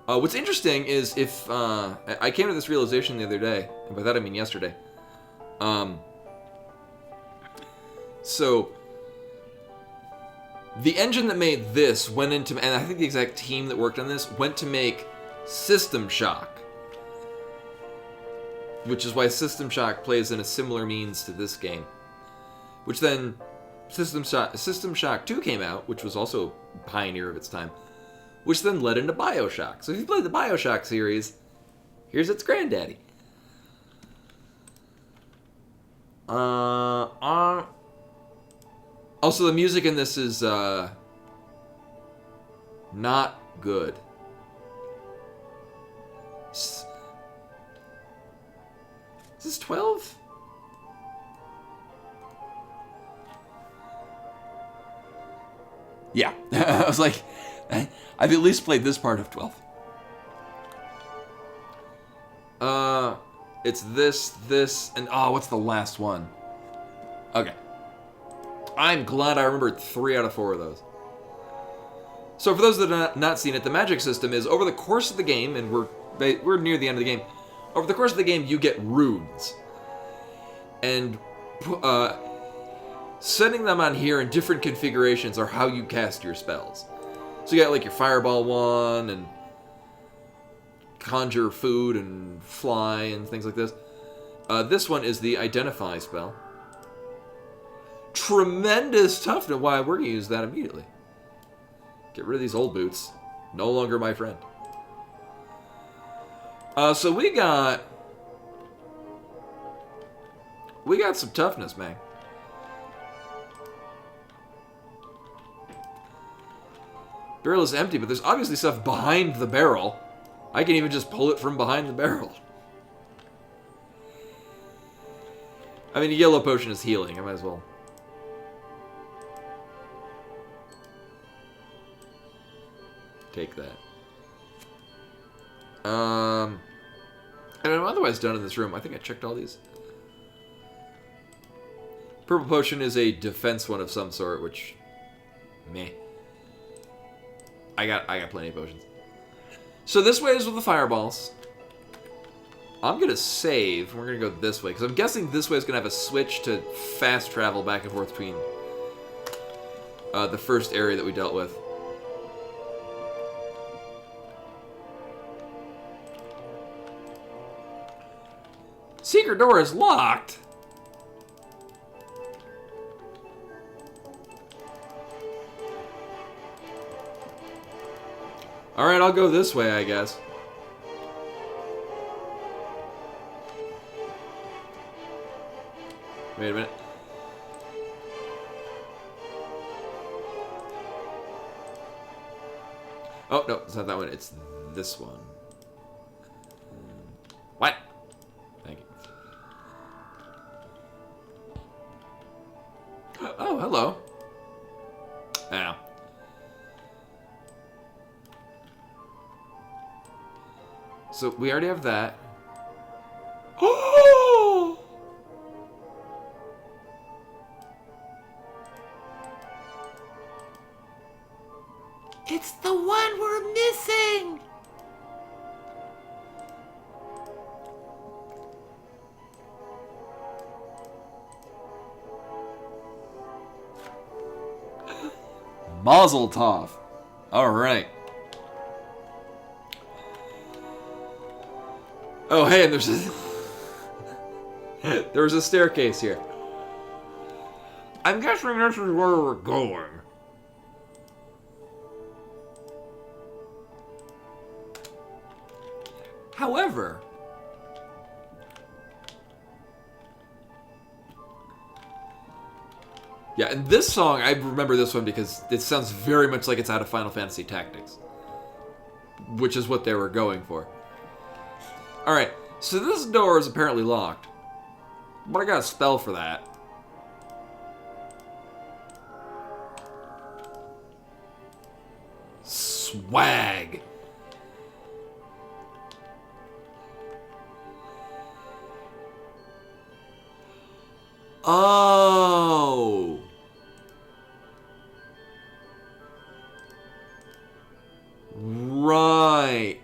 are. What's interesting is if I came to this realization the other day, and by that I mean yesterday. So the engine that made this went into, and I think the exact team that worked on this went to make System Shock. Which is why System Shock plays in a similar means to this game. Which then, System Shock 2 came out, which was also a pioneer of its time. Which then led into Bioshock. So if you played the Bioshock series, here's its granddaddy. Also, the music in this is not good. Is this 12? Yeah. I was like, I've at least played this part of 12. It's this, and what's the last one? Okay. I'm glad I remembered 3 out of 4 of those. So for those that have not seen it, the magic system is over the course of the game, and we're near the end of the game. Over the course of the game, you get runes. And setting them on here in different configurations are how you cast your spells. So you got like your fireball one, and conjure food, and fly, and things like this. This one is the identify spell. Tremendous toughness. Why, we're going to use that immediately. Get rid of these old boots. No longer my friend. So we got some toughness, man. Barrel is empty, but there's obviously stuff behind the barrel. I can even just pull it from behind the barrel. I mean, a yellow potion is healing. I might as well. Take that. And I'm otherwise done in this room. I think I checked all these. Purple potion is a defense one of some sort, which, meh. I got plenty of potions. So this way is with the fireballs. I'm gonna save. We're gonna go this way because I'm guessing this way is gonna have a switch to fast travel back and forth between the first area that we dealt with. Secret door is locked. Alright, I'll go this way, I guess. Wait a minute. Oh, no, it's not that one. It's this one. What? Thank you. Oh, hello. Ow. So we already have that. Oh! It's the one we're missing! Mazel tov. All right. Oh, hey, and there's there's a staircase here. I'm guessing this is where we're going. However, yeah, and this song, I remember this one because it sounds very much like it's out of Final Fantasy Tactics, which is what they were going for. Alright, so this door is apparently locked, but I got a spell for that. Swag. Oh. Right.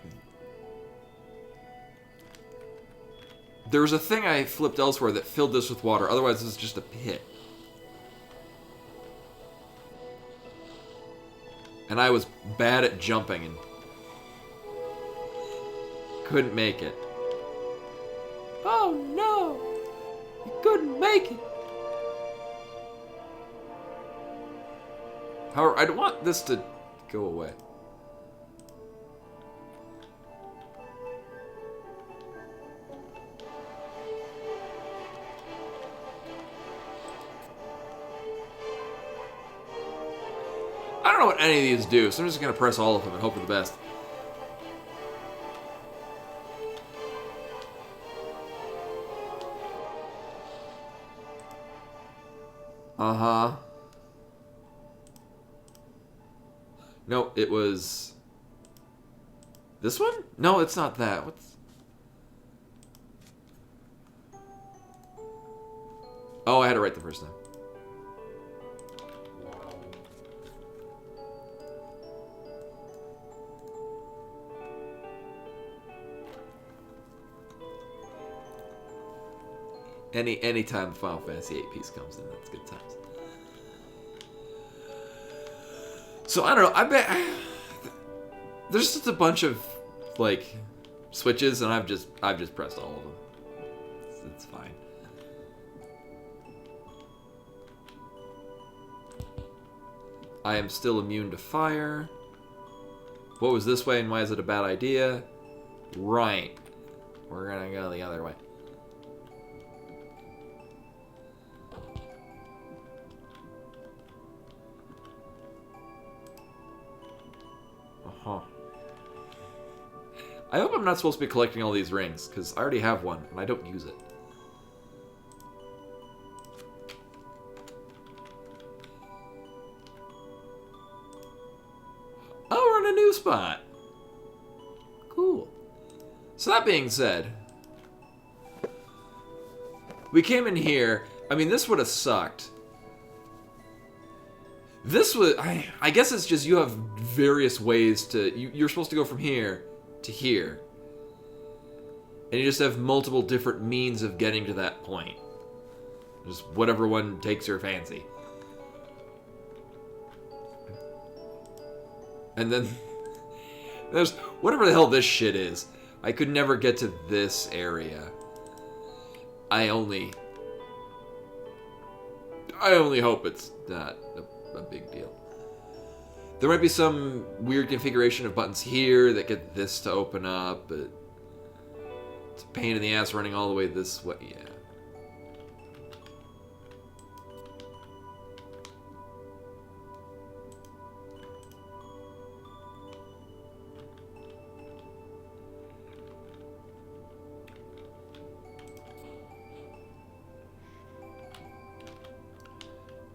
There was a thing I flipped elsewhere that filled this with water. Otherwise, this is just a pit. And I was bad at jumping and couldn't make it. Oh no! You couldn't make it! However, I'd want this to go away. I don't know what any of these do, so I'm just going to press all of them and hope for the best. Uh-huh. No, it was... this one? No, it's not that. What's... oh, I had it right the first time. Any time the Final Fantasy VIII piece comes in, that's good times. So I don't know. I bet there's just a bunch of like switches, and I've just pressed all of them. It's fine. I am still immune to fire. What was this way, and why is it a bad idea? Right. We're gonna go the other way. Uh-huh. I hope I'm not supposed to be collecting all these rings, because I already have one, and I don't use it. Oh, we're in a new spot. Cool. So that being said, we came in here. I mean, this would have sucked. This was... I guess it's just you have various ways to... You're supposed to go from here to here. And you just have multiple different means of getting to that point. Just whatever one takes your fancy. And then there's whatever the hell this shit is. I could never get to this area. I only hope it's not a big deal. There might be some weird configuration of buttons here that get this to open up, but it's a pain in the ass running all the way this way. Yeah.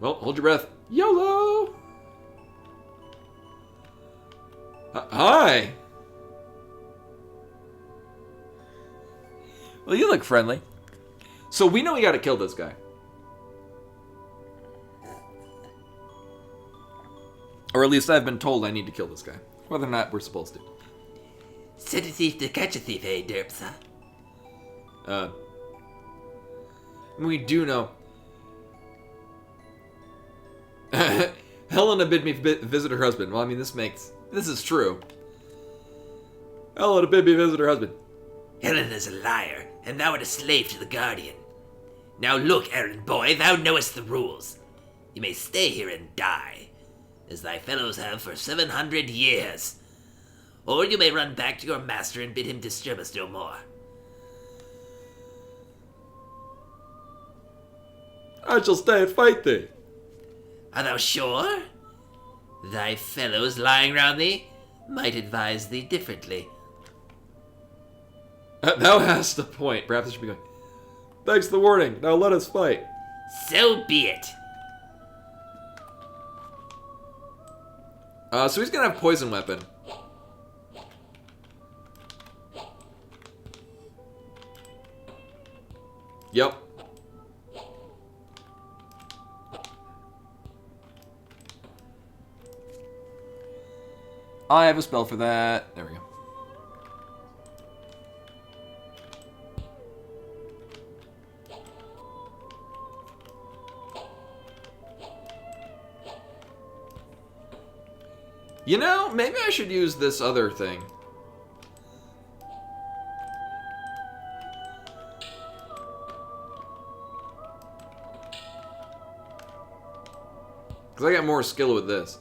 Well, hold your breath. YOLO! Hi! Well, you look friendly. So we know we gotta kill this guy. Or at least I've been told I need to kill this guy. Whether or not we're supposed to. Set a thief to catch a thief, eh, Derpsa? We do know. Helena bid me visit her husband. Well, I mean, this is true. Helena bid me visit her husband. Helena's a liar, and thou art a slave to the Guardian. Now look, errand boy, thou knowest the rules. You may stay here and die, as thy fellows have for 700 years. or you may run back to your master and bid him disturb us no more. I shall stay and fight thee. Art thou sure? Thy fellows lying round thee might advise thee differently. Thou hast a point. Perhaps I should be going, thanks for the warning. Now let us fight. So be it. So he's gonna have poison weapon. Yep. I have a spell for that. There we go. You know, maybe I should use this other thing. Because I got more skill with this.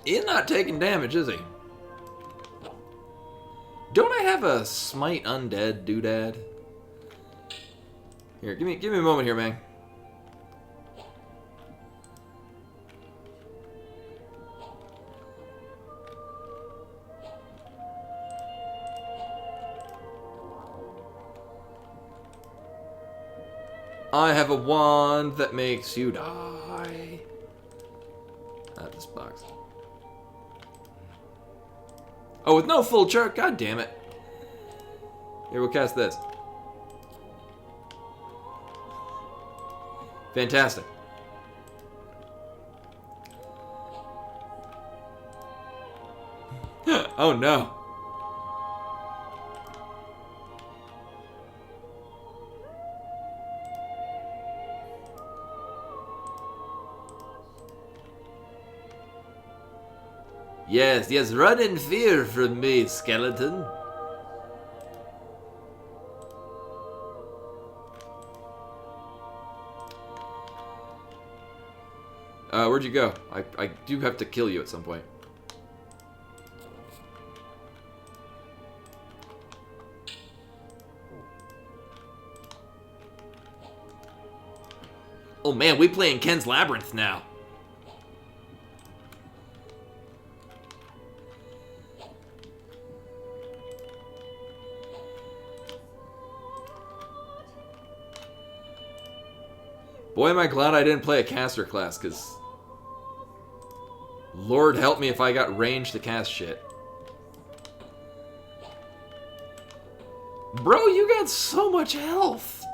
He's not taking damage, is he? Don't I have a smite undead doodad? Here, give me a moment here, man. I have a wand that makes you die. Not this box. Oh, with no full chart? God damn it. Here, we'll cast this. Fantastic. Oh no. Yes, run in fear from me, skeleton. Where'd you go? I do have to kill you at some point. Oh man, we playing Ken's Labyrinth now. Boy, am I glad I didn't play a caster class, because Lord help me if I got range to cast shit. Bro, you got so much health.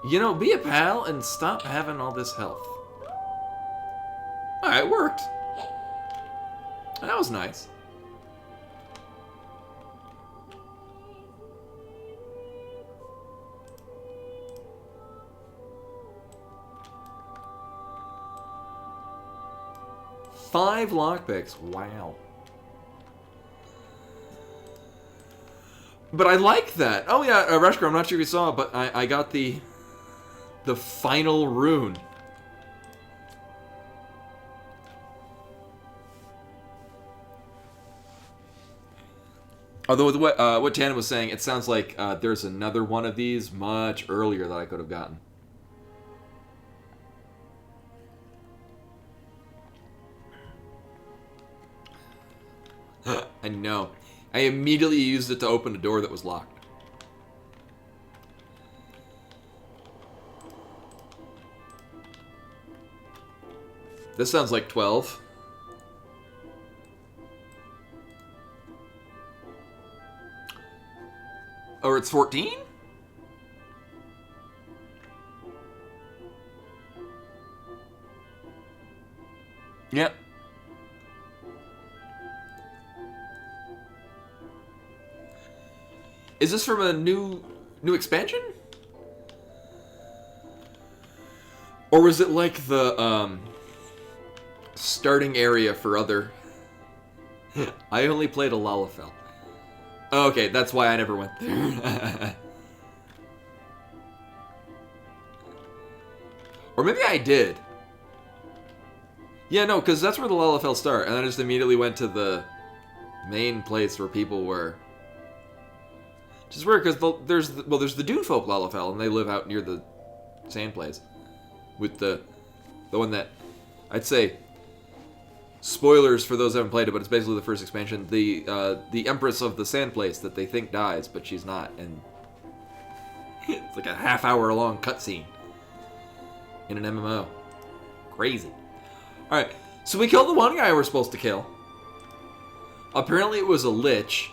You know, be a pal and stop having all this health. Alright, it worked. That was nice. Five lockpicks. Wow. But I like that. Oh yeah, Reshker, I'm not sure if you saw it, but I got the final rune. Although with what Tana was saying, it sounds like there's another one of these much earlier that I could have gotten. I know. I immediately used it to open a door that was locked. This sounds like 12. Or it's 14? Yep. Is this from a new expansion? Or was it like the starting area for other... I only played a Lalafell. Okay, that's why I never went there. Or maybe I did. Yeah, no, because that's where the Lalafell start, and I just immediately went to the main place where people were. Which is weird, because there's the Dunefolk Lalafell, and they live out near the sand place. With the one that, I'd say, spoilers for those who haven't played it, but it's basically the first expansion. The Empress of the Sand Place that they think dies, but she's not, and it's like a half-hour-long cutscene in an MMO. Crazy. Alright, so we killed the one guy we're supposed to kill. Apparently it was a lich.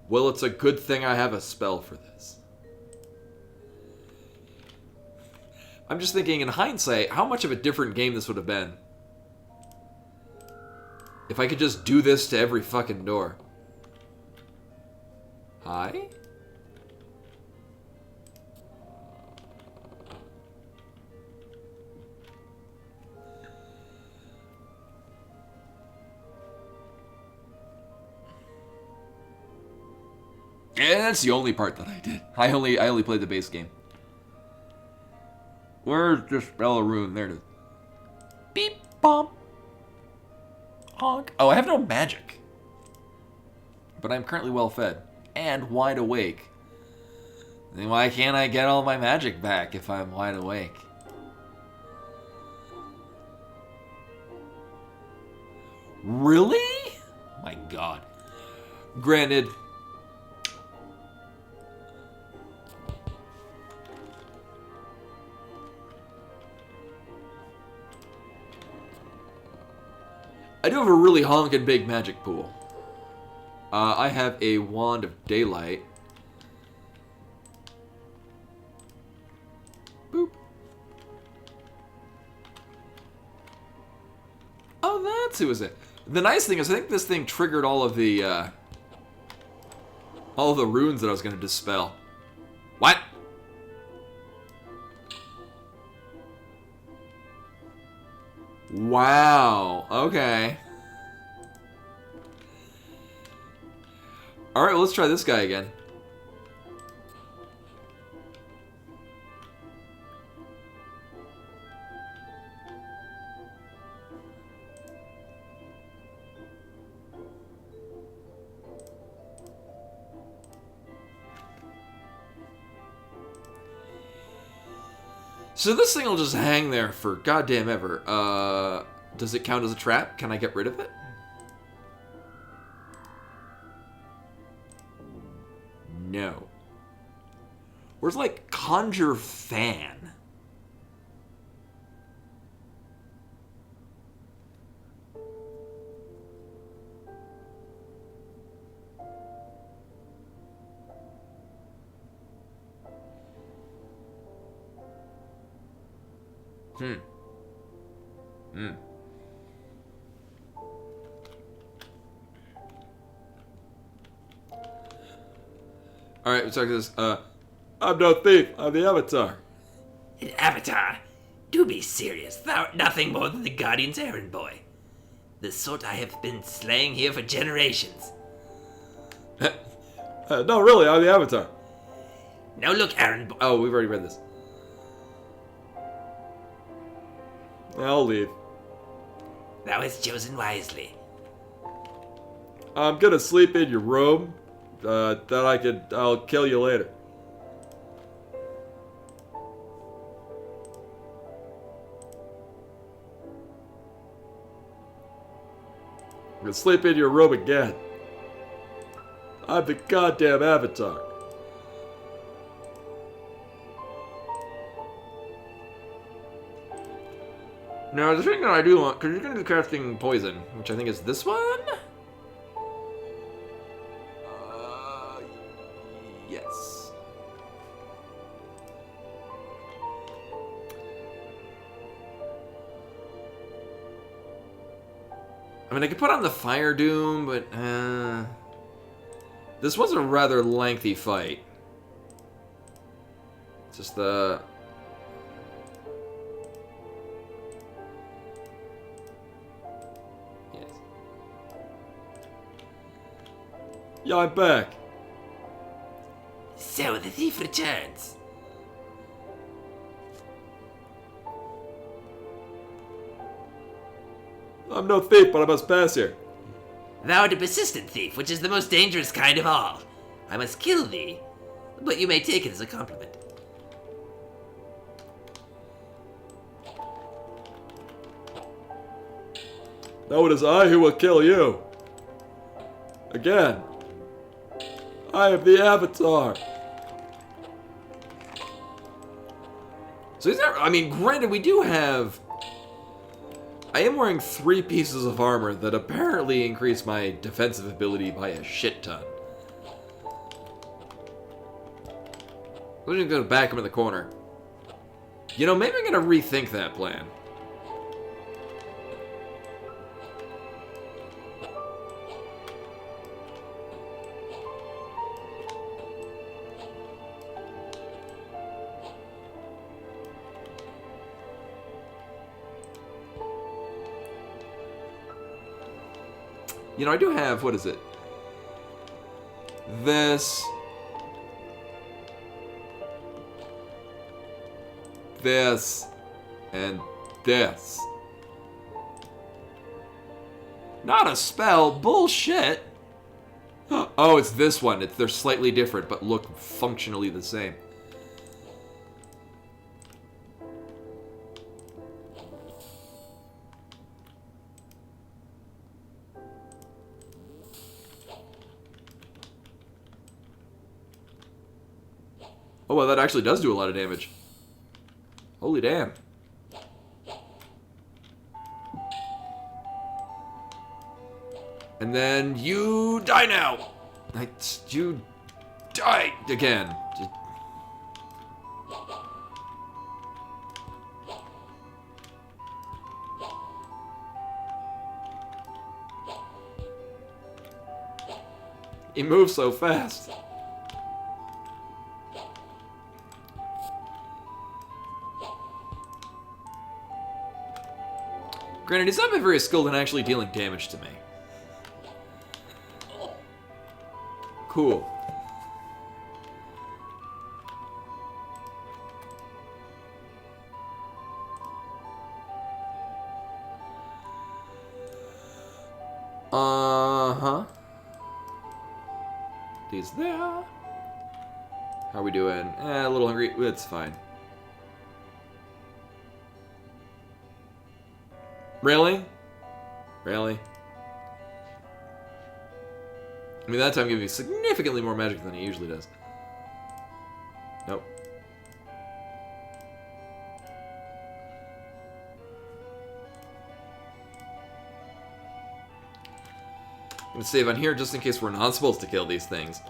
Well, it's a good thing I have a spell for this. I'm just thinking, in hindsight, how much of a different game this would have been if I could just do this to every fucking door. Hi? And that's the only part that I did. I only played the base game. Where's this Belarune? There it is. Beep, bump. Honk. Oh, I have no magic. But I'm currently well fed. And wide awake. Then why can't I get all my magic back if I'm wide awake? Really? My god. Granted... I do have a really honkin' big magic pool. I have a Wand of Daylight. Boop. Oh, that's who is it. The nice thing is I think this thing triggered all of the runes that I was going to dispel. What? Wow. Okay. Alright, well, let's try this guy again. So this thing will just hang there for goddamn ever. Does it count as a trap? Can I get rid of it? No. Where's, like, Conjure Fan? Alright, let's talk to this. I'm no thief. I'm the Avatar. An avatar? Do be serious. Thou art nothing more than the Guardian's errand boy. The sort I have been slaying here for generations. No, really, I'm the Avatar. Now look, errand boy. Oh, we've already read this. I'll leave. Thou hast chosen wisely. I'm gonna sleep in your room. I'll kill you later. I'm gonna sleep in your room again. I'm the goddamn Avatar. Now, the thing that I do want, because you're going to be casting poison, which I think is this one? Yes. I mean, I could put on the Fire Doom, but this was a rather lengthy fight. Just the... Yes. Yeah, I'm back. So the thief returns. I'm no thief, but I must pass here. Thou art a persistent thief, which is the most dangerous kind of all. I must kill thee, but you may take it as a compliment. Now it is I who will kill you. Again. I am the Avatar. So is there, I mean, granted, we do have... I am wearing 3 pieces of armor that apparently increase my defensive ability by a shit ton. I'm just gonna back him in the corner. You know, maybe I'm gonna rethink that plan. You know, I do have, what is it? This. This. And this. Not a spell. Bullshit. Oh, it's this one. They're slightly different, but look functionally the same. Oh, well, that actually does do a lot of damage. Holy damn. And then you die now. You die again. He moves so fast. Granted, he's not been very skilled in actually dealing damage to me. Cool. Uh-huh. These there. How are we doing? A little hungry. It's fine. Really? Really? I mean, that time gave me significantly more magic than he usually does. Nope. I'm gonna save on here just in case we're not supposed to kill these things.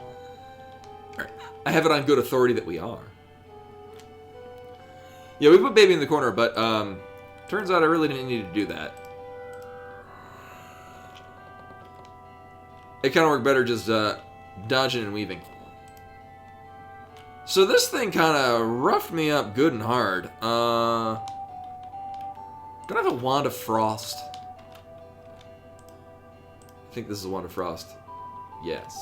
Alright. I have it on good authority that we are. Yeah, we put baby in the corner, but, turns out I really didn't need to do that. It kind of worked better just dodging and weaving. So this thing kind of roughed me up good and hard. Don't I have a Wand of Frost? I think this is a Wand of Frost. Yes.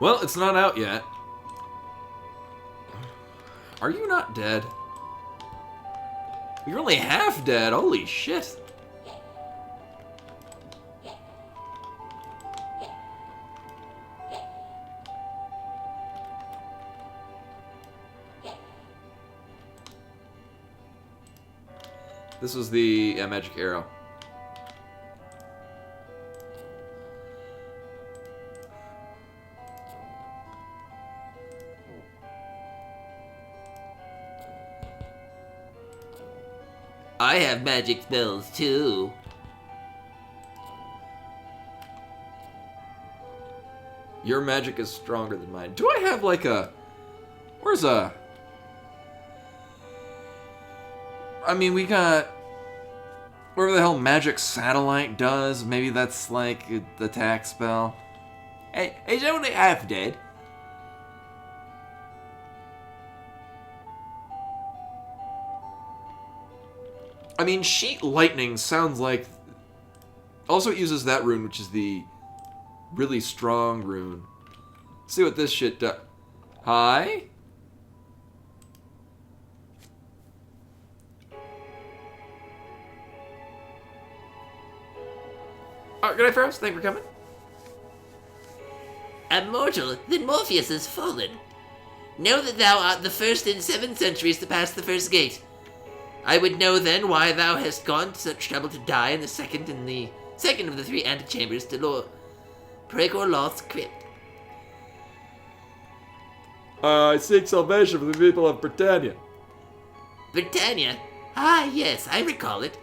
Well, it's not out yet. Are you not dead? You're only half dead. Holy shit. This was the magic arrow. I have magic spells too. Your magic is stronger than mine. Do I have like a... Where's a... I mean, we got... Whatever the hell magic satellite does. Maybe that's like the attack spell. Hey, it's only half dead. I mean, sheet lightning sounds like... Also, it uses that rune, which is the really strong rune. Let's see what this shit does. Hi? Oh, good night, Pharaohs. Thank you for coming. A mortal, then Morpheus has fallen. Know that thou art the first in 7 centuries to pass the first gate. I would know then why thou hast gone to such trouble to die in the second of the 3 antechambers to Lord Pregorloth's crypt. I seek salvation for the people of Britannia. Britannia? Ah, yes, I recall it.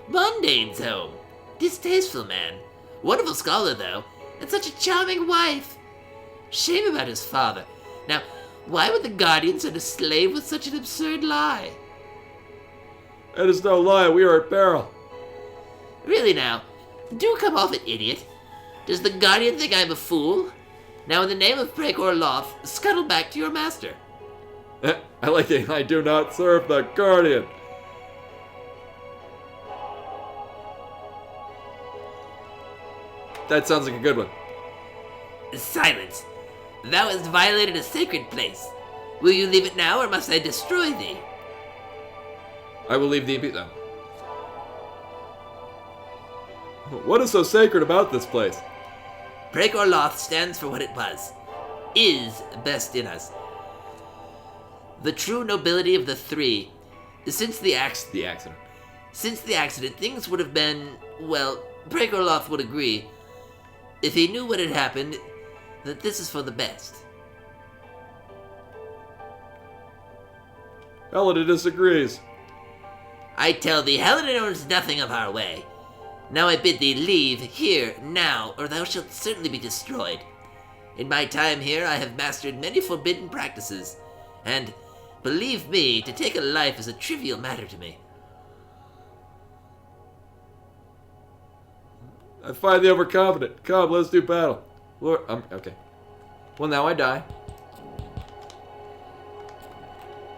Mondane's home. Distasteful man. Wonderful scholar, though, and such a charming wife. Shame about his father. Now, why would the Guardian send a slave with such an absurd lie? It is no lie, we are at peril. Really now, do come off it, idiot. Does the Guardian think I'm a fool? Now, in the name of Pregor Loth, scuttle back to your master. I like it. I do not serve the Guardian. That sounds like a good one. Silence. Thou hast violated a sacred place. Will you leave it now, or must I destroy thee? I will leave the impede though. What is so sacred about this place? Pregor Loth stands for what it was. Is best in us. The true nobility of the 3. Since the accident. Since the accident, things would have been, well, Pregor Loth would agree, if he knew what had happened, that this is for the best. Helena disagrees. I tell thee, Helena knows nothing of our way. Now I bid thee leave here, now, or thou shalt certainly be destroyed. In my time here, I have mastered many forbidden practices, and, believe me, to take a life is a trivial matter to me. I find thee overconfident. Come, let's do battle. Lord, okay. Well, now I die.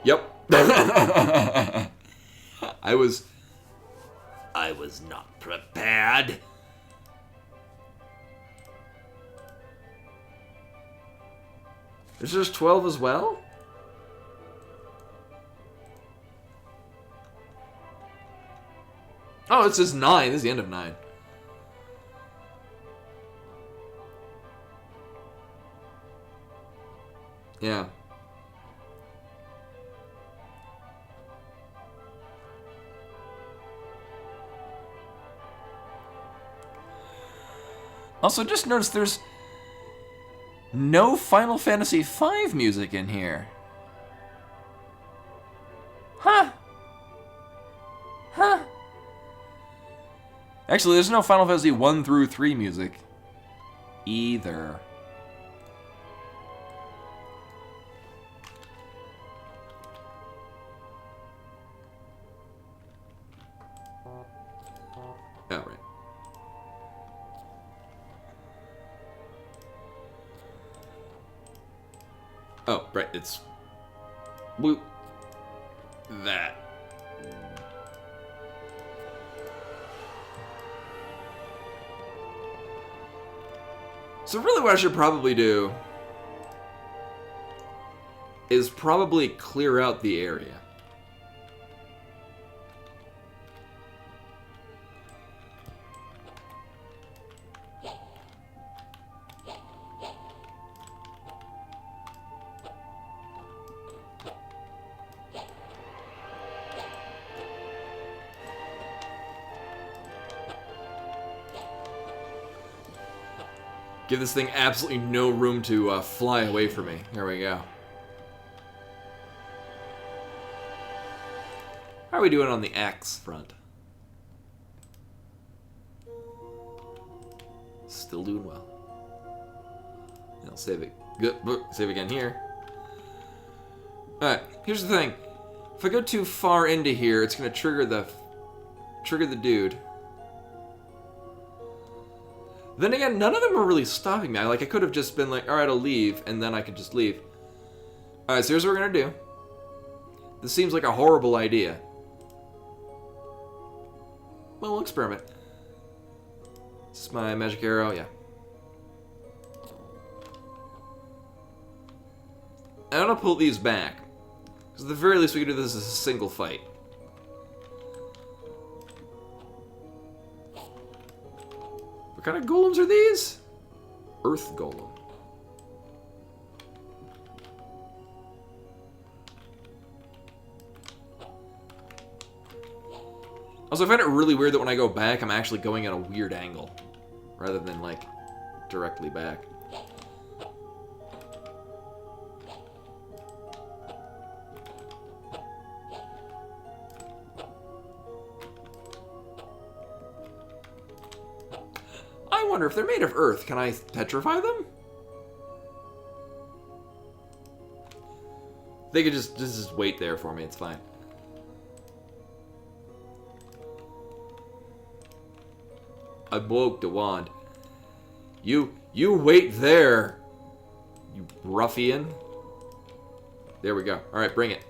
Yep. I was not prepared. Is there 12 as well? Oh, it says 9. This is the end of 9. Yeah. Also, just notice there's no Final Fantasy V music in here. Huh. Huh. Actually, there's no Final Fantasy 1 through 3 music either. Oh, right. Oh, right, it's... Woo. That. So really what I should probably do is probably clear out the area. Give this thing absolutely no room to fly away from me. There we go. How are we doing on the axe front? Still doing well. I'll save it. Good. Save again here. Alright, here's the thing. If I go too far into here, it's gonna trigger the dude. Then again, none of them are really stopping me. I could have just been like, alright, I'll leave, and then I could just leave. Alright, so here's what we're gonna do. This seems like a horrible idea. Well, we'll experiment. This is my magic arrow, yeah. I'm gonna pull these back. Because at the very least we can do this as a single fight. What kind of golems are these? Earth golem. Also, I find it really weird that when I go back, I'm actually going at a weird angle. Rather than, like, directly back. I wonder if they're made of earth, can I petrify them? They could just wait there for me, it's fine. I broke the wand. You wait there, you ruffian. There we go. Alright, bring it.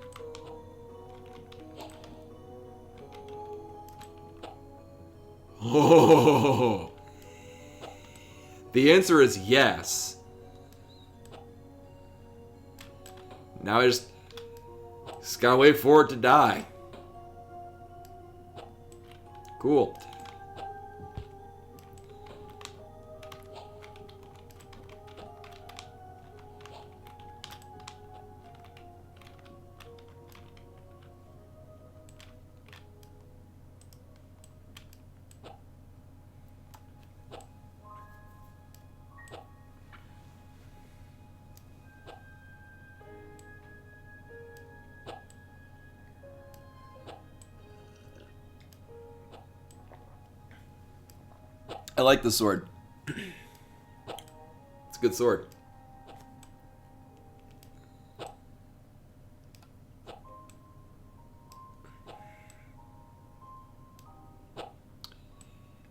Oh! The answer is yes. Now I just gotta wait for it to die. Cool. I like the sword. It's a good sword.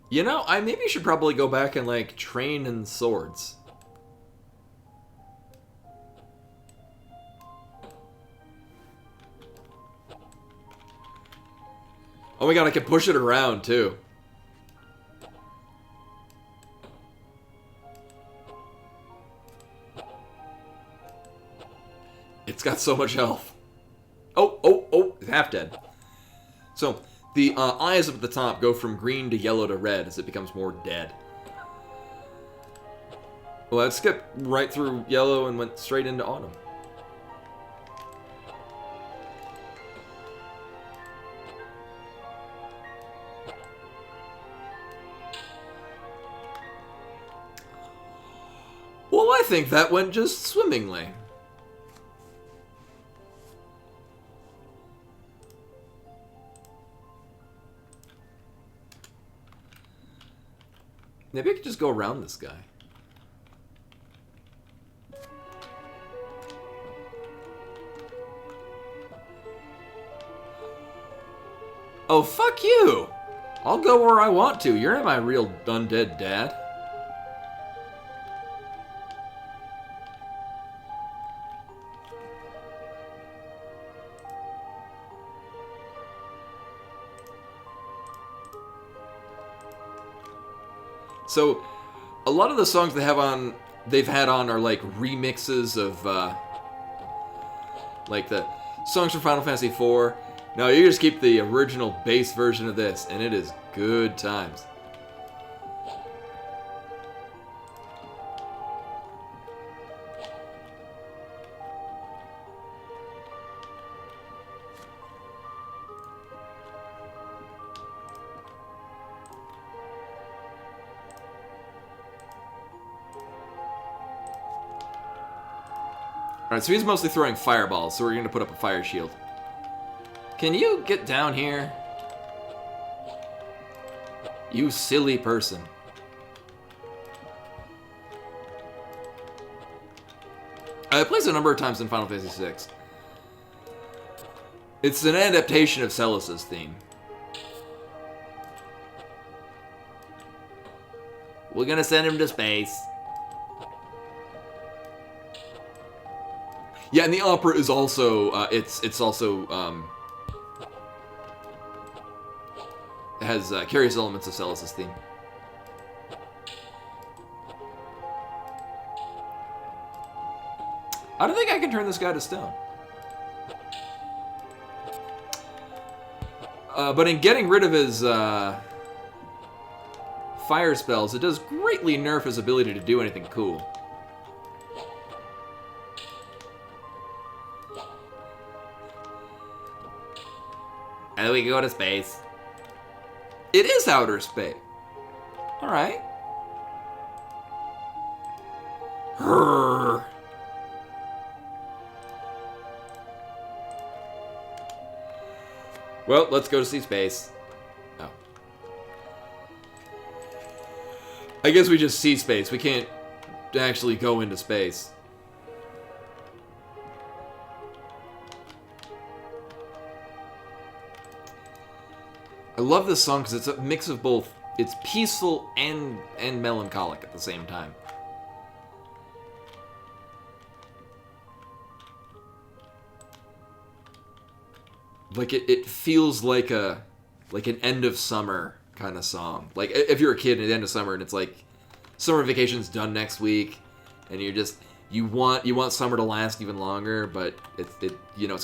You know, I maybe should probably go back and, like, train in swords. Oh my god, I can push it around, too. It's got so much health. Oh, half dead. So, the eyes up at the top go from green to yellow to red as it becomes more dead. Well, that skipped right through yellow and went straight into autumn. Well, I think that went just swimmingly. Maybe I could just go around this guy. Oh, fuck you! I'll go where I want to. You're not my real undead dad. So, a lot of the songs they've had on are like remixes of, like the songs from Final Fantasy IV. No, you just keep the original bass version of this, and it is good times. Alright, so he's mostly throwing fireballs, so we're going to put up a fire shield. In Can you get down here? You silly person. It plays a number of times in Final Fantasy VI. It's an adaptation of Celus's theme. We're gonna send him to space. Yeah, and the opera is also it's also has carries elements of Celus's theme. I don't think I can turn this guy to stone. But in getting rid of his fire spells, it does greatly nerf his ability to do anything cool. And then we can go to space. It is outer space. Alright. Well, let's go to see space. Oh. I guess we just see space. We can't actually go into space. I love this song because it's a mix of both. It's peaceful and melancholic at the same time. Like it feels like an end of summer kind of song. Like if you're a kid at the end of summer and it's like summer vacation's done next week, and you want summer to last even longer, but it's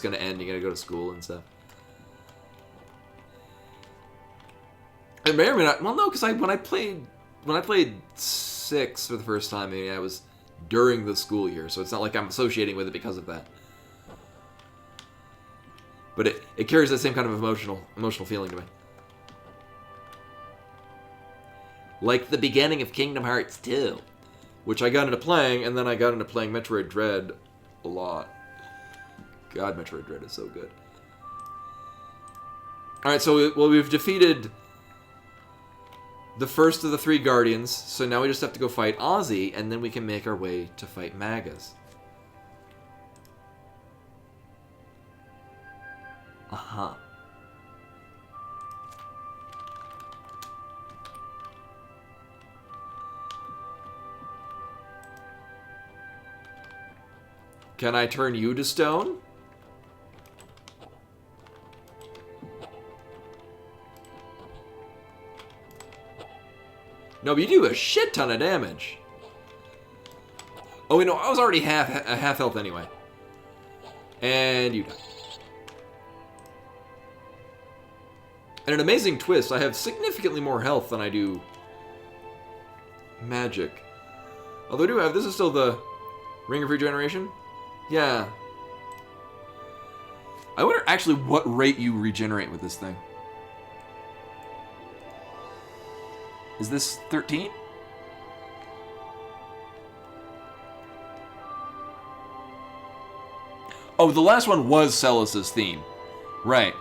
gonna end. You gotta go to school and stuff. It may or may not. Well, no, because when I played 6 for the first time, maybe I was during the school year, so it's not like I'm associating with it because of that. But it carries that same kind of emotional feeling to me. Like the beginning of Kingdom Hearts 2. Which I got into playing, and then I got into playing Metroid Dread a lot. God, Metroid Dread is so good. Alright, so we've defeated the first of the 3 Guardians, so now we just have to go fight Ozzy, and then we can make our way to fight Magus. Uh-huh. Can I turn you to stone? No, but you do a shit ton of damage. Oh, wait, no, I was already half health anyway. And you die. And an amazing twist, I have significantly more health than I do magic. Although I do have, this is still the Ring of Regeneration? Yeah. I wonder actually what rate you regenerate with this thing. Is this 13? Oh, the last one was Celus's theme. Right.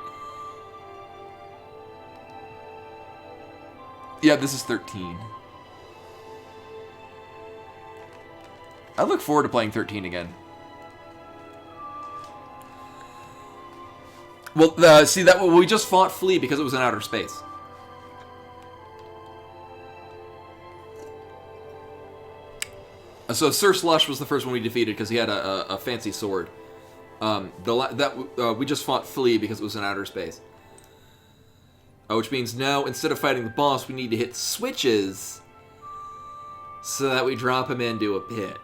Yeah, this is 13. I look forward to playing 13 again. Well, see, that we just fought Flea because it was in outer space. So Sir Slush was the first one we defeated because he had a fancy sword. We just fought Flea because it was in outer space. Which means now, instead of fighting the boss, we need to hit switches so that we drop him into a pit.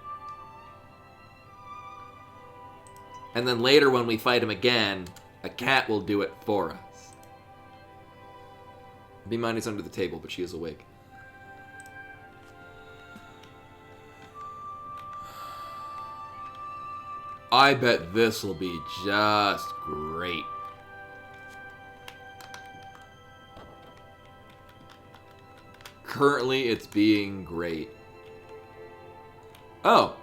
And then later when we fight him again, a cat will do it for us. B-Miney's under the table, but she is awake. I bet this will be just great. Currently, it's being great. Oh.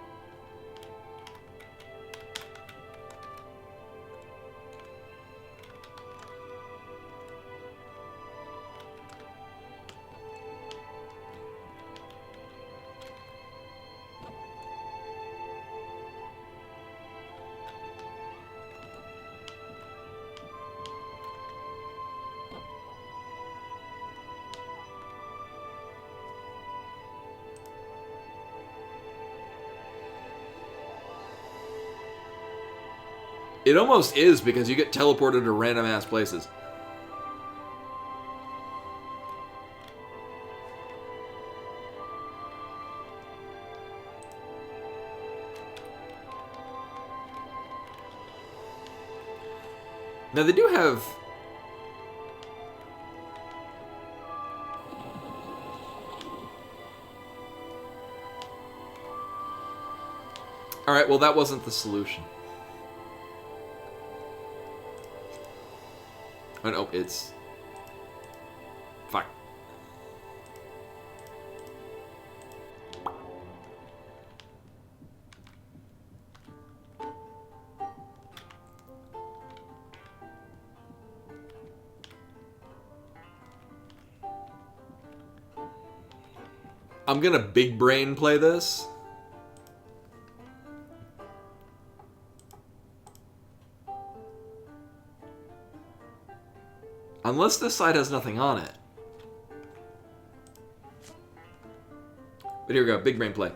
It almost is, because you get teleported to random-ass places. Now, they do have... Alright, well, that wasn't the solution. Oh, no, it's... Fuck. I'm gonna big brain play this. Unless this side has nothing on it. But here we go, big brain play.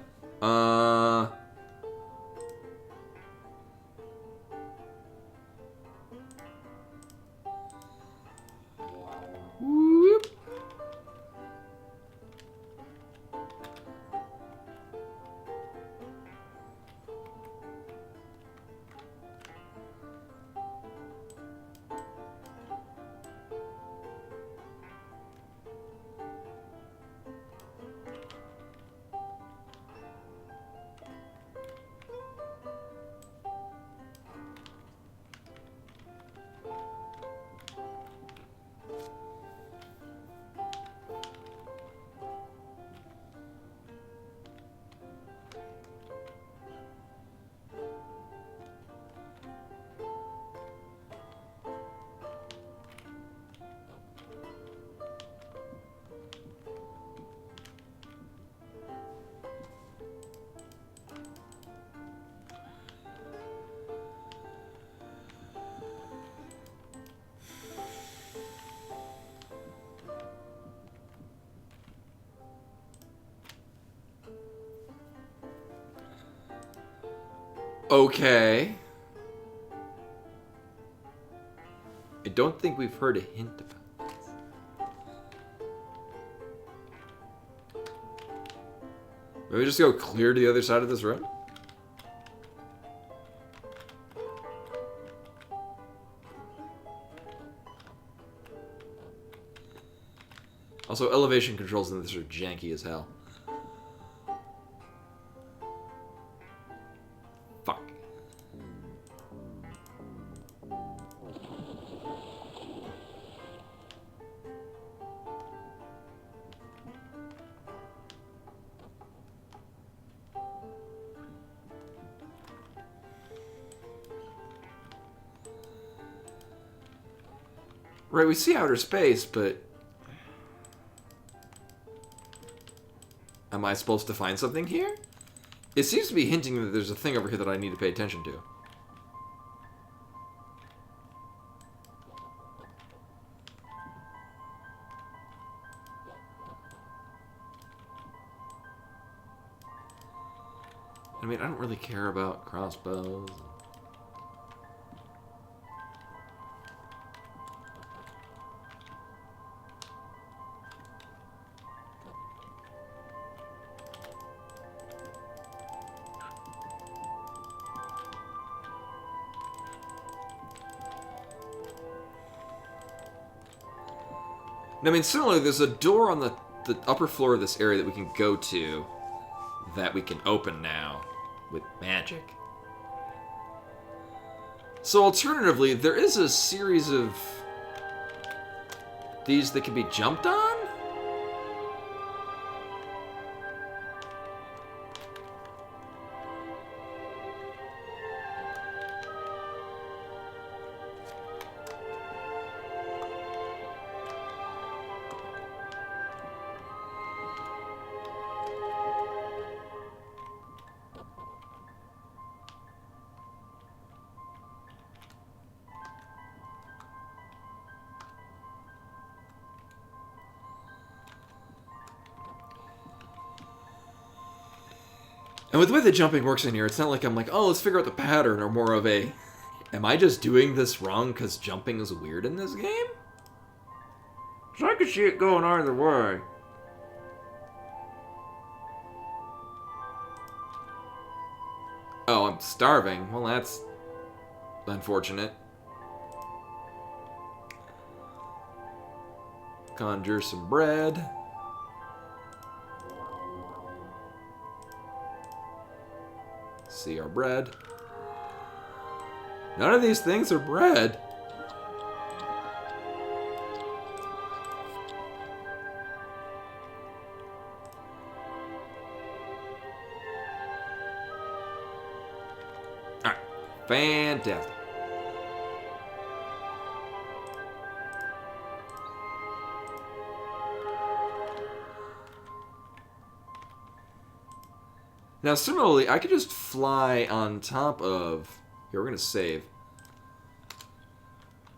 Whoop. Okay. I don't think we've heard a hint about this. Maybe just go clear to the other side of this room? Also, elevation controls in this are janky as hell. Fuck. Right, we see outer space, but... Am I supposed to find something here? It seems to be hinting that there's a thing over here that I need to pay attention to. I mean, I don't really care about crossbows. I mean, similarly, there's a door on the upper floor of this area that we can go to that we can open now with magic. So alternatively, there is a series of these that can be jumped on? And with the way the jumping works in here, it's not like I'm like, oh, let's figure out the pattern, or more of a, Am I just doing this wrong because jumping is weird in this game? So I could see it going either way. Oh, I'm starving. Well, that's unfortunate. Conjure some bread. See our bread. None of these things are bread. Alright. Fantastic. Now, similarly, I could just fly on top of... Here, we're going to save.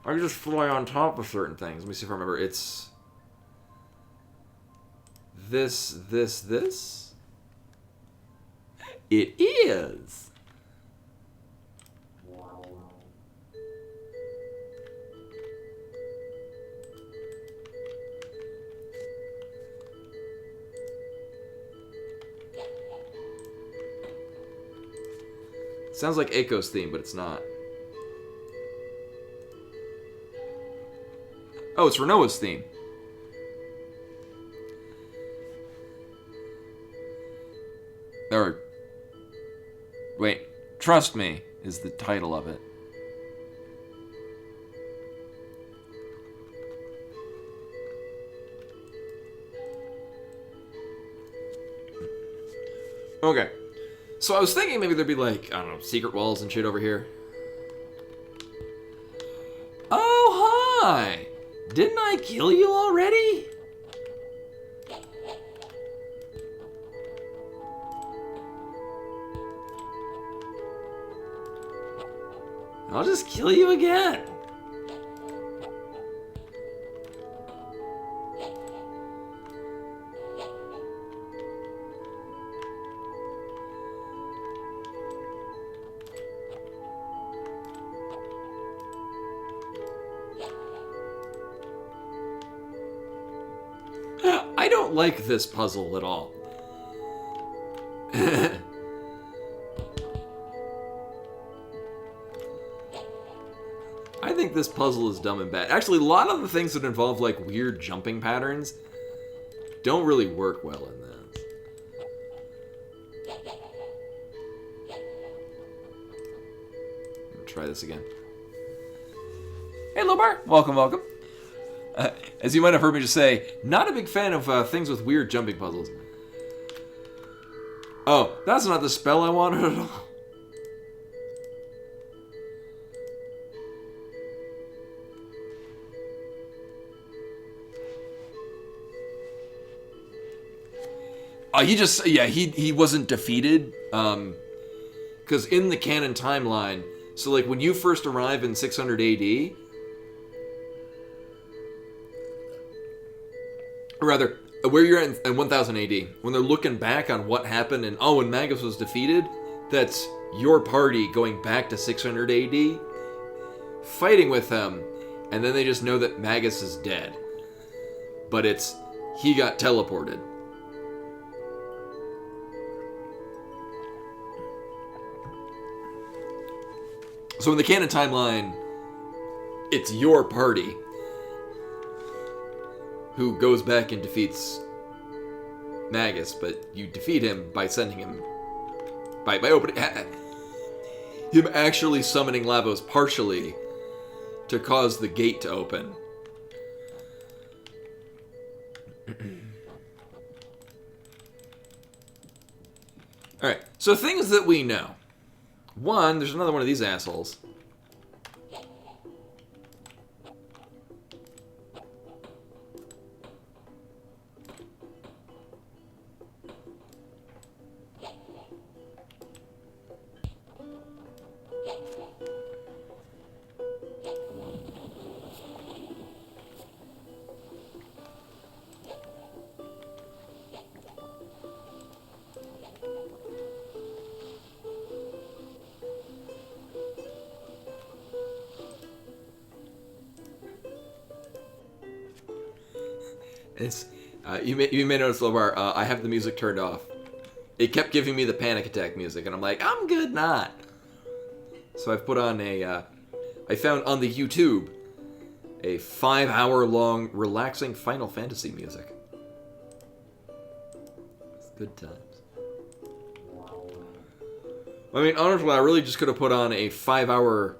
I can just fly on top of certain things. Let me see if I remember. It's... This. It is. Sounds like Aiko's theme, but it's not. Oh, it's Renoa's theme. Or... Wait. Trust Me is the title of it. Okay. So I was thinking maybe there'd be like, I don't know, secret walls and shit over here. Oh, hi! Didn't I kill you already? I'll just kill you again. I don't like this puzzle at all. I think this puzzle is dumb and bad. Actually, a lot of the things that involve like weird jumping patterns don't really work well in this. Try this again. Hey, Lobar. Welcome, welcome. As you might have heard me just say, not a big fan of things with weird jumping puzzles. Oh, that's not the spell I wanted at all. He wasn't defeated, because in the canon timeline, so like when you first arrive in 600 AD, or rather, where you're at in 1000 AD, when they're looking back on what happened and, oh, when Magus was defeated, that's your party going back to 600 AD, fighting with them, and then they just know that Magus is dead. But it's, he got teleported. So in the canon timeline, it's your party who goes back and defeats Magus, but you defeat him by sending him... By opening... him actually summoning Lavos partially to cause the gate to open. Alright, so things that we know. One, there's another one of these assholes. It's you may notice, Lobar, I have the music turned off. It kept giving me the panic attack music, and I'm like, I'm good not. So I've put on I found on the YouTube a 5-hour-long relaxing Final Fantasy music. It's good times. I mean, honestly, I really just could have put on a 5-hour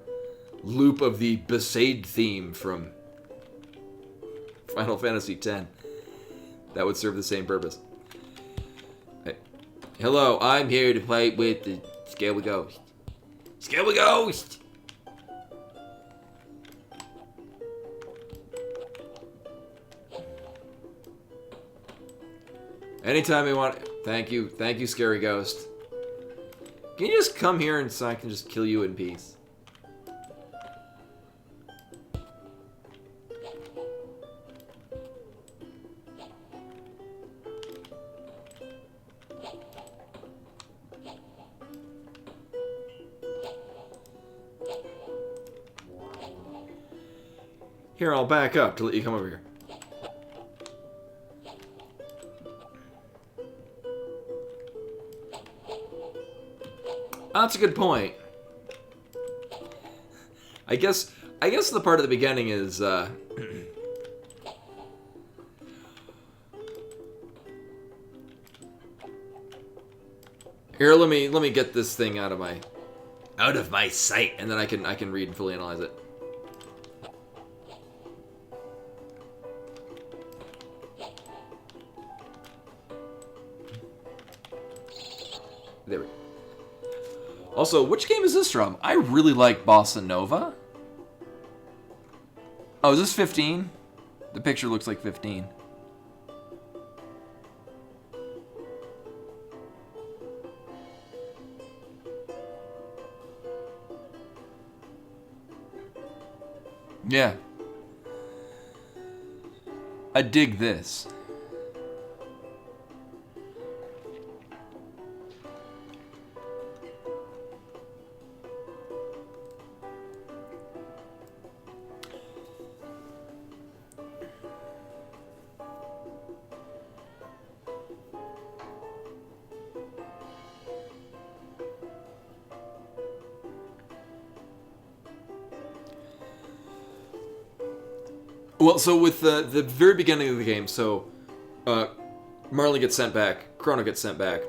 loop of the Besaid theme from Final Fantasy X. That would serve the same purpose. Hey. Hello, I'm here to play with the Scaly Ghost. Scaly Ghost! Anytime you want... Thank you, Scary Ghost. Can you just come here and so I can just kill you in peace? Here, I'll back up to let you come over here. That's a good point. I guess the part at the beginning is here, let me get this thing out of my sight, and then I can read and fully analyze it. There we go. Also, which game is this from? I really like Bossa Nova. Oh, is this 15? The picture looks like 15. Yeah. I dig this. Well, so with the very beginning of the game, so Marley gets sent back, Chrono gets sent back.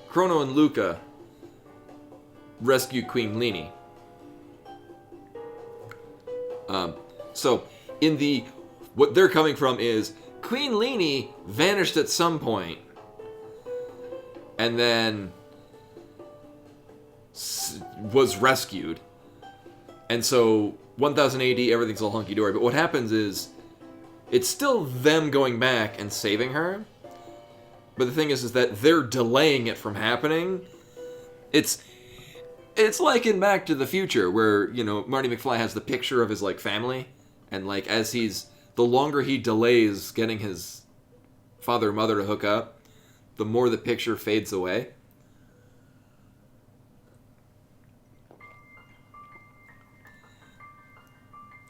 Chrono and Luca rescue Queen Lini. So in what they're coming from is Queen Lini vanished at some point, and then was rescued, and so 1000 AD, everything's all hunky-dory. But what happens is, it's still them going back and saving her. But the thing is that they're delaying it from happening. It's like in Back to the Future, where, you know, Marty McFly has the picture of his, like, family. And, like, the longer he delays getting his father or mother to hook up, the more the picture fades away.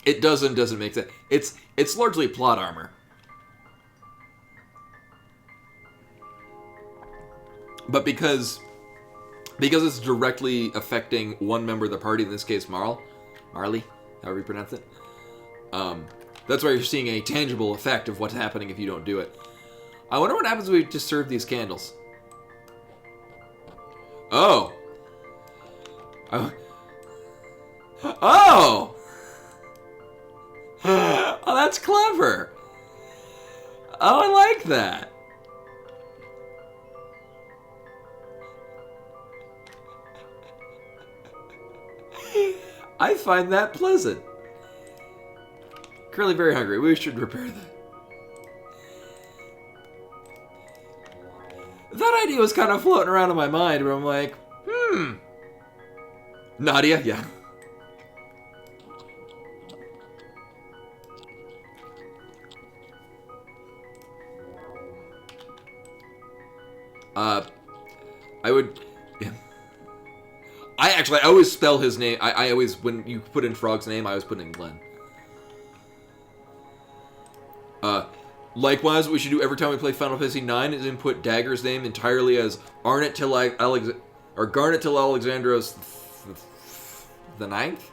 It doesn't make sense. It's largely plot armor. But because it's directly affecting one member of the party, in this case Marley, however you pronounce it, that's why you're seeing a tangible effect of what's happening if you don't do it. I wonder what happens when we just serve these candles. Oh! Oh! Oh, that's clever. Oh, I like that. I find that pleasant. Currently very hungry. We should repair that. That idea was kind of floating around in my mind, where I'm like, Nadia, yeah. I would... Yeah. I always spell his name. I always, when you put in Frog's name, I always put in Glenn. Likewise, what we should do every time we play Final Fantasy IX is input Dagger's name entirely as Garnet till Alexandros the Ninth?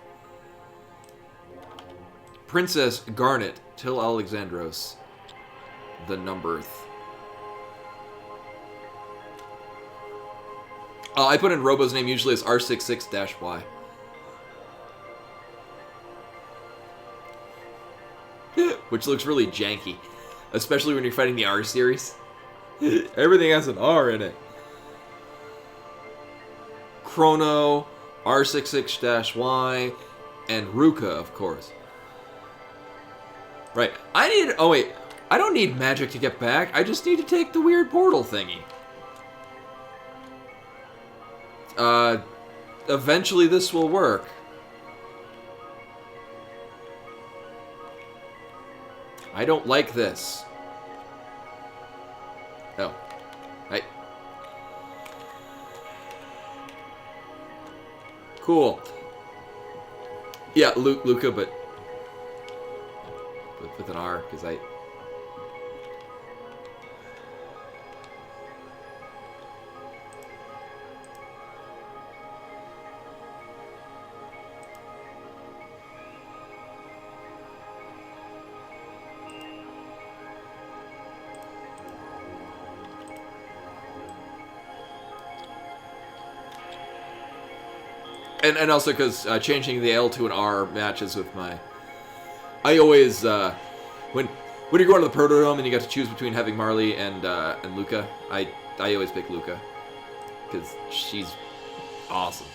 Princess Garnet till Alexandros the numberth. I put in Robo's name usually as R66-Y. Which looks really janky. Especially when you're fighting the R series. Everything has an R in it. Chrono, R66-Y, and Ruka, of course. Right. Oh wait. I don't need magic to get back. I just need to take the weird portal thingy. Eventually this will work. I don't like this. Oh. Hey. Cool. Yeah, Luca, but with an R, because I... And also because changing the L to an R matches with my... I always, when you're going to the Protodome and you got to choose between having Marley and Luca, I always pick Luca. Because she's awesome.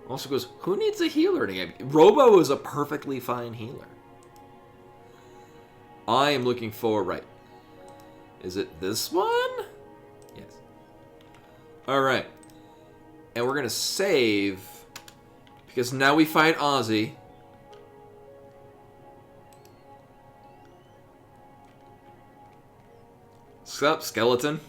Also goes, who needs a healer in a game? Robo is a perfectly fine healer. I am looking for... Right. Is it this one? Yes. Alright. And we're going to save. Because now we fight Ozzy. Sup, skeleton?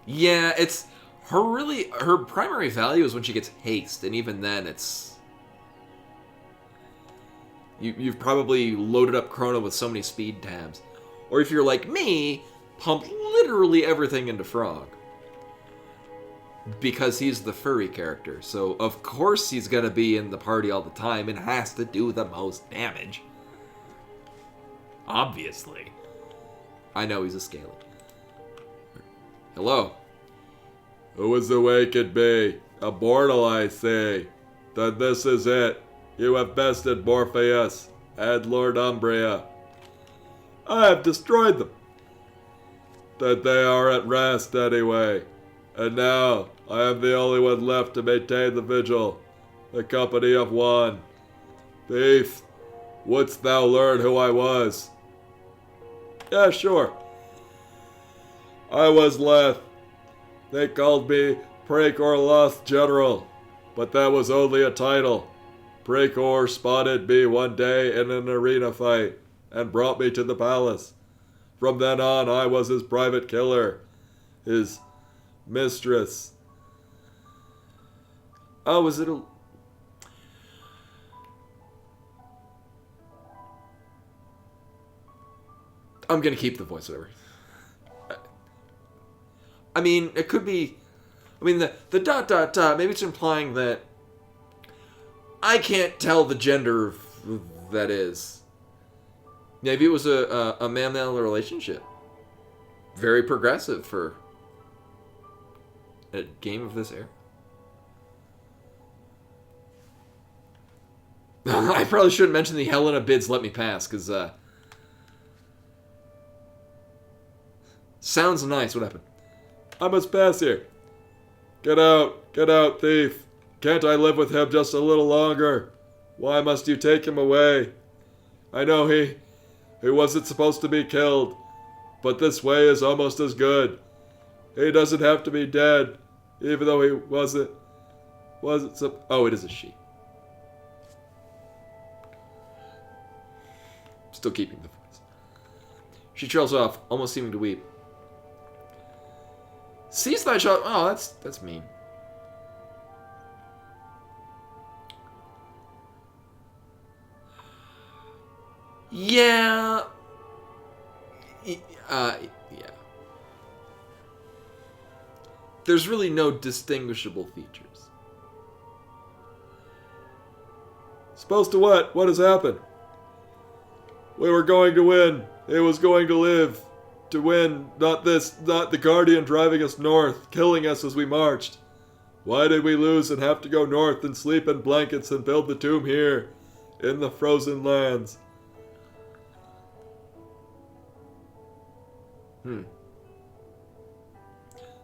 Yeah, it's... Her primary value is when she gets haste. And even then, it's... You've probably loaded up Chrono with so many speed tabs. Or if you're like me, pump literally everything into Frog. Because he's the furry character. So, of course he's going to be in the party all the time and has to do the most damage. Obviously. I know he's a scaly. Hello. Who is awake be? Immortal, I say. Then this is it. You have bested Morpheus and Lord Umbria. I have destroyed them. That they are at rest anyway. And now, I am the only one left to maintain the vigil. The company of one. Thief, wouldst thou learn who I was? Yeah, sure. I was Leth. They called me Precor Loth General, but that was only a title. Precor spotted me one day in an arena fight and brought me to the palace. From then on, I was his private killer, his mistress. Oh, was it a... I'm gonna keep the voiceover. I mean, it could be... I mean, the dot dot dot, maybe it's implying that I can't tell the gender that is. Maybe it was a man-male relationship. Very progressive for a game of this era. I probably shouldn't mention the Helena bids let me pass, because... sounds nice. What happened? I must pass here. Get out, thief. Can't I live with him just a little longer? Why must you take him away? I know he wasn't supposed to be killed, but this way is almost as good. He doesn't have to be dead, even though he wasn't oh, it is a she. Still keeping the voice. She trails off, almost seeming to weep. Seize thy shot. Oh, that's mean. Yeah. Yeah. There's really no distinguishable features. Supposed to what? What has happened? We were going to win. It was going to live. To win. Not this. Not the Guardian driving us north, killing us as we marched. Why did we lose and have to go north and sleep in blankets and build the tomb here, in the frozen lands?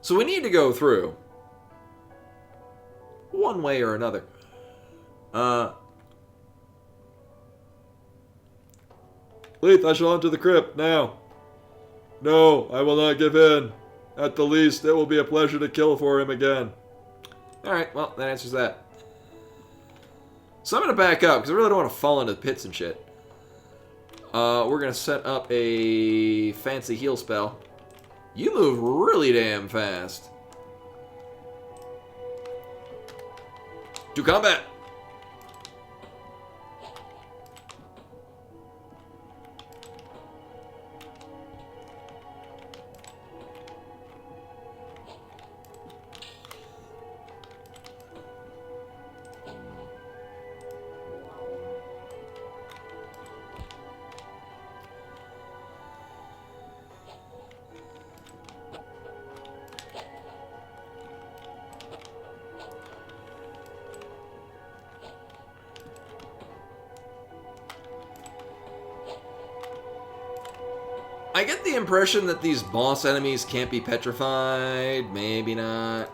So we need to go through, one way or another. Leith, I shall enter the crypt now. No, I will not give in. At the least, it will be a pleasure to kill for him again. Alright, well, that answers that. So I'm going to back up, because I really don't want to fall into the pits and shit. We're going to set up a fancy heal spell. You move really damn fast. To combat! I get the impression that these boss enemies can't be petrified. Maybe not.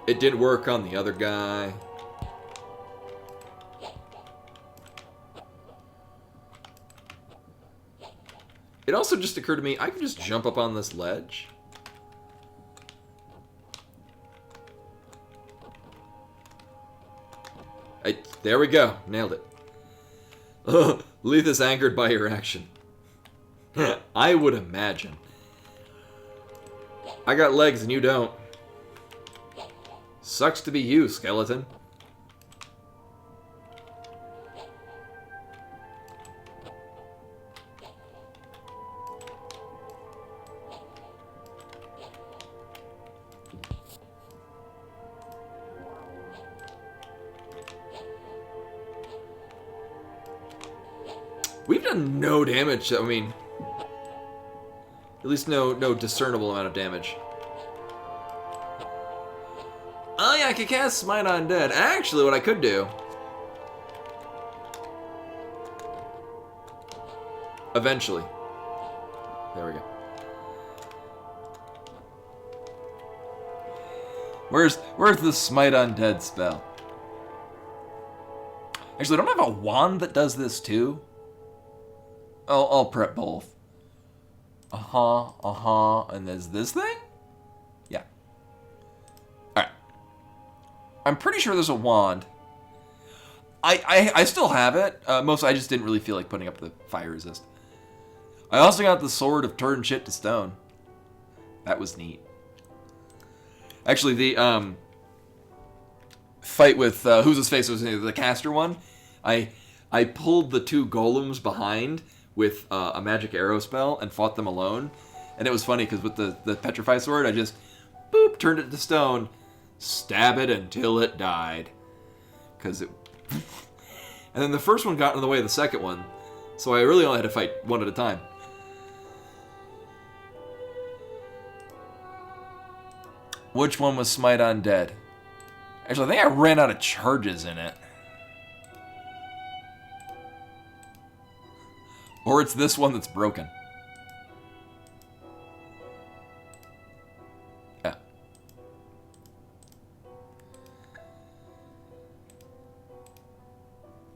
It did work on the other guy. It also just occurred to me, I can just jump up on this ledge. There we go. Nailed it. Leith is angered by your action. I would imagine. I got legs and you don't. Sucks to be you, skeleton. We've done no damage. I mean, at least no discernible amount of damage. Oh yeah, I could cast Smite on Dead. Actually, what I could do... Eventually. There we go. Where's the Smite on Dead spell? Actually, don't I have a wand that does this too? I'll prep both. And there's this thing? Yeah. Alright. I'm pretty sure there's a wand. I still have it. I just didn't really feel like putting up the fire resist. I also got the sword of turn shit to stone. That was neat. Actually, the fight with who's his face was the caster one. I pulled the two golems behind with a magic arrow spell and fought them alone. And it was funny because with the petrify sword, I just boop turned it to stone, stab it until it died. Because it, and then the first one got in the way of the second one, so I really only had to fight one at a time. Which one was Smite on Dead? Actually, I think I ran out of charges in it. Or it's this one that's broken. Yeah.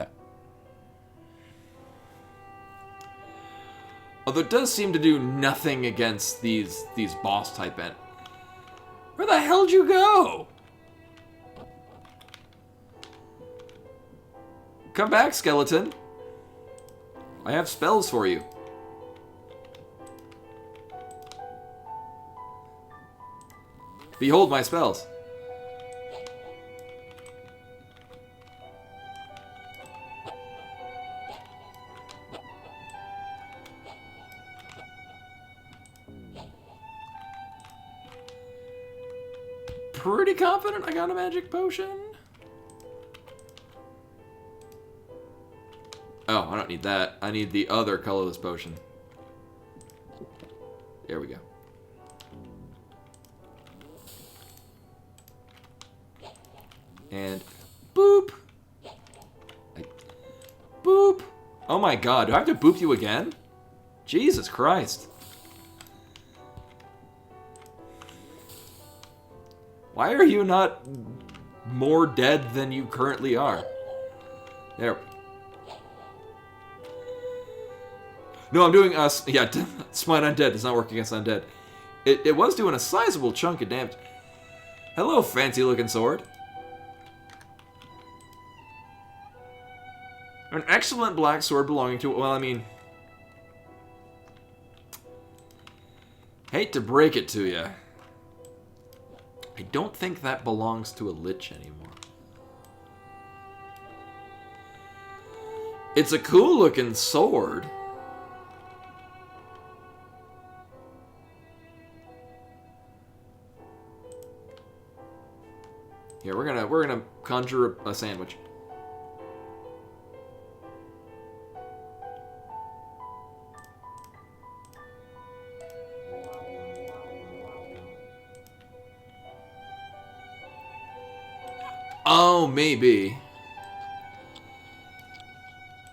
Yeah. Although it does seem to do nothing against these boss type ent. Where the hell'd you go? Come back, skeleton. I have spells for you. Behold my spells. pretty confident I got a magic potion. Oh, I don't need that. I need the other colorless potion. There we go. And boop. Boop. Oh my god, do I have to boop you again? Jesus Christ. Why are you not more dead than you currently are? There. No, I'm doing, yeah, Smite Undead does not work against Undead. It was doing a sizable chunk of damage. Hello, fancy-looking sword. An excellent black sword belonging to, well, I mean... Hate to break it to you. I don't think that belongs to a lich anymore. It's a cool-looking sword. Here, we're gonna conjure a sandwich. Oh, maybe.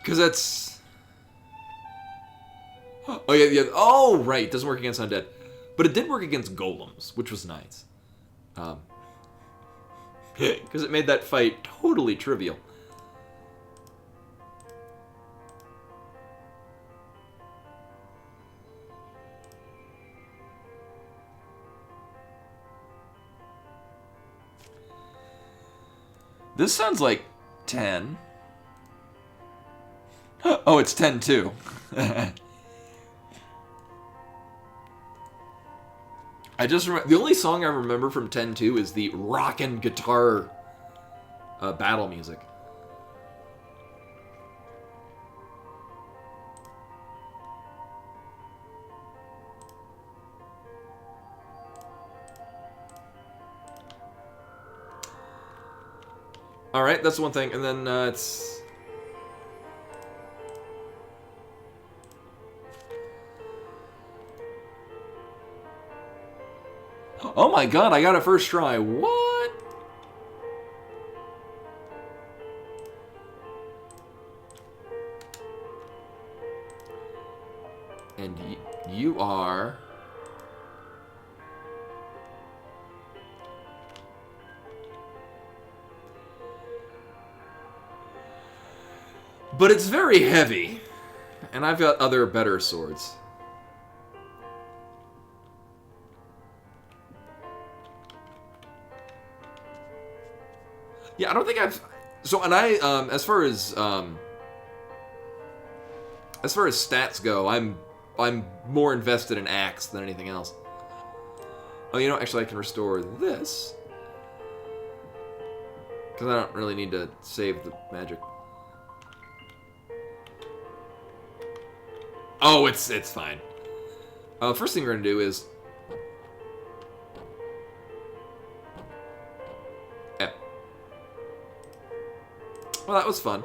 Because that's... Oh, yeah. Oh, right. It doesn't work against undead. But it did work against golems, which was nice. Because it made that fight totally trivial. This sounds like 10. Oh, it's 10 too. I just remember, the only song I remember from 10-2 is the rockin' guitar battle music. Alright, that's one thing, and then it's... Oh my god, I got it first try. What? And you are... But it's very heavy. And I've got other better swords. Yeah, I don't think I've... So, and I, as far as stats go, I'm more invested in axe than anything else. Oh, you know, actually I can restore this. Because I don't really need to save the magic. Oh, it's fine. First thing we're going to do is... Yeah. Well, that was fun.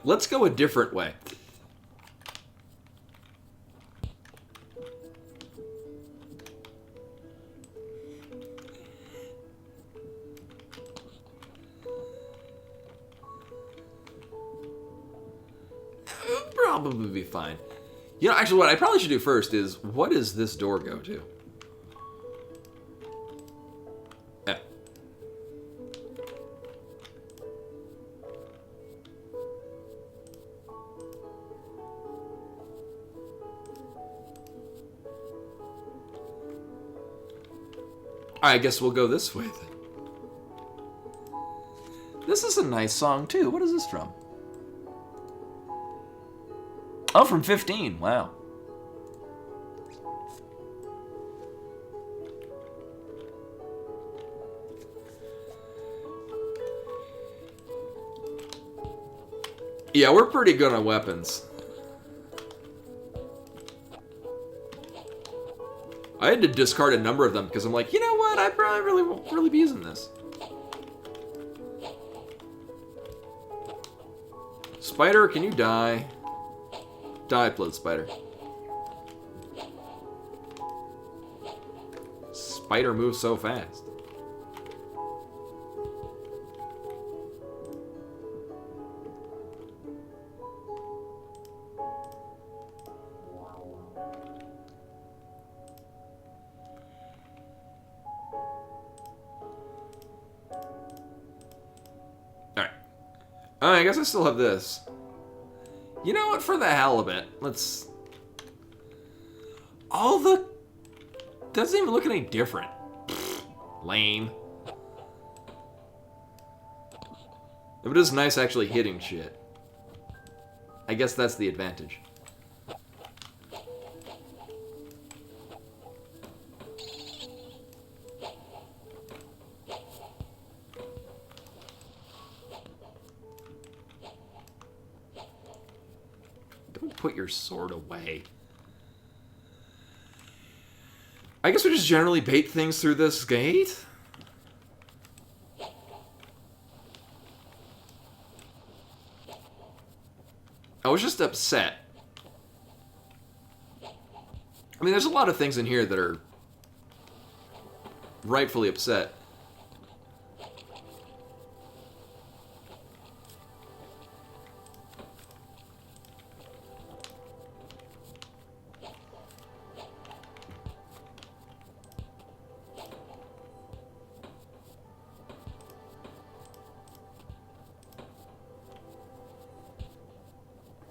Let's go a different way. It'll probably be fine. You know, actually, what I probably should do first is, what does this door go to? Yeah. I guess we'll go this way then. This is a nice song too. What is this from? Oh, from 15. Wow. Yeah, we're pretty good on weapons. I had to discard a number of them because I'm like, you know what? I probably really won't really be using this. Spider, can you die? Die, blood spider. Spider moves so fast. I guess I still have this. You know what? For the hell of it, let's... All the... Doesn't even look any different. Pfft, lame. But it is nice actually hitting shit. I guess that's the advantage. Put your sword away. I guess we just generally bait things through this gate? I was just upset. I mean, there's a lot of things in here that are rightfully upset.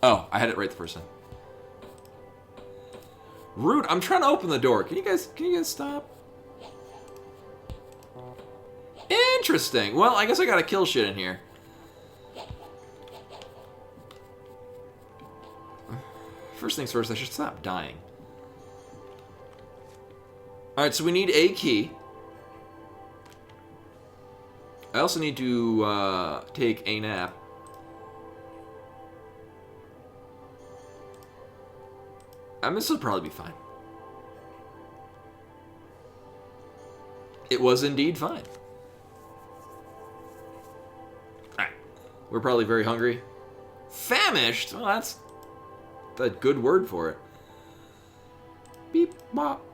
Oh, I had it right the first time. Rude, I'm trying to open the door. Can you guys stop? Interesting. Well, I guess I gotta kill shit in here. First things first, I should stop dying. Alright, so we need a key. I also need to take a nap. This will probably be fine. It was indeed fine. Alright. We're probably very hungry. Famished? Well, that's a good word for it. Beep, bop,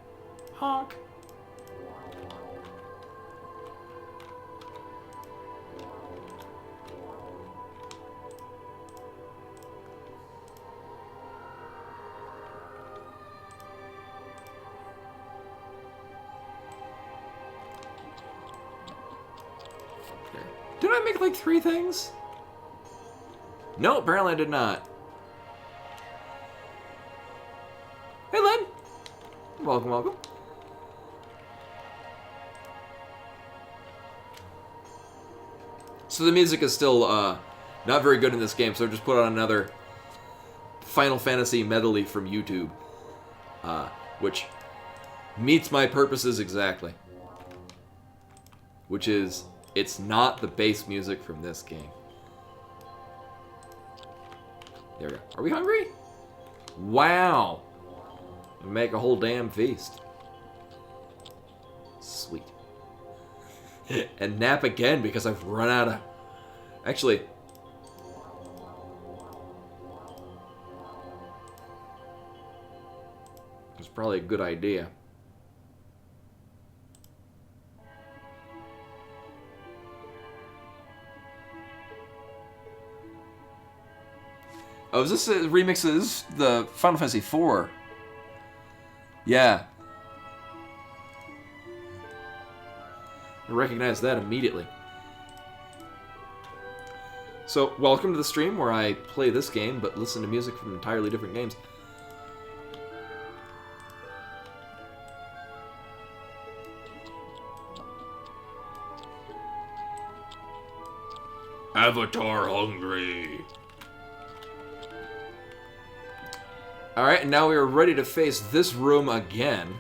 honk. Did I make like 3 things? No, apparently I did not. Hey, Lynn. Welcome, welcome. So the music is still not very good in this game, so I just put on another Final Fantasy medley from YouTube, which meets my purposes exactly. Which is... It's not the bass music from this game. There we go. Are we hungry? Wow. Make a whole damn feast. Sweet. And nap again because I've run out of... Actually... It's probably a good idea. Oh, is this a remix of the Final Fantasy IV? Yeah. I recognize that immediately. So, welcome to the stream where I play this game, but listen to music from entirely different games. Avatar hungry. Alright, and now we are ready to face this room again.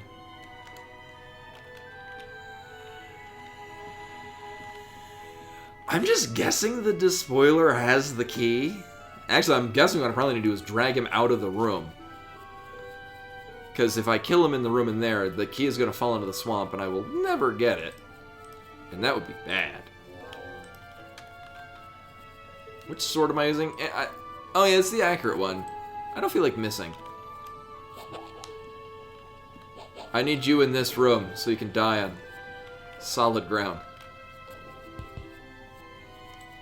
I'm just guessing the despoiler has the key. Actually, I'm guessing what I probably need to do is drag him out of the room. Because if I kill him in the room in there, the key is going to fall into the swamp and I will never get it. And that would be bad. Which sword am I using? Oh yeah, it's the accurate one. I don't feel like missing. I need you in this room so you can die on solid ground.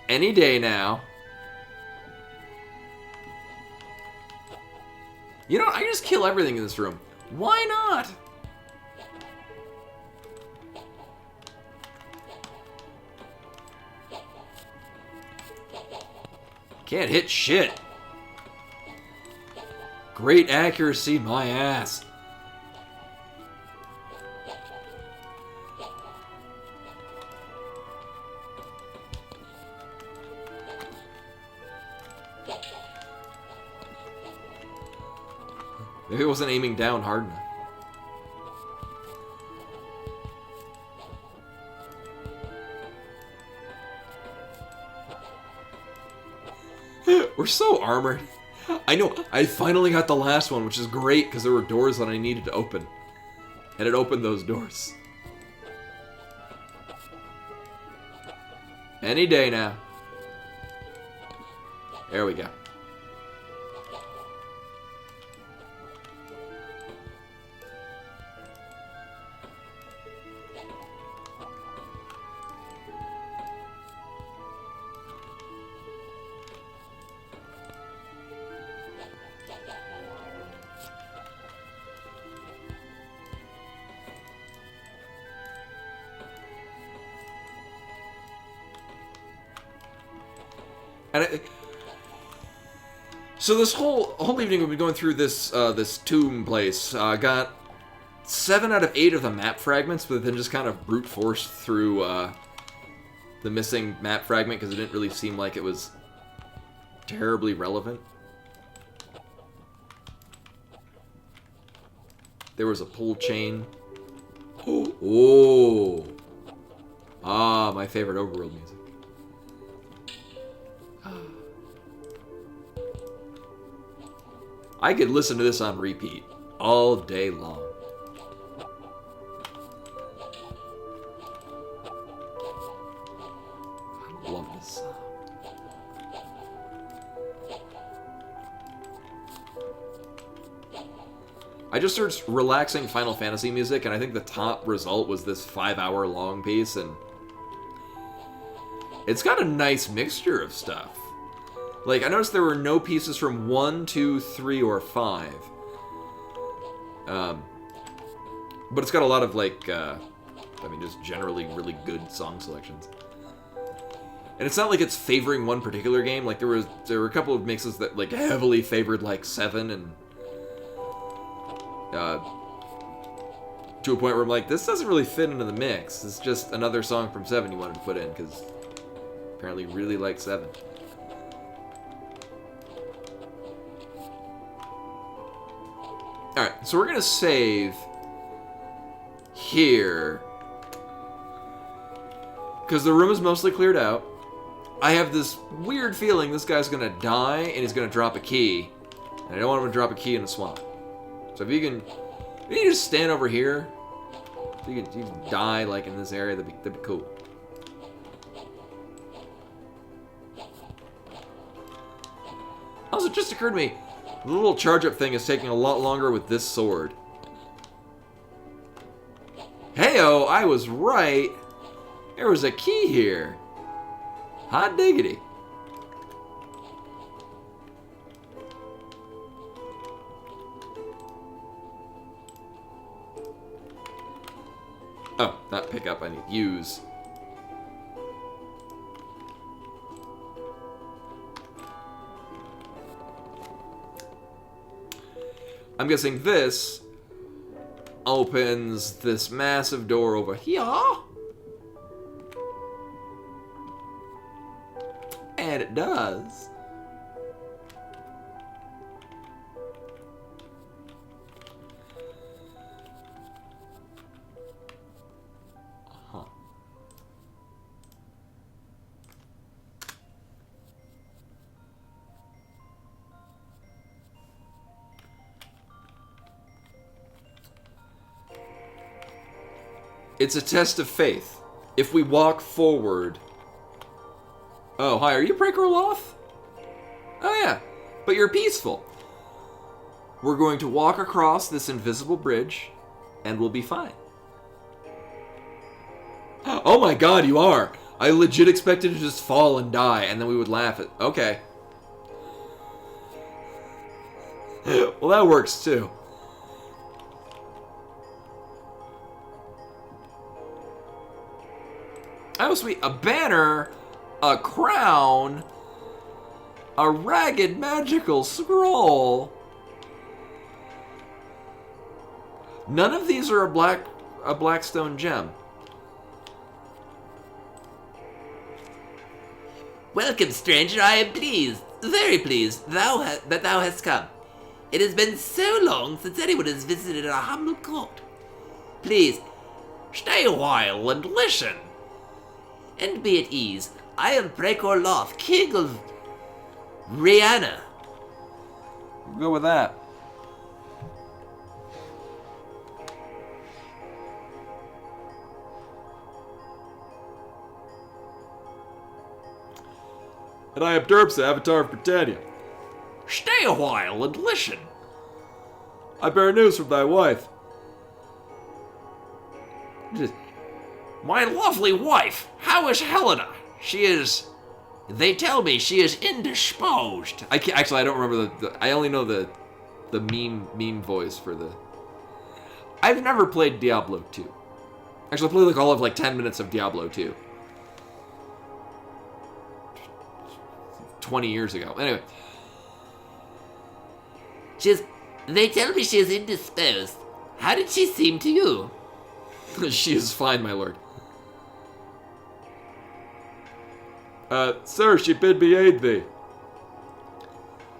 Any day now. You know what? I can just kill everything in this room. Why not? Can't hit shit. Great accuracy, my ass. Maybe it wasn't aiming down hard enough. We're so armored. I know, I finally got the last one, which is great because there were doors that I needed to open. And it opened those doors. Any day now. There we go. And so this whole evening we've been going through this this tomb place. Got 7 out of 8 of the map fragments, but then just kind of brute forced through the missing map fragment because it didn't really seem like it was terribly relevant. There was a pull chain. Oh. Ah, my favorite Overworld music. I could listen to this on repeat all day long. I love this song. I just searched relaxing Final Fantasy music, and I think the top result was this 5-hour long piece, and it's got a nice mixture of stuff. Like, I noticed there were no pieces from 1, 2, 3, or 5. But it's got a lot of, like, I mean, just generally really good song selections. And it's not like it's favoring one particular game. Like, there were a couple of mixes that, like, heavily favored, like, 7, and to a point where I'm like, this doesn't really fit into the mix. It's just another song from 7 you wanted to put in, because apparently you really like 7. Alright, so we're gonna save here. Because the room is mostly cleared out. I have this weird feeling this guy's gonna die and he's gonna drop a key. And I don't want him to drop a key in the swamp. So if you can just stand over here. So you can die like in this area, that'd be cool. Also, it just occurred to me, the little charge-up thing is taking a lot longer with this sword. Hey-oh, I was right. There was a key here. Hot diggity. Oh, not pick up, I need use. I'm guessing this opens this massive door over here. And it does. It's a test of faith. If we walk forward... Oh, hi, are you Prekorloth? Oh, yeah. But you're peaceful. We're going to walk across this invisible bridge, and we'll be fine. Oh my god, you are! I legit expected to just fall and die, and then we would laugh at... Okay. Well, that works, too. Oh, sweet. A banner, a crown, a ragged magical scroll. None of these are a blackstone gem. Welcome, stranger. I am pleased, very pleased, that thou hast come. It has been so long since anyone has visited our humble court. Please, stay a while and listen. And be at ease. I am Prekorloth, king of Rihanna. We'll go with that. And I am Derpsa, Avatar of Britannia. Stay a while and listen. I bear news from thy wife. My lovely wife, how is Helena? She is... They tell me she is indisposed. I can't, actually, I don't remember I only know the meme voice for the... I've never played Diablo 2. Actually, I played like all of 10 minutes of Diablo 2. 20 years ago. Anyway. They tell me she is indisposed. How did she seem to you? She is fine, my lord. Sir, she bid me aid thee.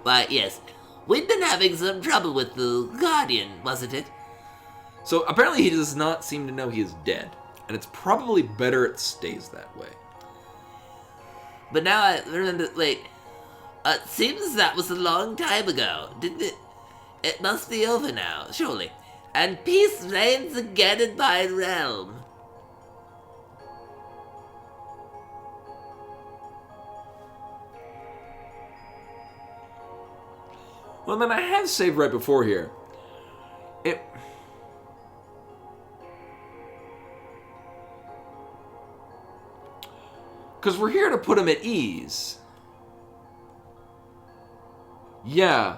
Why, yes. We've been having some trouble with the Guardian, wasn't it? So, apparently he does not seem to know he is dead. And it's probably better it stays that way. But now I remember, wait. Seems that was a long time ago, didn't it? It must be over now, surely. And peace reigns again in my realm. Well, then I have saved right before here. Because we're here to put him at ease. Yeah.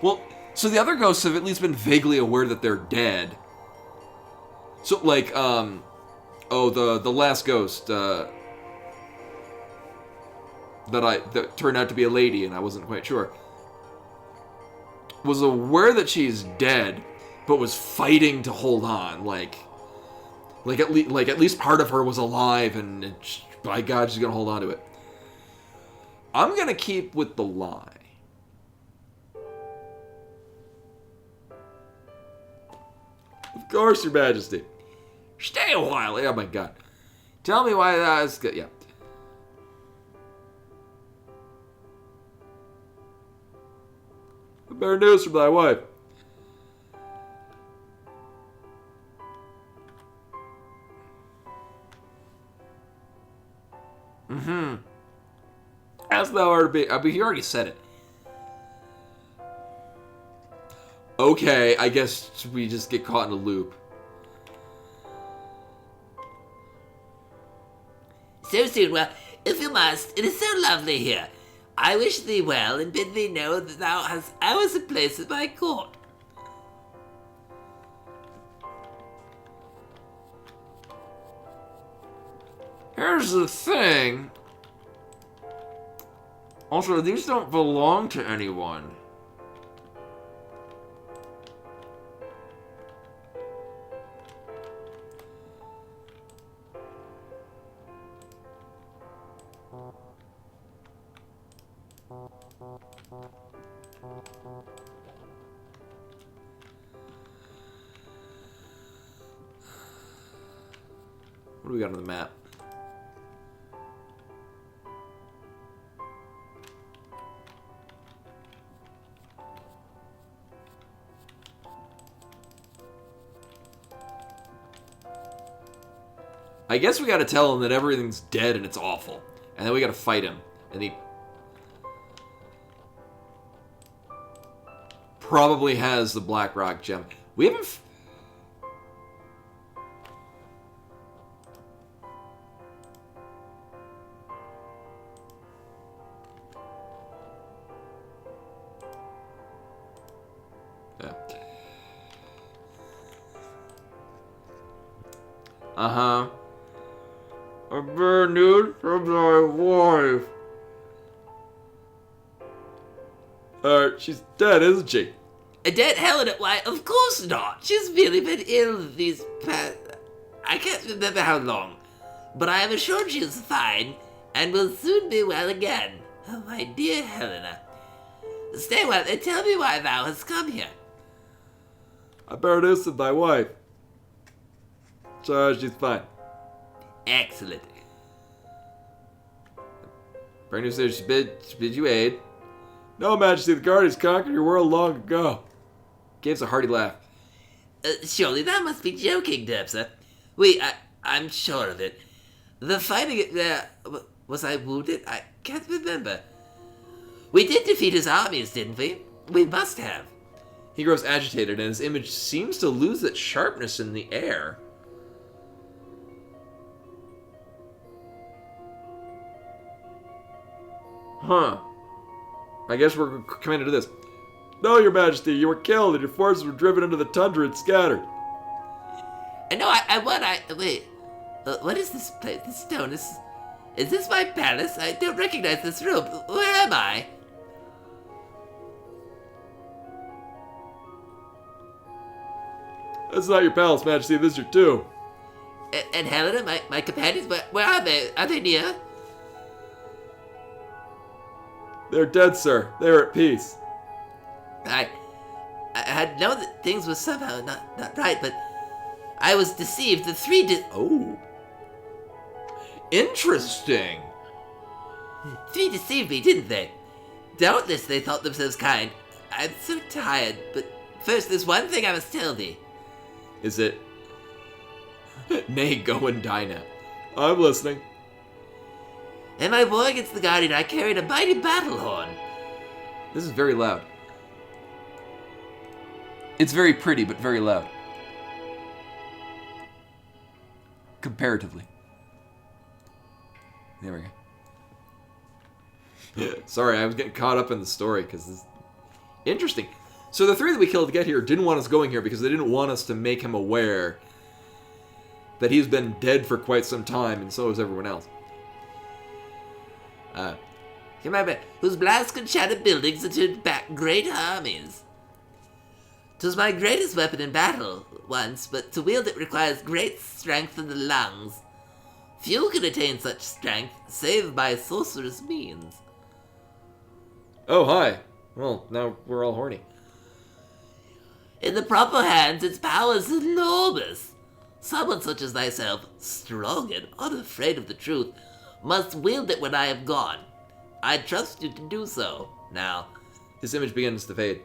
Well, so the other ghosts have at least been vaguely aware that they're dead. So, the last ghost, that turned out to be a lady, and I wasn't quite sure, was aware that she's dead, but was fighting to hold on, at least part of her was alive, and by God, she's gonna hold on to it. I'm gonna keep with the lie. Of course, Your Majesty. Stay a while. Oh my God. Tell me why that's good. Yeah. I bear news from thy wife. As thou art be. I mean, he already said it. Okay, I guess we just get caught in a loop. So soon, well, if you must, it is so lovely here. I wish thee well, and bid thee know that thou hast hours of place at my court. Here's the thing. Also, these don't belong to anyone. What do we got on the map? I guess we gotta tell him that everything's dead and it's awful. And then we gotta fight him. And he probably has the Black Rock gem. We haven't... Yeah. Uh-huh. A bad news from my wife. She's dead, isn't she? Dead Helena? Why, of course not. She's really been ill these past... I can't remember how long. But I am assured she is fine, and will soon be well again. Oh, my dear Helena. Stay well and tell me why thou hast come here. I bear this with my wife. So she's fine. Excellent. Brand new says she bid you aid. No, Majesty, the Guardians conquered your world long ago. Gives a hearty laugh. Surely thou must be joking, Debsa. I'm sure of it. The fighting there... Was I wounded? I can't remember. We did defeat his armies, didn't we? We must have. He grows agitated, and his image seems to lose its sharpness in the air. Huh. I guess we're commanded to this. No, Your Majesty, you were killed, and your forces were driven into the tundra and scattered. Wait. What is this place? This stone is this my palace? I don't recognize this room. Where am I? That's not your palace, Majesty. This is your tomb. And Helena, my companions, where are they? Are they near? They're dead, sir. They are at peace. I had known that things were somehow not right, but I was deceived. The three Oh. Interesting. three deceived me, didn't they? Doubtless they thought themselves kind. I'm so tired, but first there's one thing I must tell thee. Is it? Nay, go and die now. I'm listening. In my war against the Guardian, I carried a mighty battle horn. This is very loud. It's very pretty, but very loud. Comparatively. There we go. Sorry, I was getting caught up in the story because this... Interesting. So the three that we killed to get here didn't want us going here because they didn't want us to make him aware that he's been dead for quite some time, and so has everyone else. Remember, whose blast could shatter buildings and turn back great armies. 'Twas my greatest weapon in battle once, but to wield it requires great strength in the lungs. Few can attain such strength, save by sorcerous means. Oh, hi. Well, now we're all horny. In the proper hands, its power is enormous. Someone such as thyself, strong and unafraid of the truth, must wield it when I am gone. I trust you to do so. Now, His image begins to fade.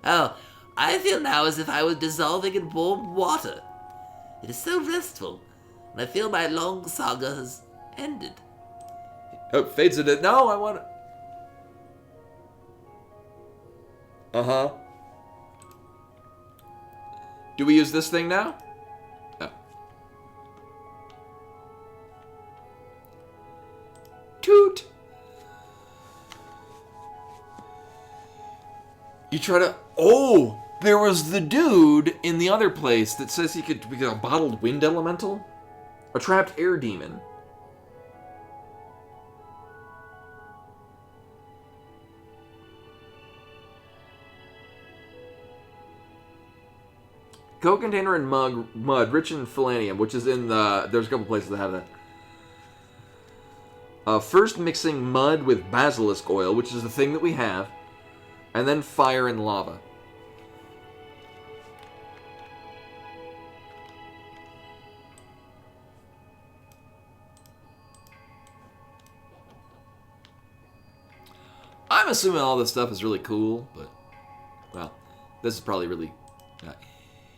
oh, I feel now as if I was dissolving in warm water. It is so restful, and I feel my long saga has ended. Oh, fades into... No, I want to... Uh-huh. Do we use this thing now? Oh. Toot! You try to... Oh! There was the dude in the other place that says he could be a bottled wind elemental? A trapped air demon. Coke container and mud rich in phalanium, which is in the... There's a couple places that have that. First mixing mud with basilisk oil, which is the thing that we have, and then fire and lava. I'm assuming all this stuff is really cool, but, well, this is probably really...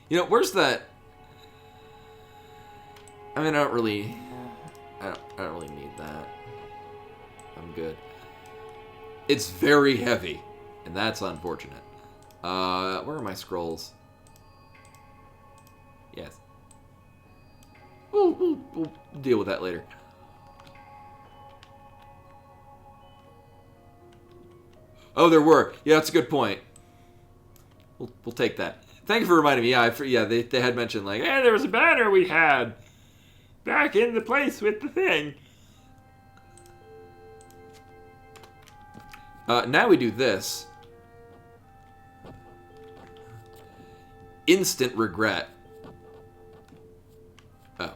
You know, where's that... I mean, I don't really need that. I'm good. It's very heavy, and that's unfortunate. Where are my scrolls? Yes. We'll deal with that later. Oh, there were. Yeah, that's a good point. We'll take that. Thank you for reminding me. Yeah, they had mentioned, like, hey, there was a banner we had back in the place with the thing. Now we do this. Instant regret. Oh.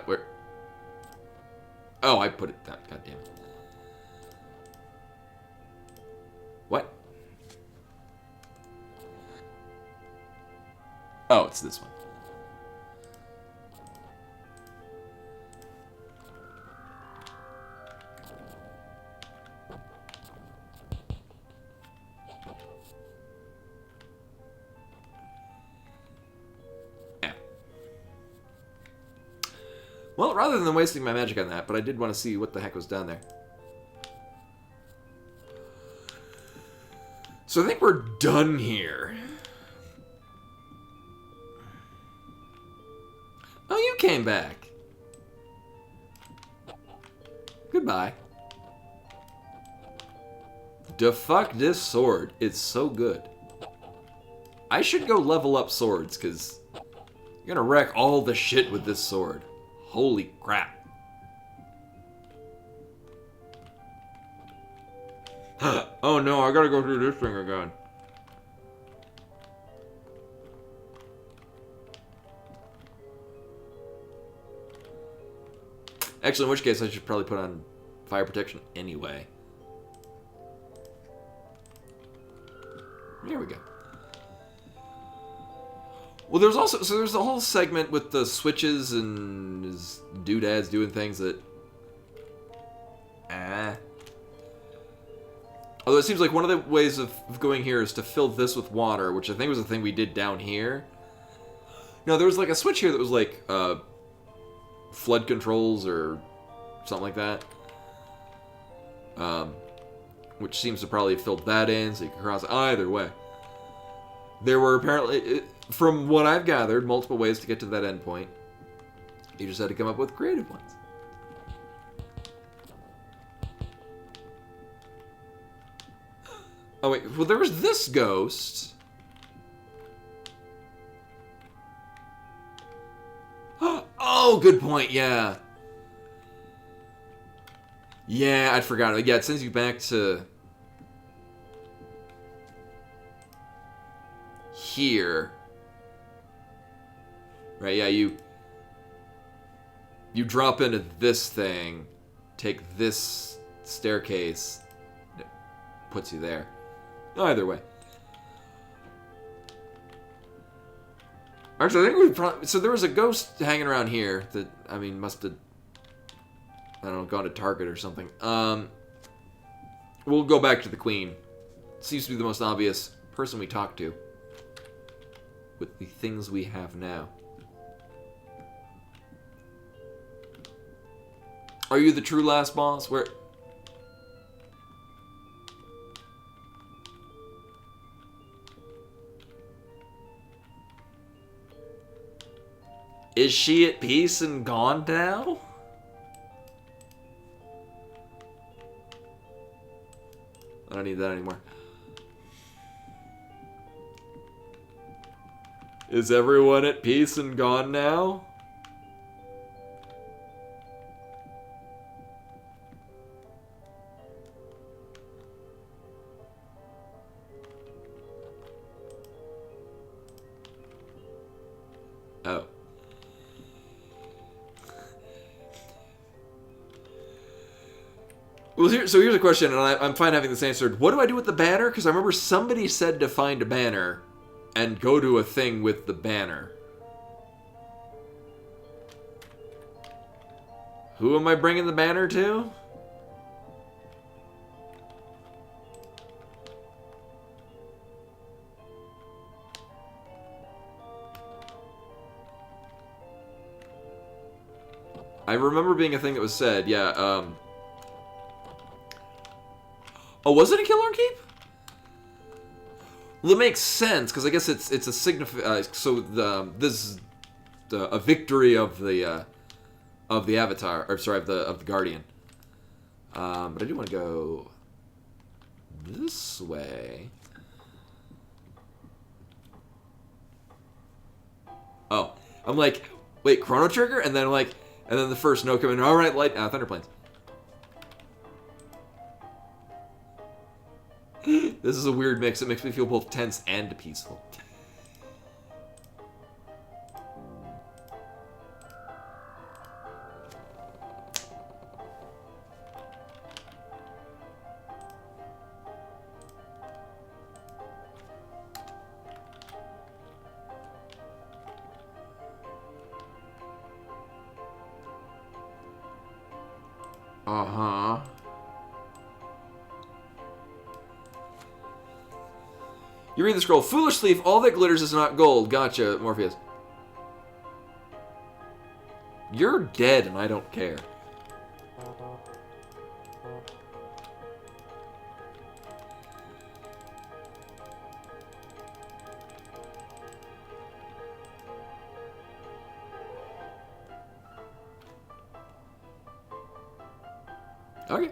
Where? Oh, I put it down. God damn it. What? Oh, it's this one. Yeah. Well, rather than wasting my magic on that, but I did want to see what the heck was down there. So I think we're done here. Oh, you came back. Goodbye. Da fuck this sword. It's so good. I should go level up swords, because you're gonna wreck all the shit with this sword. Holy crap. Oh no, I gotta go through this thing again. Actually, in which case, I should probably put on fire protection anyway. There we go. Well, there's also... So there's the whole segment with the switches and his doodads doing things that... Although it seems like one of the ways of going here is to fill this with water, which I think was the thing we did down here. No, there was like a switch here that was like flood controls or something like that. Which seems to probably have filled that in, so you can cross either way. There were apparently, from what I've gathered, multiple ways to get to that endpoint. You just had to come up with creative ones. Oh wait, well there was this ghost. Oh, good point, yeah. Yeah, I'd forgotten. Yeah, it sends you back to... here. Right, yeah, you drop into this thing, take this staircase, it puts you there. Either way. Actually, I think we probably... So there was a ghost hanging around here that, I mean, must have... I don't know, gone to Target or something. We'll go back to the Queen. Seems to be the most obvious person we talk to. With the things we have now. Are you the true last boss? Where... Is she at peace and gone now? I don't need that anymore. Is everyone at peace and gone now? Oh. Well, so here's a question, and I'm fine having this answered. What do I do with the banner? Because I remember somebody said to find a banner and go to a thing with the banner. Who am I bringing the banner to? I remember being a thing that was said, yeah, Oh, was it a Killorn Keep? Well, it makes sense, because I guess it's a so this is a victory of the Avatar, or sorry, of the Guardian. But I do want to go this way. Oh, I'm like, wait, Chrono Trigger, and then the first note coming. All right, Thunder Plains. This is a weird mix. It makes me feel both tense and peaceful. Uh-huh. You read the scroll. Foolish thief, all that glitters is not gold. Gotcha, Morpheus. You're dead and I don't care. Okay.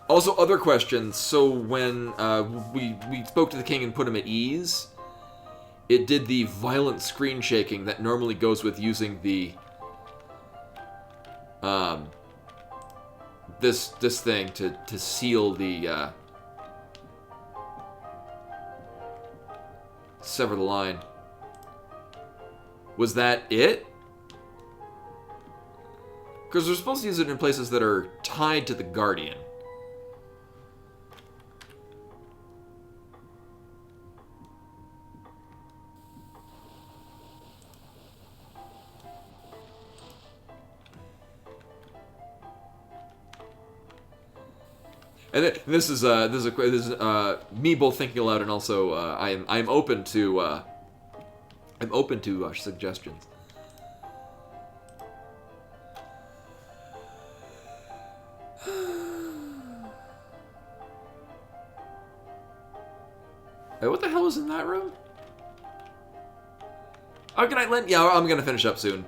Also, other questions. So when we spoke to the king and put him at ease, it did the violent screen shaking that normally goes with using the this thing to seal the sever the line. Was that it? Because we're supposed to use it in places that are tied to the Guardian. And this is me both thinking aloud and also I'm open to suggestions. Hey, what the hell is in that room? Oh, good night, Lynn. Yeah, I'm gonna finish up soon.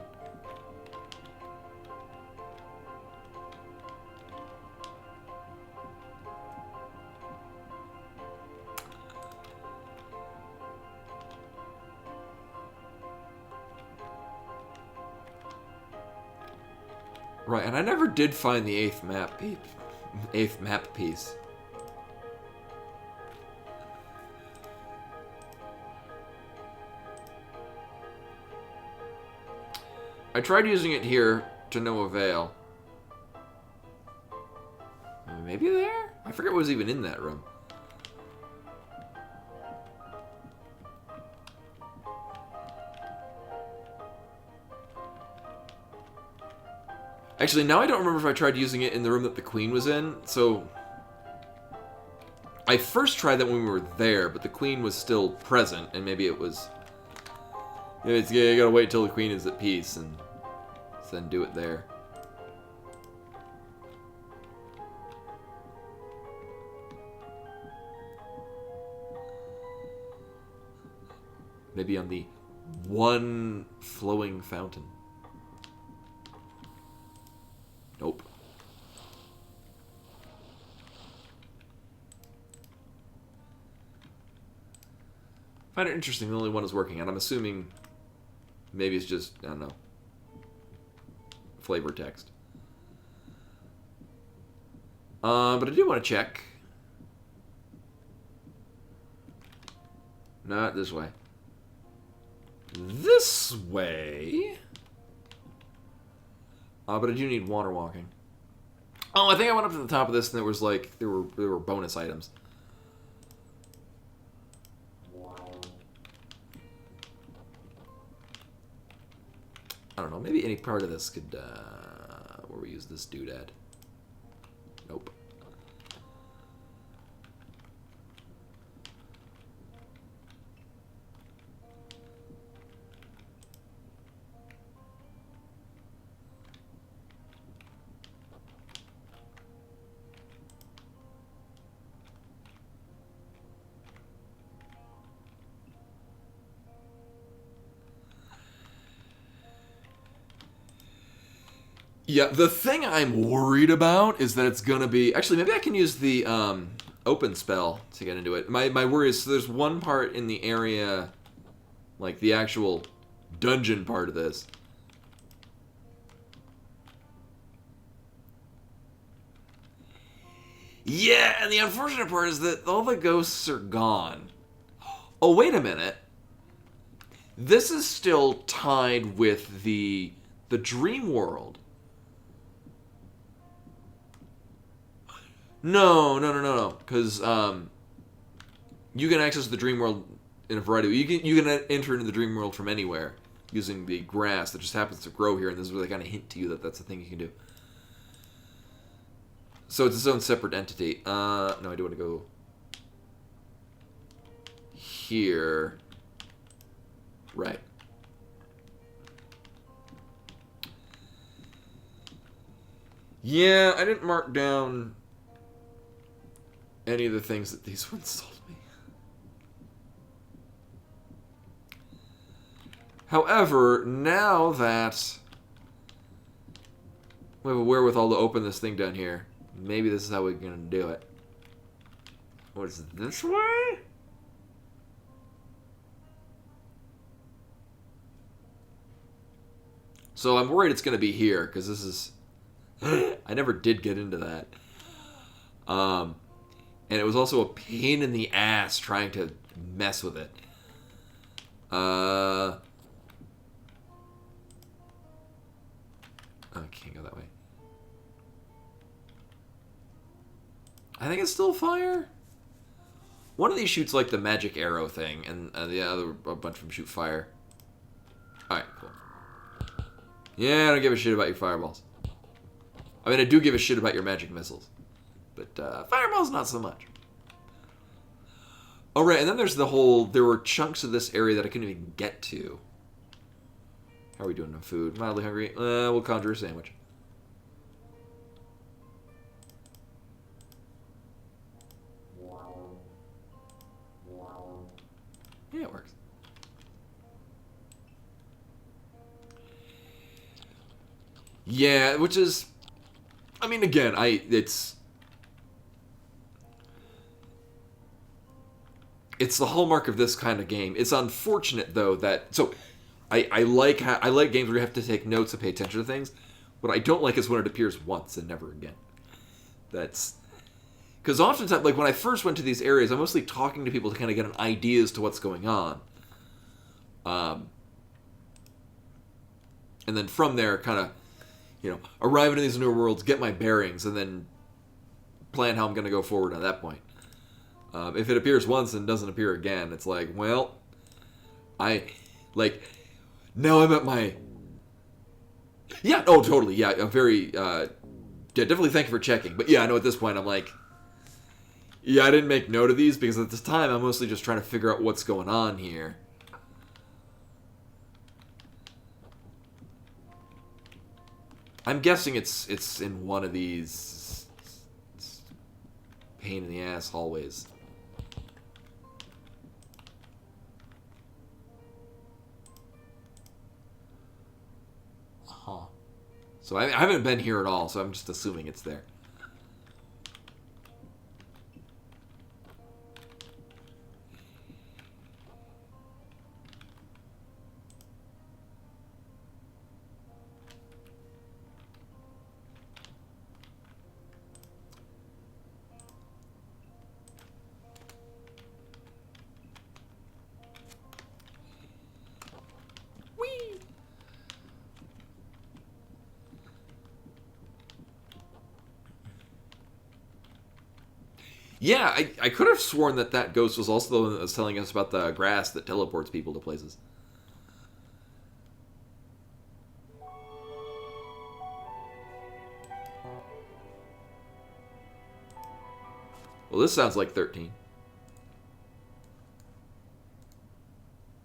Right, and I never did find the eighth map piece. I tried using it here to no avail. Maybe there? I forget what was even in that room. Actually, now I don't remember if I tried using it in the room that the Queen was in, so... I first tried that when we were there, but the Queen was still present, and maybe it was... Maybe you gotta wait till the Queen is at peace, and then do it there. Maybe on the one flowing fountain. Nope. I find it interesting the only one is working, and I'm assuming maybe it's just, I don't know, flavor text. But I do want to check. Not this way. This way? But I do need water walking. Oh, I think I went up to the top of this and there was like, there were bonus items. I don't know. Maybe any part of this could, where we use this doodad. Nope. Yeah, the thing I'm worried about is that it's gonna be... Actually, maybe I can use the open spell to get into it. My worry is, so there's one part in the area, like the actual dungeon part of this. Yeah, and the unfortunate part is that all the ghosts are gone. Oh, wait a minute. This is still tied with the dream world. No. Because you can access the dream world in a variety of ways. You can enter into the dream world from anywhere using the grass that just happens to grow here, and this is where they kind of hint to you that that's a thing you can do. So it's its own separate entity. No, I do want to go here. Right. Yeah, I didn't mark down any of the things that these ones told me. However, now that we have a wherewithal to open this thing down here, maybe this is how we're gonna do it. What is it, this way? So I'm worried it's gonna be here, because this is... I never did get into that. And it was also a pain in the ass trying to mess with it. I can't go that way. I think it's still fire. One of these shoots like the magic arrow thing, and the other, a bunch of them shoot fire. Alright, cool. Yeah, I don't give a shit about your fireballs. I mean, I do give a shit about your magic missiles. But fireballs, not so much. Oh, right, and then there's the whole... There were chunks of this area that I couldn't even get to. How are we doing on food? Mildly hungry? We'll conjure a sandwich. Yeah, it works. Yeah, which is... I mean, again, it's the hallmark of this kind of game. It's unfortunate, though, that... So, I like games where you have to take notes and pay attention to things. What I don't like is when it appears once and never again. That's... Because oftentimes, like, when I first went to these areas, I'm mostly talking to people to kind of get an idea as to what's going on. And then from there, kind of, you know, arrive into these new worlds, get my bearings, and then plan how I'm going to go forward at that point. If it appears once and doesn't appear again, it's like, well, now I'm at my... Yeah, oh, totally, yeah, I'm very, yeah, definitely thank you for checking. But yeah, I know at this point I'm like, yeah, I didn't make note of these because at this time I'm mostly just trying to figure out what's going on here. I'm guessing it's in one of these pain in the ass hallways. Huh. So I haven't been here at all, so I'm just assuming it's there. Yeah, I could have sworn that ghost was also the one that was telling us about the grass that teleports people to places. Well, this sounds like 13.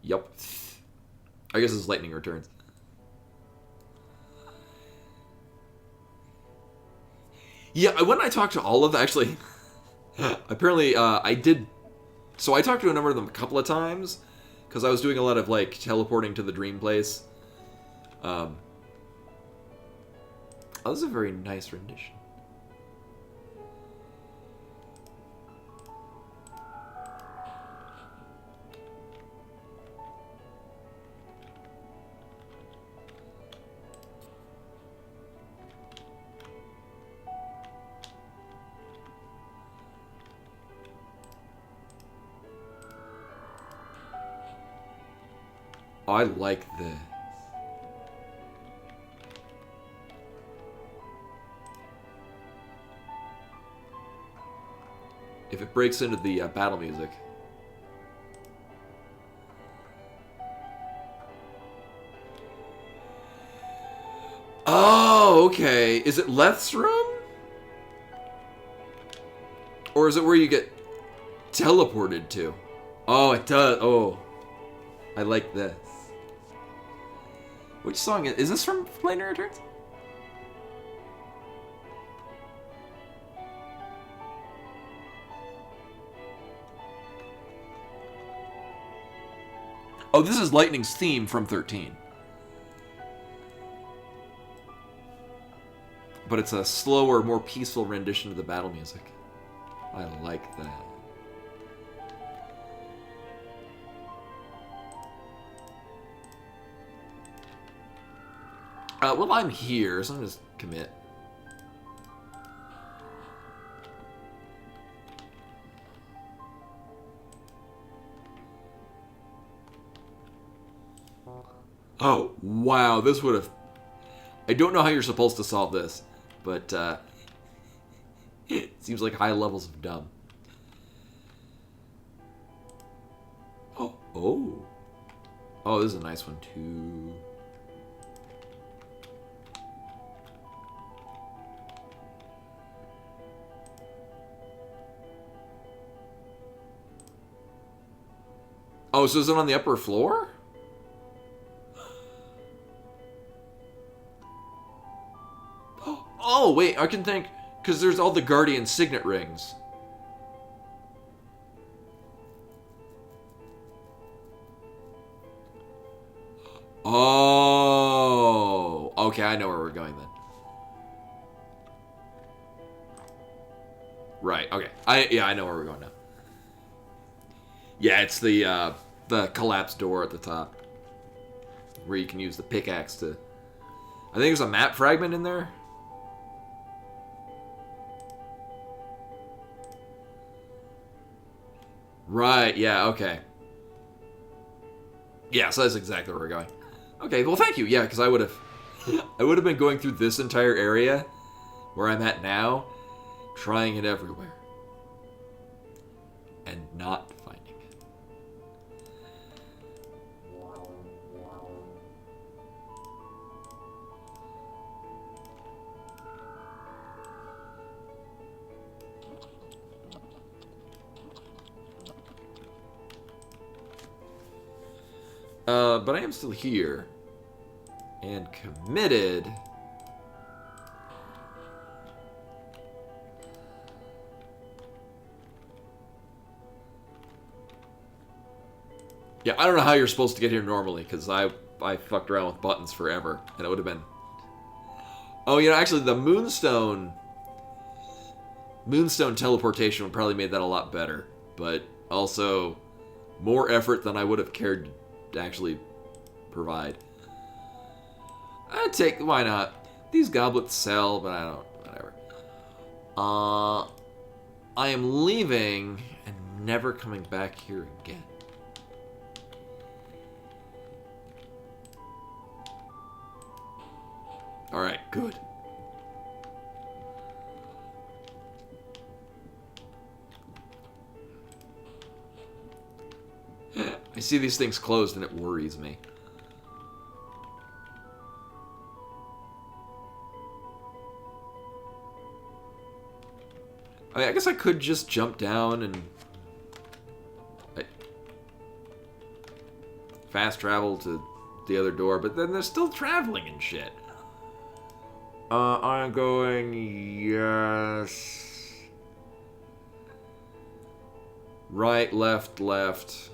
Yup. I guess it's lightning returns. Yeah, when I talked to all of them, actually, apparently I did. So I talked to a number of them a couple of times because I was doing a lot of like teleporting to the dream place. Oh, this is a very nice rendition. I like this. If it breaks into the battle music. Oh, okay. Is it Leth's room? Or is it where you get teleported to? Oh, it does. Oh. I like this. Which song is this from Lightning Returns? Oh, this is Lightning's theme from 13. But it's a slower, more peaceful rendition of the battle music. I like that. Well, I'm here, so I'm just commit. Oh, wow, this would have... I don't know how you're supposed to solve this, but it seems like high levels of dumb. Oh, oh. Oh, this is a nice one, too. Oh, so is it on the upper floor? Oh, wait, I can think... Because there's all the Guardian signet rings. Oh. Okay, I know where we're going then. Right, okay. I know where we're going now. Yeah, it's the collapsed door at the top. Where you can use the pickaxe to... I think there's a map fragment in there. Right, yeah, okay. Yeah, so that's exactly where we're going. Okay, well thank you, yeah, because I would have been going through this entire area where I'm at now, trying it everywhere. And not finding it. But I am still here. And committed. Yeah, I don't know how you're supposed to get here normally, because I fucked around with buttons forever, and it would have been... Oh, you know, actually, the Moonstone teleportation would probably made that a lot better, but also more effort than I would have cared to actually provide. Why not? These goblets sell, but I don't, whatever. I am leaving and never coming back here again. Alright, good. I see these things closed and it worries me. I guess I could just jump down and fast travel to the other door, but then they're still traveling and shit. I'm going yes. Right, left, left.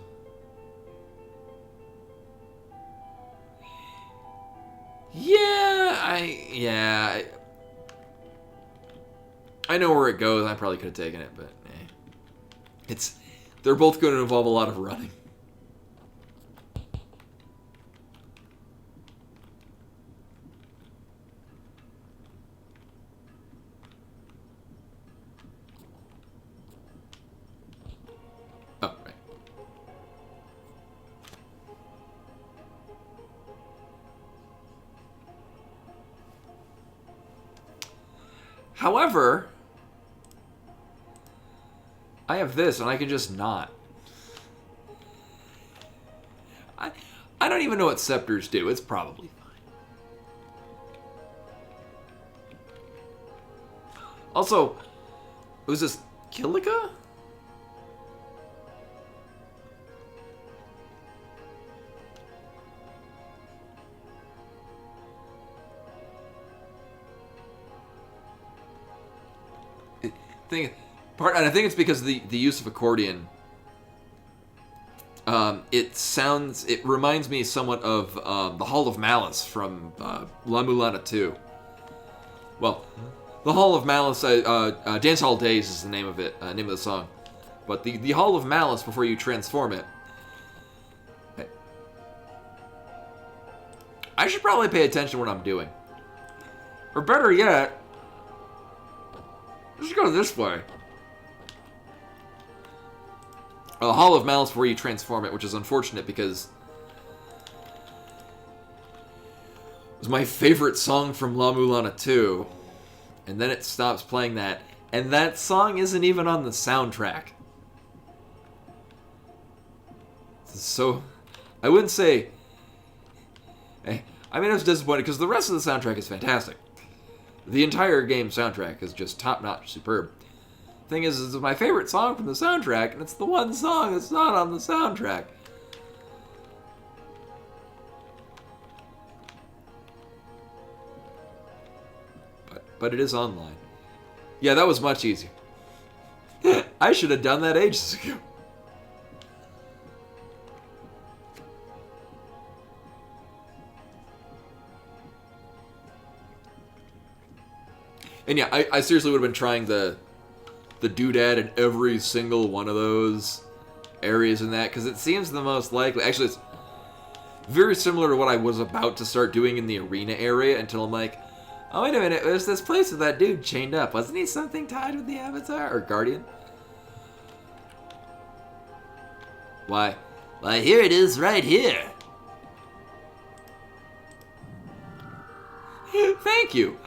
Yeah, I know where it goes. I probably could have taken it, but they're both going to involve a lot of running. Oh, right. However, I have this, and I can just not. I don't even know what scepters do. It's probably fine. Also, was this Kilika? And I think it's because of the use of accordion. It reminds me somewhat of the Hall of Malice from La Mulana 2. Well, the Hall of Malice, Dance Hall Days is the name of it, name of the song. But the Hall of Malice, before you transform it, I should probably pay attention to what I'm doing. Or better yet, let's go this way. The Hall of Malice before you transform it, which is unfortunate because it was my favorite song from La Mulana 2. And then it stops playing that. And that song isn't even on the soundtrack. So, I wouldn't say... I mean, I was disappointed because the rest of the soundtrack is fantastic. The entire game soundtrack is just top-notch, superb. Thing is, it's my favorite song from the soundtrack, and it's the one song that's not on the soundtrack. But it is online. Yeah, that was much easier. I should have done that ages ago. And yeah, I seriously would have been trying the doodad in every single one of those areas in that, because it seems the most likely. Actually, it's very similar to what I was about to start doing in the arena area until I'm like, oh, wait a minute, there's this place with that dude chained up. Wasn't he something tied with the Avatar? Or Guardian? Why, here it is right here. Thank you.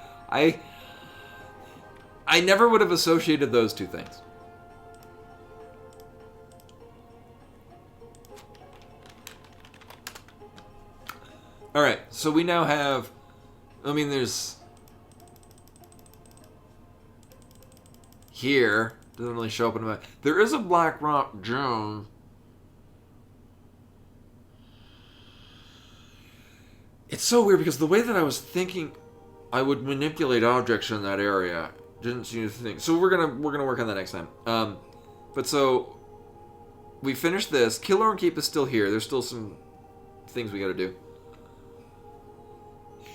I never would have associated those two things. Alright, so we now have... I mean, there's... Here. Doesn't really show up in the map. There is a Black Rock Gem. It's so weird because the way that I was thinking I would manipulate objects in that area didn't seem to think. So we're gonna work on that next time. But so we finished this. Killorn Keep is still here. There's still some things we gotta do.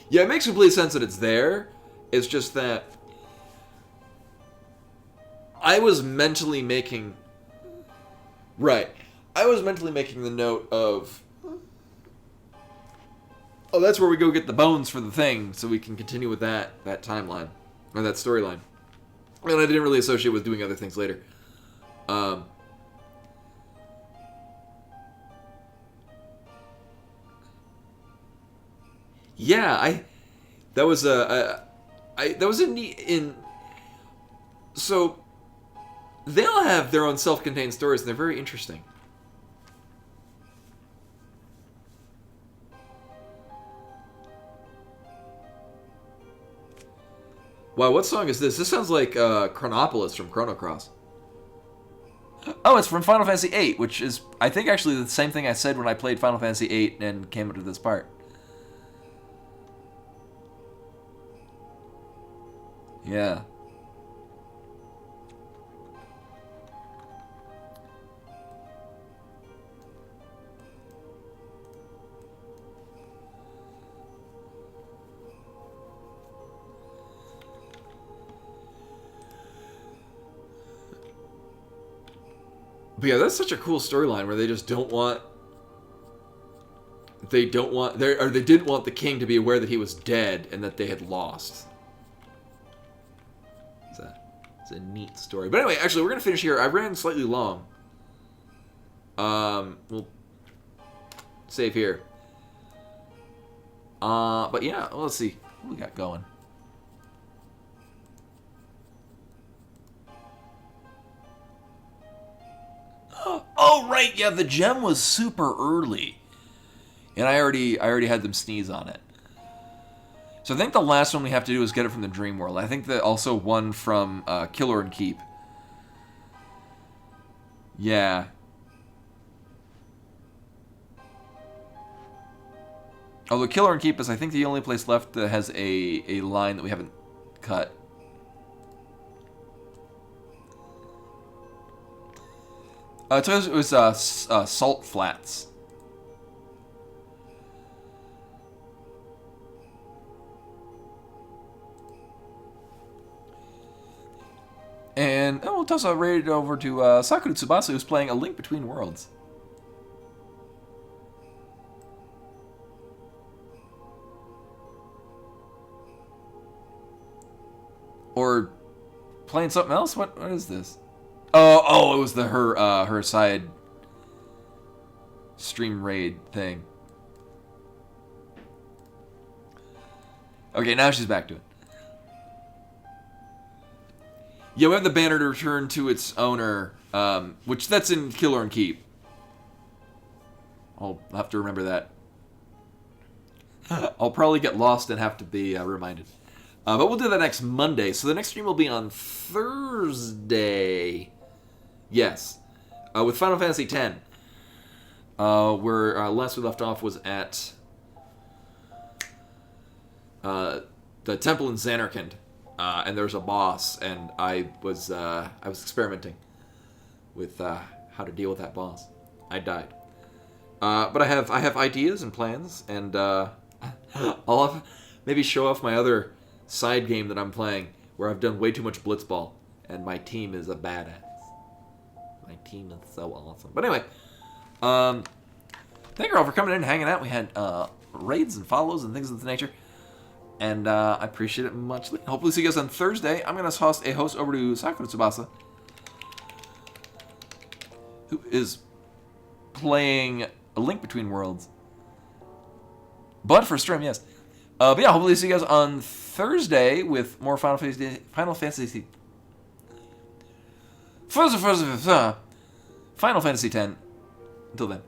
Yeah, it makes complete sense that it's there. It's just that I was mentally making... Right. I was mentally making the note of... Oh, that's where we go get the bones for the thing, so we can continue with that timeline. Or that storyline. And I didn't really associate with doing other things later. Yeah, that was a neat so they all have their own self-contained stories and they're very interesting. Wow, what song is this? This sounds like Chronopolis from Chrono Cross. Oh, it's from Final Fantasy VIII, which is, I think, actually the same thing I said when I played Final Fantasy VIII and came up to this part. Yeah. But yeah, that's such a cool storyline where they just don't want. They didn't want the king to be aware that he was dead and that they had lost. It's a neat story. But anyway, actually, we're gonna finish here. I ran slightly long. We'll save here. But yeah, well, let's see what we got going. Oh right, yeah, the gem was super early, and I already had them sneeze on it. So I think the last one we have to do is get it from the Dream World. I think that also one from Killer and Keep. Yeah. Although Killer and Keep is, I think, the only place left that has a line that we haven't cut. It was Salt Flats. And we'll toss a raid over to Sakura Tsubasa, who's playing A Link Between Worlds. Or playing something else? What is this? Oh, it was her side stream raid thing. Okay, now she's back to it. Yeah, we have the banner to return to its owner, which that's in Killer and Keep. I'll have to remember that. I'll probably get lost and have to be reminded. But we'll do that next Monday. So the next stream will be on Thursday. Yes. With Final Fantasy X. Where last we left off was at the temple in Zanarkand. And there's a boss, and I was experimenting with how to deal with that boss. I died. But I have ideas and plans, and I'll maybe show off my other side game that I'm playing, where I've done way too much blitzball, and my team is a badass. My team is so awesome. But anyway, thank you all for coming in and hanging out. We had raids and follows and things of the nature, and I appreciate it much. Hopefully see you guys on Thursday. I'm going to toss a host over to Sakura Tsubasa, who is playing A Link Between Worlds. But for stream, yes. But yeah, hopefully see you guys on Thursday with more Final Fantasy Final Fantasy X. Until then.